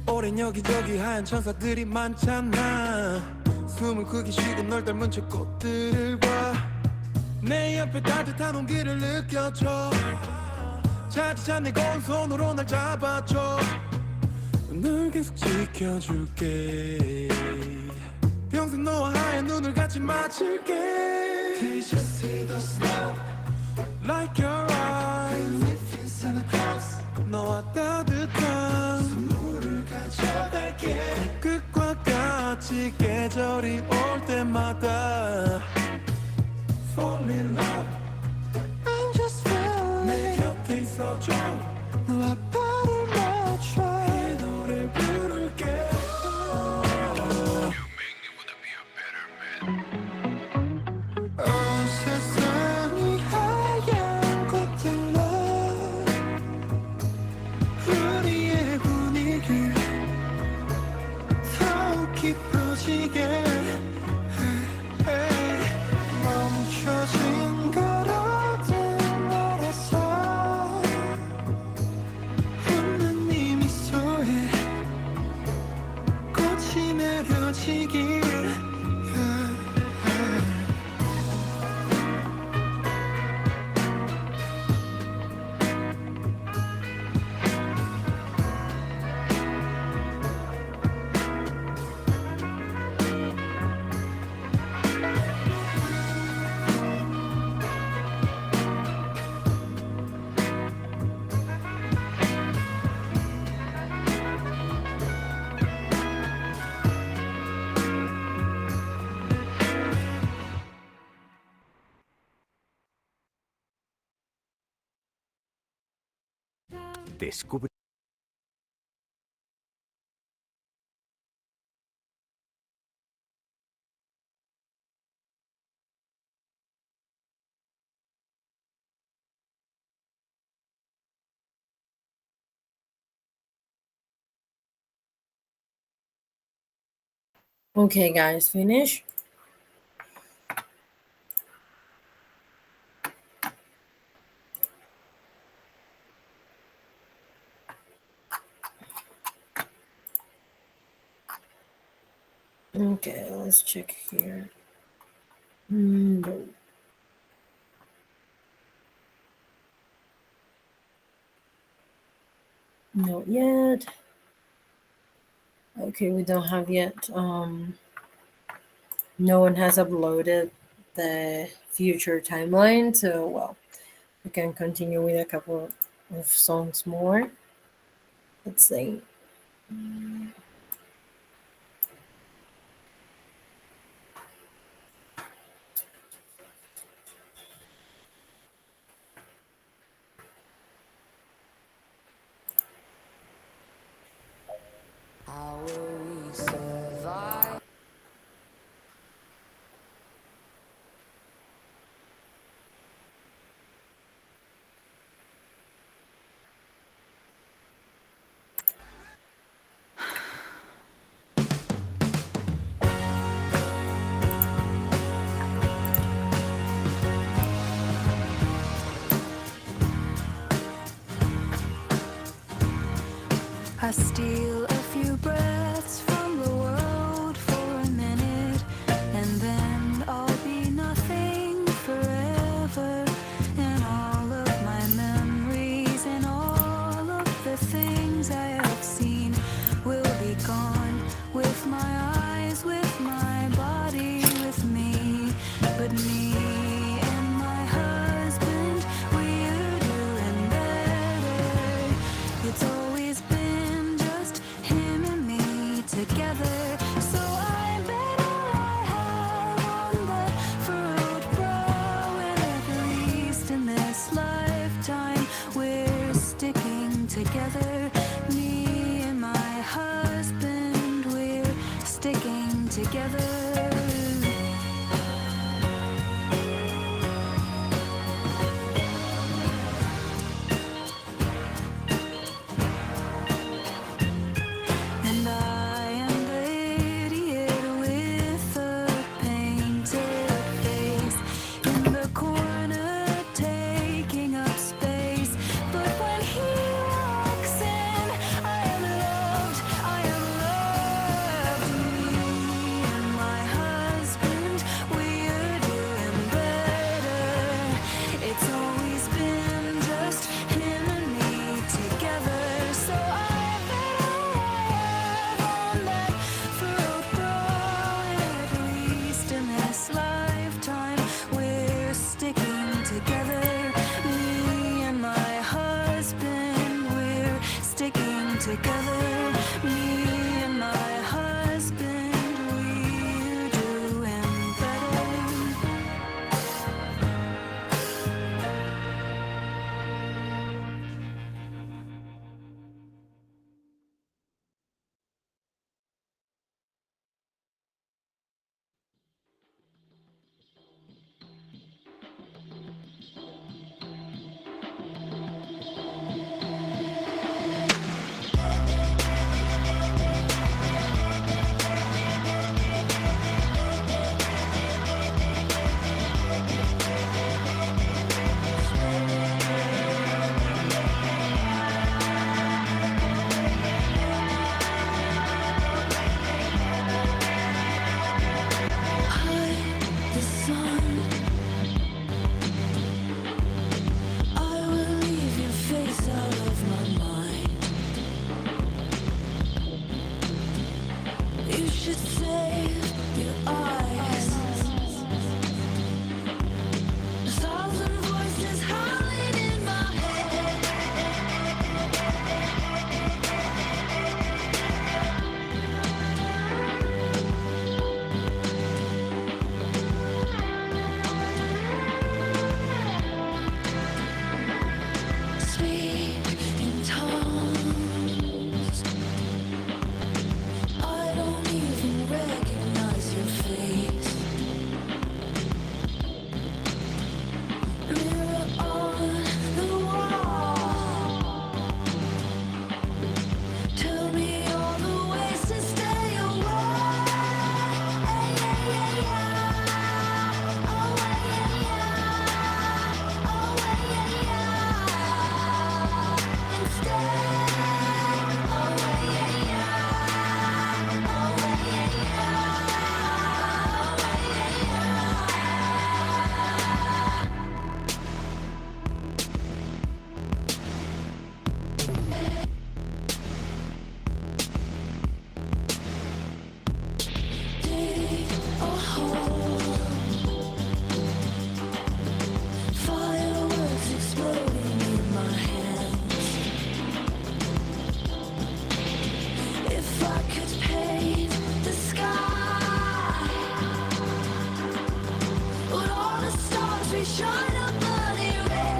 오랜 여기저기 하얀 천사들이 많잖아. 숨을 크게 쉬고 널 닮은 저 꽃들을 봐. 내 옆에 따뜻한 온기를 느껴줘. 차디찬 내 고운 손으로 날 잡아줘. 널 계속 지켜줄게. 평생 너와 하얀 눈을 같이 맞출게. Did you see the snow? Like your eyes. Live in Santa Claus. 너와 따뜻한 선물을 가져갈게. 끝과 같이 계절이 올 때마다 Fall in love. I'm just feeling. 내 곁에 있어줘. 너와 발을 맞춰. 이 노래 부를게. Descubre. Okay, guys, finish. Okay, let's check here. No. Not yet. Okay, we don't have yet. No one has uploaded the future timeline, so well, we can continue with a couple of songs more. Let's see. How will we survive? I steal a few breaths from the world for a minute, and then I'll be nothing forever. And all of my memories and all of the things I have seen will be gone, with my eyes, with my body, with me. But me and my husband, we're doing better. It's always been just we shine a bloody red.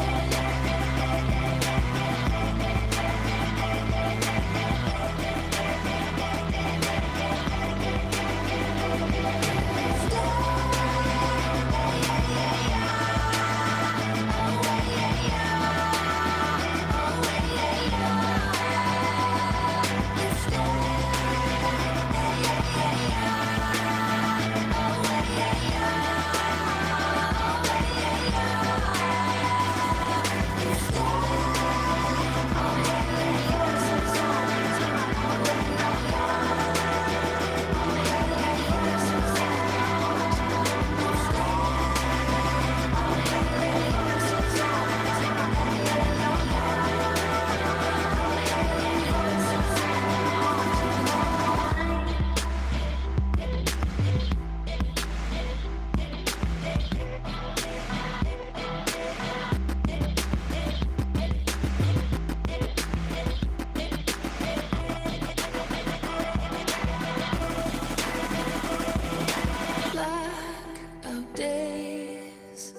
Blackout days,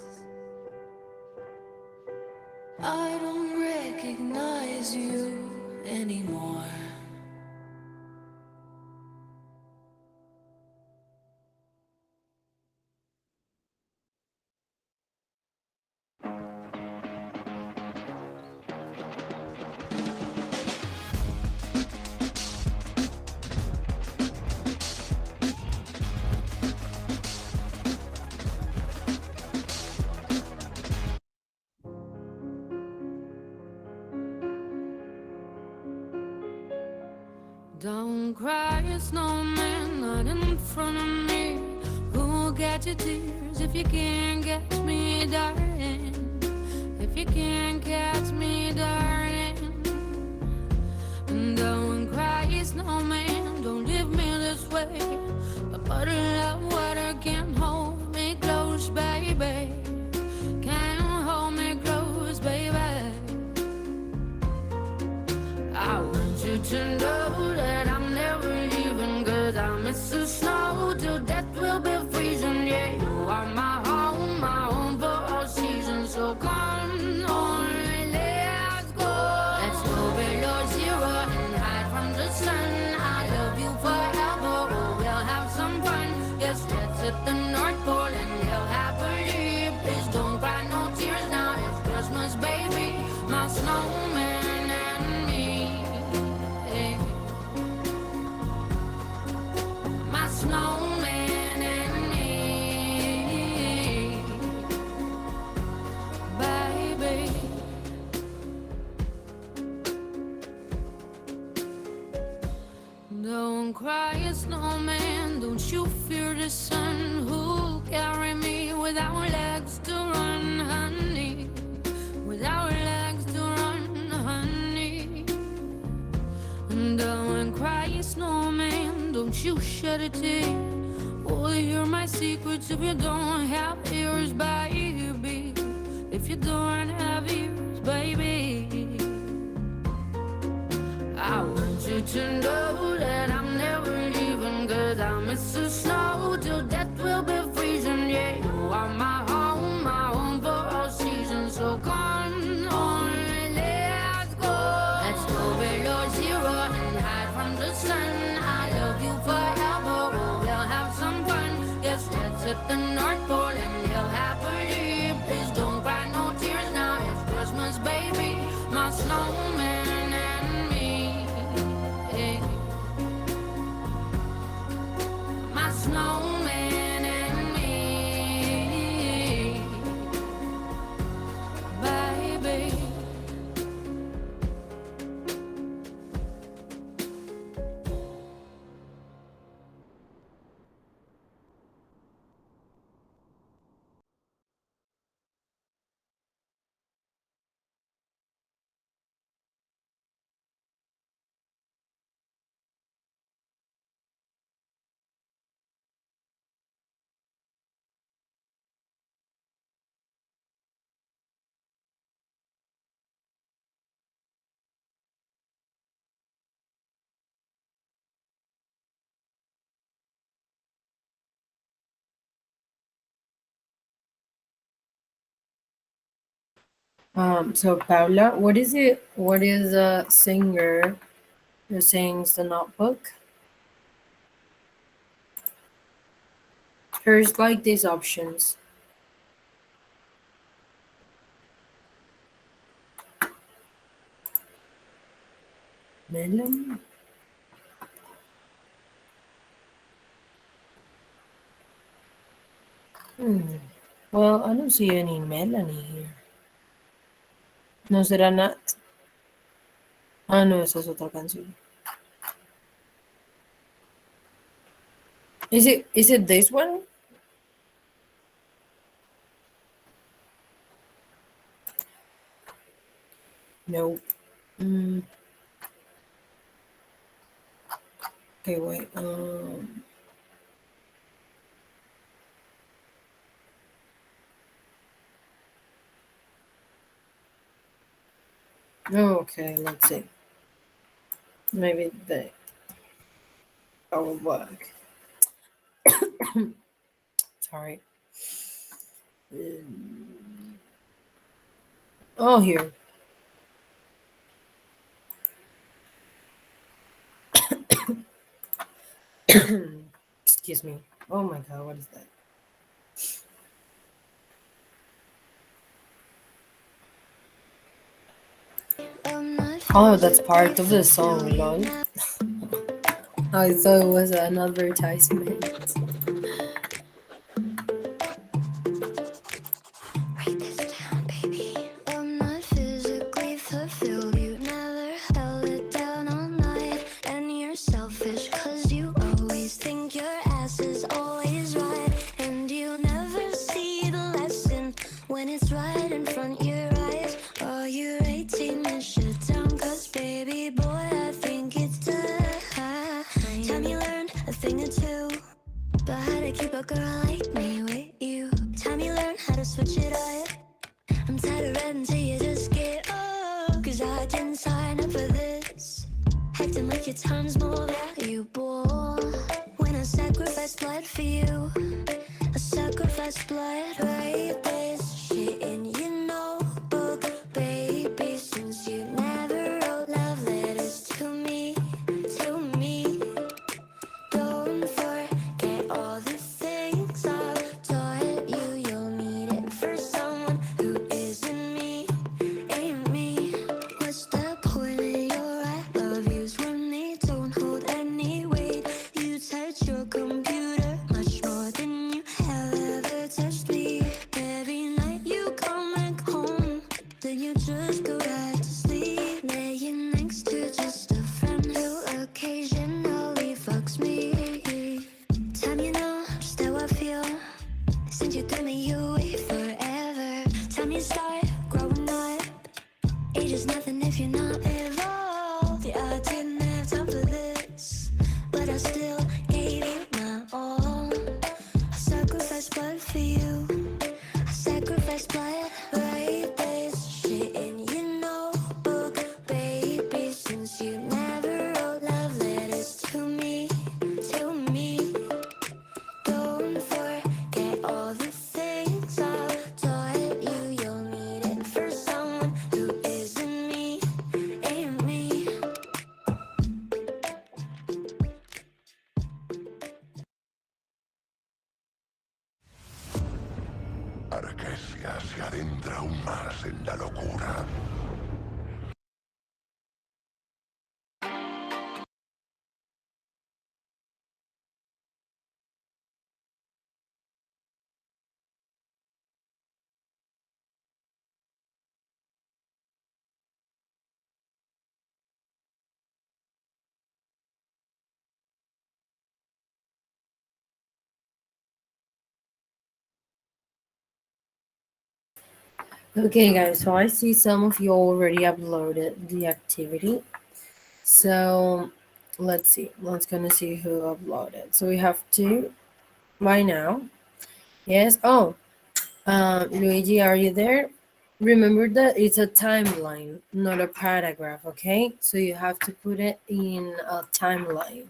I don't recognize you anymore. Don't cry, snowman, not in front of me. Who'll get your tears if you can't catch me, darling? If you can't catch me, darling. And don't cry, snowman, don't leave me this way. A bottle of water can't hold me close, baby. Can't hold me close, baby. I want you to know that I'm never leaving, 'cause I miss the snow till death will be freezing. Yeah, you are my home for all seasons. So come on, let's go. Let's go below zero and hide from the sun. I love you forever, oh, we'll have some fun. Yes, let's hit the North Pole and live happily. Please don't cry no tears now, it's Christmas, baby. My snowman and me. My snowman and me, baby. Don't cry, snowman, don't you fear the sun. Who'll carry me without legs to run, honey? Without legs to run, honey. Don't cry, snowman, don't you shed a tear. Oh, hear my secrets if you don't have ears, baby. If you don't have ears, baby. I want you to know that I'm never leaving, 'cause I miss the snow till death will be freezing. Yeah, you are my home for all seasons. So come on, let's go. Let's go below zero and hide from the sun. I love you forever, oh, we'll have some fun. Yes, let's hit the North Pole and live happily. Please don't cry no tears now, it's Christmas, baby. My snowman and me. Hey. So Paula, what is it? What is a singer who sings The Notebook? Here's like these options. Melon? Hmm. Well, I don't see any Melanie here. No será Nat. Ah, no, esa es otra canción. Is it this one? No. Mm, okay, wait. Okay, let's see. Maybe the will work. Sorry. Oh, here. Excuse me. Oh my god, what is that? Oh, that's part of the song, lol. I thought it was an advertisement. I'm not physically fulfilled. You never held it down all night. And you're selfish, cause you always think your ass is always right. And you never see the lesson when it's right in front your eyes. Oh, you're 18 and shit down, cause baby boy, I think it's time. Time you learned a thing or two about how to keep a girl like me with you. Time you learned how to switch it up. I'm tired of red until you just get up. Cause I didn't sign up for this. Acting like your time's more valuable. When I sacrifice blood for you, I sacrifice blood. Write this shit in your notebook, baby. Since you never wrote love letters to me, to me. Don't forget all the things I've taught you. You'll need it for someone who isn't me, ain't me. What's the point of your I love yous when they don't hold any weight? You touch your computer much more than you have ever touched me. Every night you come back home, then you just go back to sleep, laying next to just a friend who occasionally fucks me. Time you know just how I feel. Since you threw me away forever. Time you start growing up. Age is nothing if you're not evolved. Yeah, I didn't have time for this, but I still gave you my all. I sacrificed blood for you. I sacrificed blood. Write this shit in your notebook, baby. Since you never wrote love letters to me, to me. Don't forget all the things I've taught you. You'll need it for someone who isn't me, ain't me. Arquesia se adentra aún más en la locura. Okay, guys, so I see some of you already uploaded the activity. So let's see. Let's gonna see who uploaded. So we have two by now. Yes. Oh, Luigi, are you there? Remember that it's a timeline, not a paragraph, okay? So you have to put it in a timeline.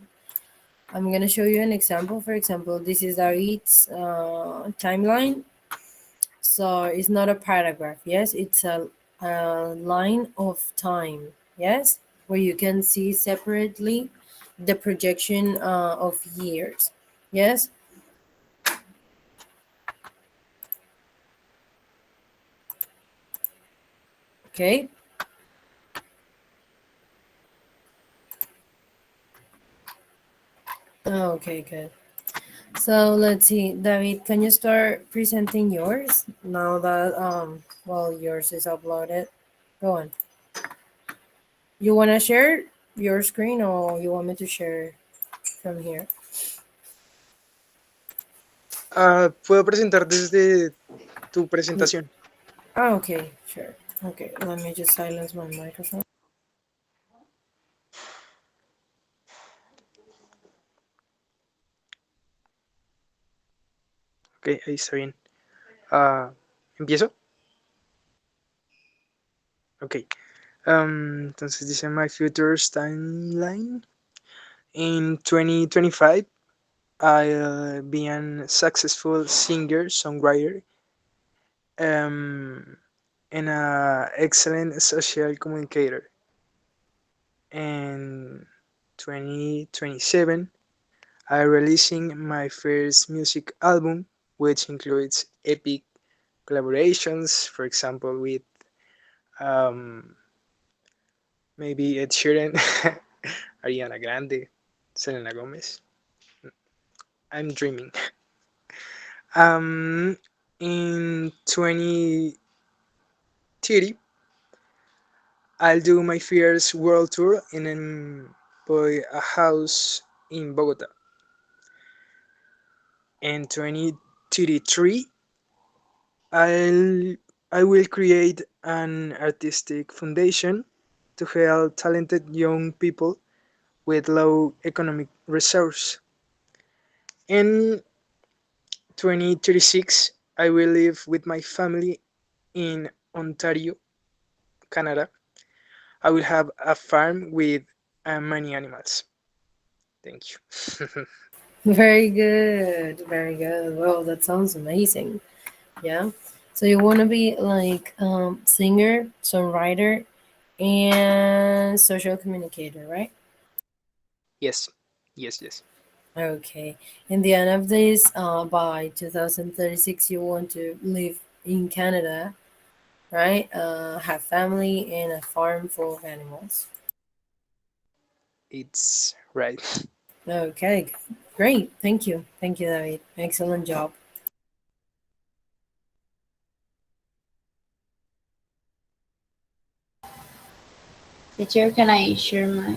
I'm going to show you an example. For example, this is David's timeline. So it's not a paragraph, yes? It's a a line of time, yes, where you can see separately the projection of years, yes. Okay. Okay, good. So let's see, David, can you start presenting yours now that well, yours is uploaded? Go on. You want to share your screen or you want me to share from here? Puedo presentar desde tu presentación. Ah, okay, sure. Okay, let me just silence my microphone. Ok, ahí está bien. ¿Empiezo? Ok. Entonces dice My Futures Timeline. In 2025, I'll be a successful singer, songwriter, and an excellent social communicator. In 2027, I'm releasing my first music album, which includes epic collaborations, for example, with um, maybe Ed Sheeran, Ariana Grande, Selena Gomez. I'm dreaming. Um, in 2030, I'll do my first world tour and buy a house in Bogota. In 2033, I'll I will create an artistic foundation to help talented young people with low economic resource. In 2036, I will live with my family in Ontario, Canada. I will have a farm with many animals. Thank you. Very good, very good. Well, that sounds amazing. Yeah. So you want to be like singer, songwriter, and social communicator, right? Yes, yes, yes. Okay. In the end of this, by 2036, you want to live in Canada, right? Have family and a farm full of animals. It's right. Okay, great. Thank you. Thank you, David. Excellent job. Teacher, can I share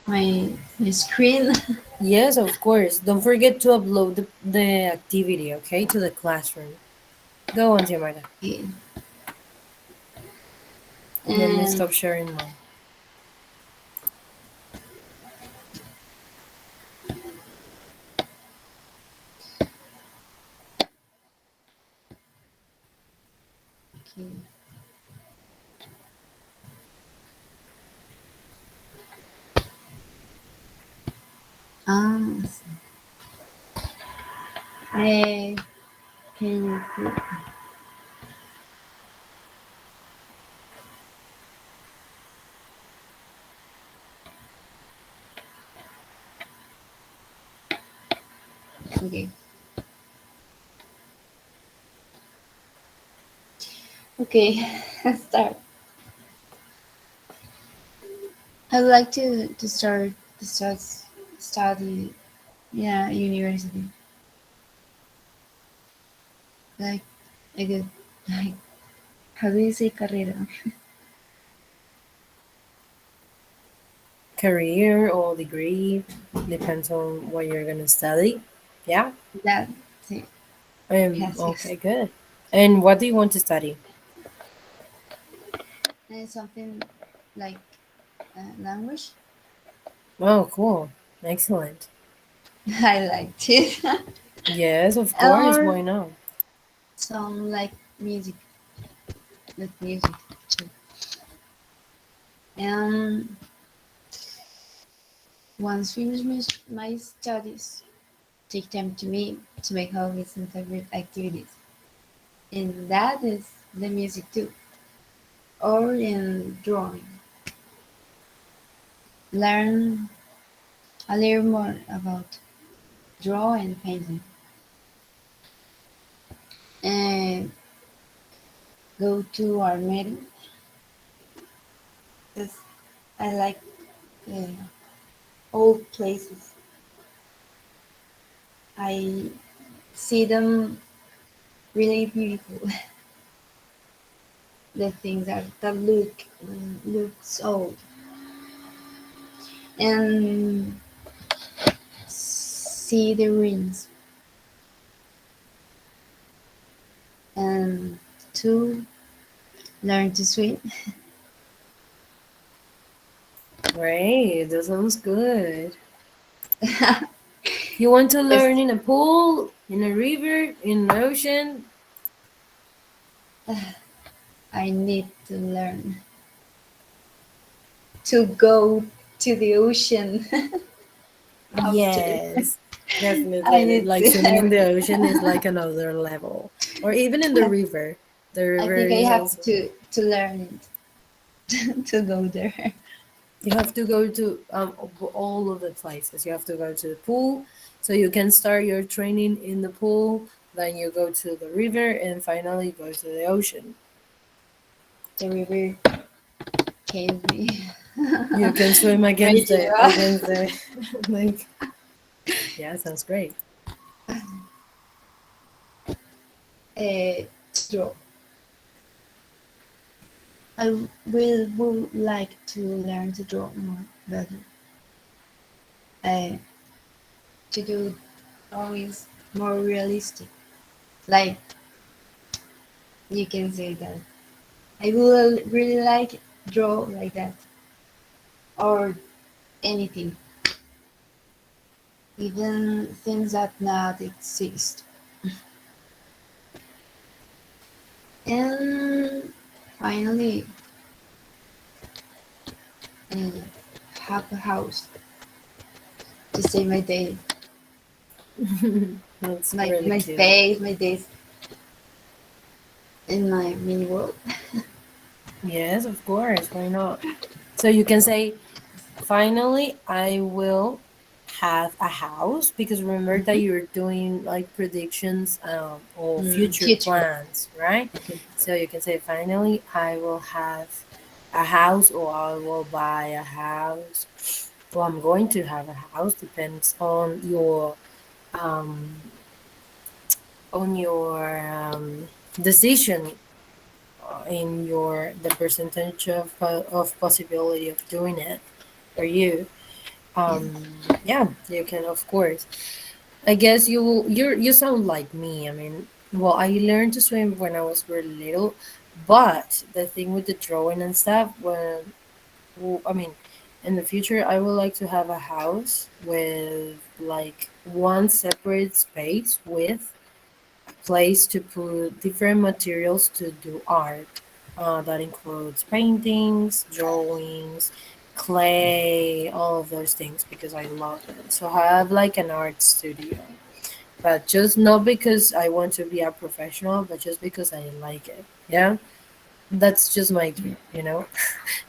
my screen? Yes, of course. Don't forget to upload the activity, okay, to the classroom. Go on, Tia Marta. Okay. Let me And stop sharing mine. okay. Ah, I can you okay. Okay, start. I'd like to start study, yeah, university. Like a good, like, how do you say carrera? Career or degree depends on what you're gonna study. Yeah. That, sí. Yes, yes. Okay, good. And what do you want to study? And something like language. Oh, cool. Excellent. I liked it. Yes, of course. Or Why not? some like music, with music too. Um, once finish my studies, take time to me to make hobbies and favorite activities. And that is the music too. or in drawing. Learn a little more about drawing and painting. And go to our meeting. 'Cause I like uh, old places. I see them really beautiful. The things that looks old, and see the ruins, and to learn to swim. Great, that sounds good. You want to Yes, learn in a pool, in a river, in an ocean? I need to learn to go to the ocean after. Yes, I definitely. need Like to swimming in learn the it. ocean is like another level. Or even in the I, river. The I river think I is have also. to learn it to go there. You have to go to all of the places. You have to go to the pool, so you can start your training in the pool. Then you go to the river, and finally go to the ocean. The river kills me. You can swim against Raging the around. like. Yeah, sounds great. To draw. I will would like to learn to draw more better. Uh, to do drawings more realistic. Like you can say that. I will really like draw like that or anything, even things that not exist. And finally, uh, have a house to save my day, That's my really my cute. space, my days in my mini world. Yes, of course. Why not? So you can say, finally, I will have a house, because remember that Mhm. you're doing like predictions or future Future. plans, right? Okay. So you can say, finally, I will have a house, or I will buy a house, or I'm going to have a house. Depends um, on your decision, in your the percentage of possibility of doing it for you. Yes. Yeah, you can, of course. I guess you sound like me. I mean, well, I learned to swim when I was really little, but the thing with the drawing and stuff, I mean, in the future, I would like to have a house with like one separate space with place to put different materials to do art. That includes paintings, drawings, clay, all of those things, because I love it. So I have like an art studio, but just not because I want to be a professional, but just because I like it. Yeah, that's just my dream.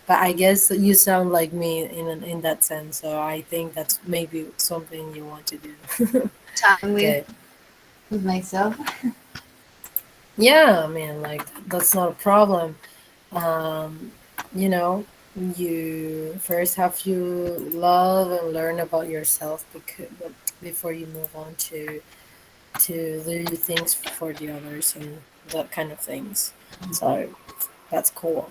But I guess you sound like me in that sense, so I think that's maybe something you want to do. Time Good. with myself. Yeah, I mean, like that's not a problem. Um, you know, you first have to love and learn about yourself, before you move on to do things for the others and that kind of things. So that's cool.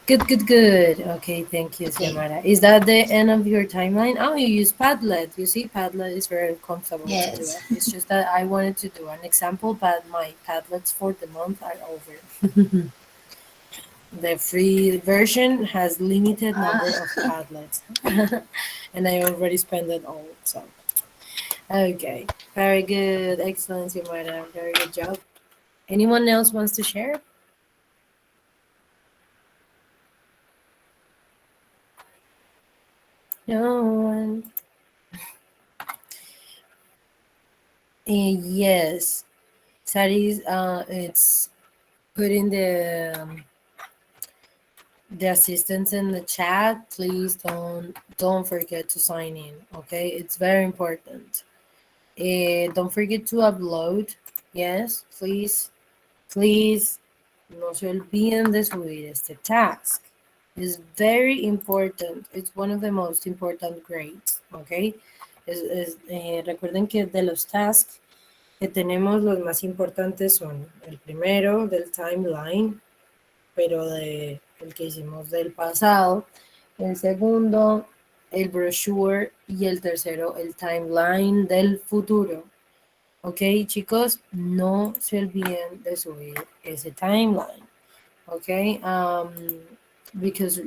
Good, good, good. Okay, thank you, Okay. Xiomara. Is that the end of your timeline? Oh, you use Padlet. You see, Padlet is very comfortable to do Yes. it. It's just that I wanted to do an example, but my Padlets for the month are over. The free version has limited number of Ah, Padlets, and I already spent it all. So, okay, very good, excellent, Xiomara. Very good job. Anyone else wants to share? No one. Yes, Sari, it's putting the assistants in the chat, please don't forget to sign in. Okay, it's very important. Don't forget to upload. Yes, please, no se olviden de subir este task. It's very important. It's one of the most important grades. Okay, recuerden que de los tasks que tenemos, los más importantes son el primero del timeline, pero de el que hicimos del pasado, el segundo, el brochure, y el tercero, el timeline del futuro. Ok, chicos, no se olviden de subir ese timeline. Ok, because,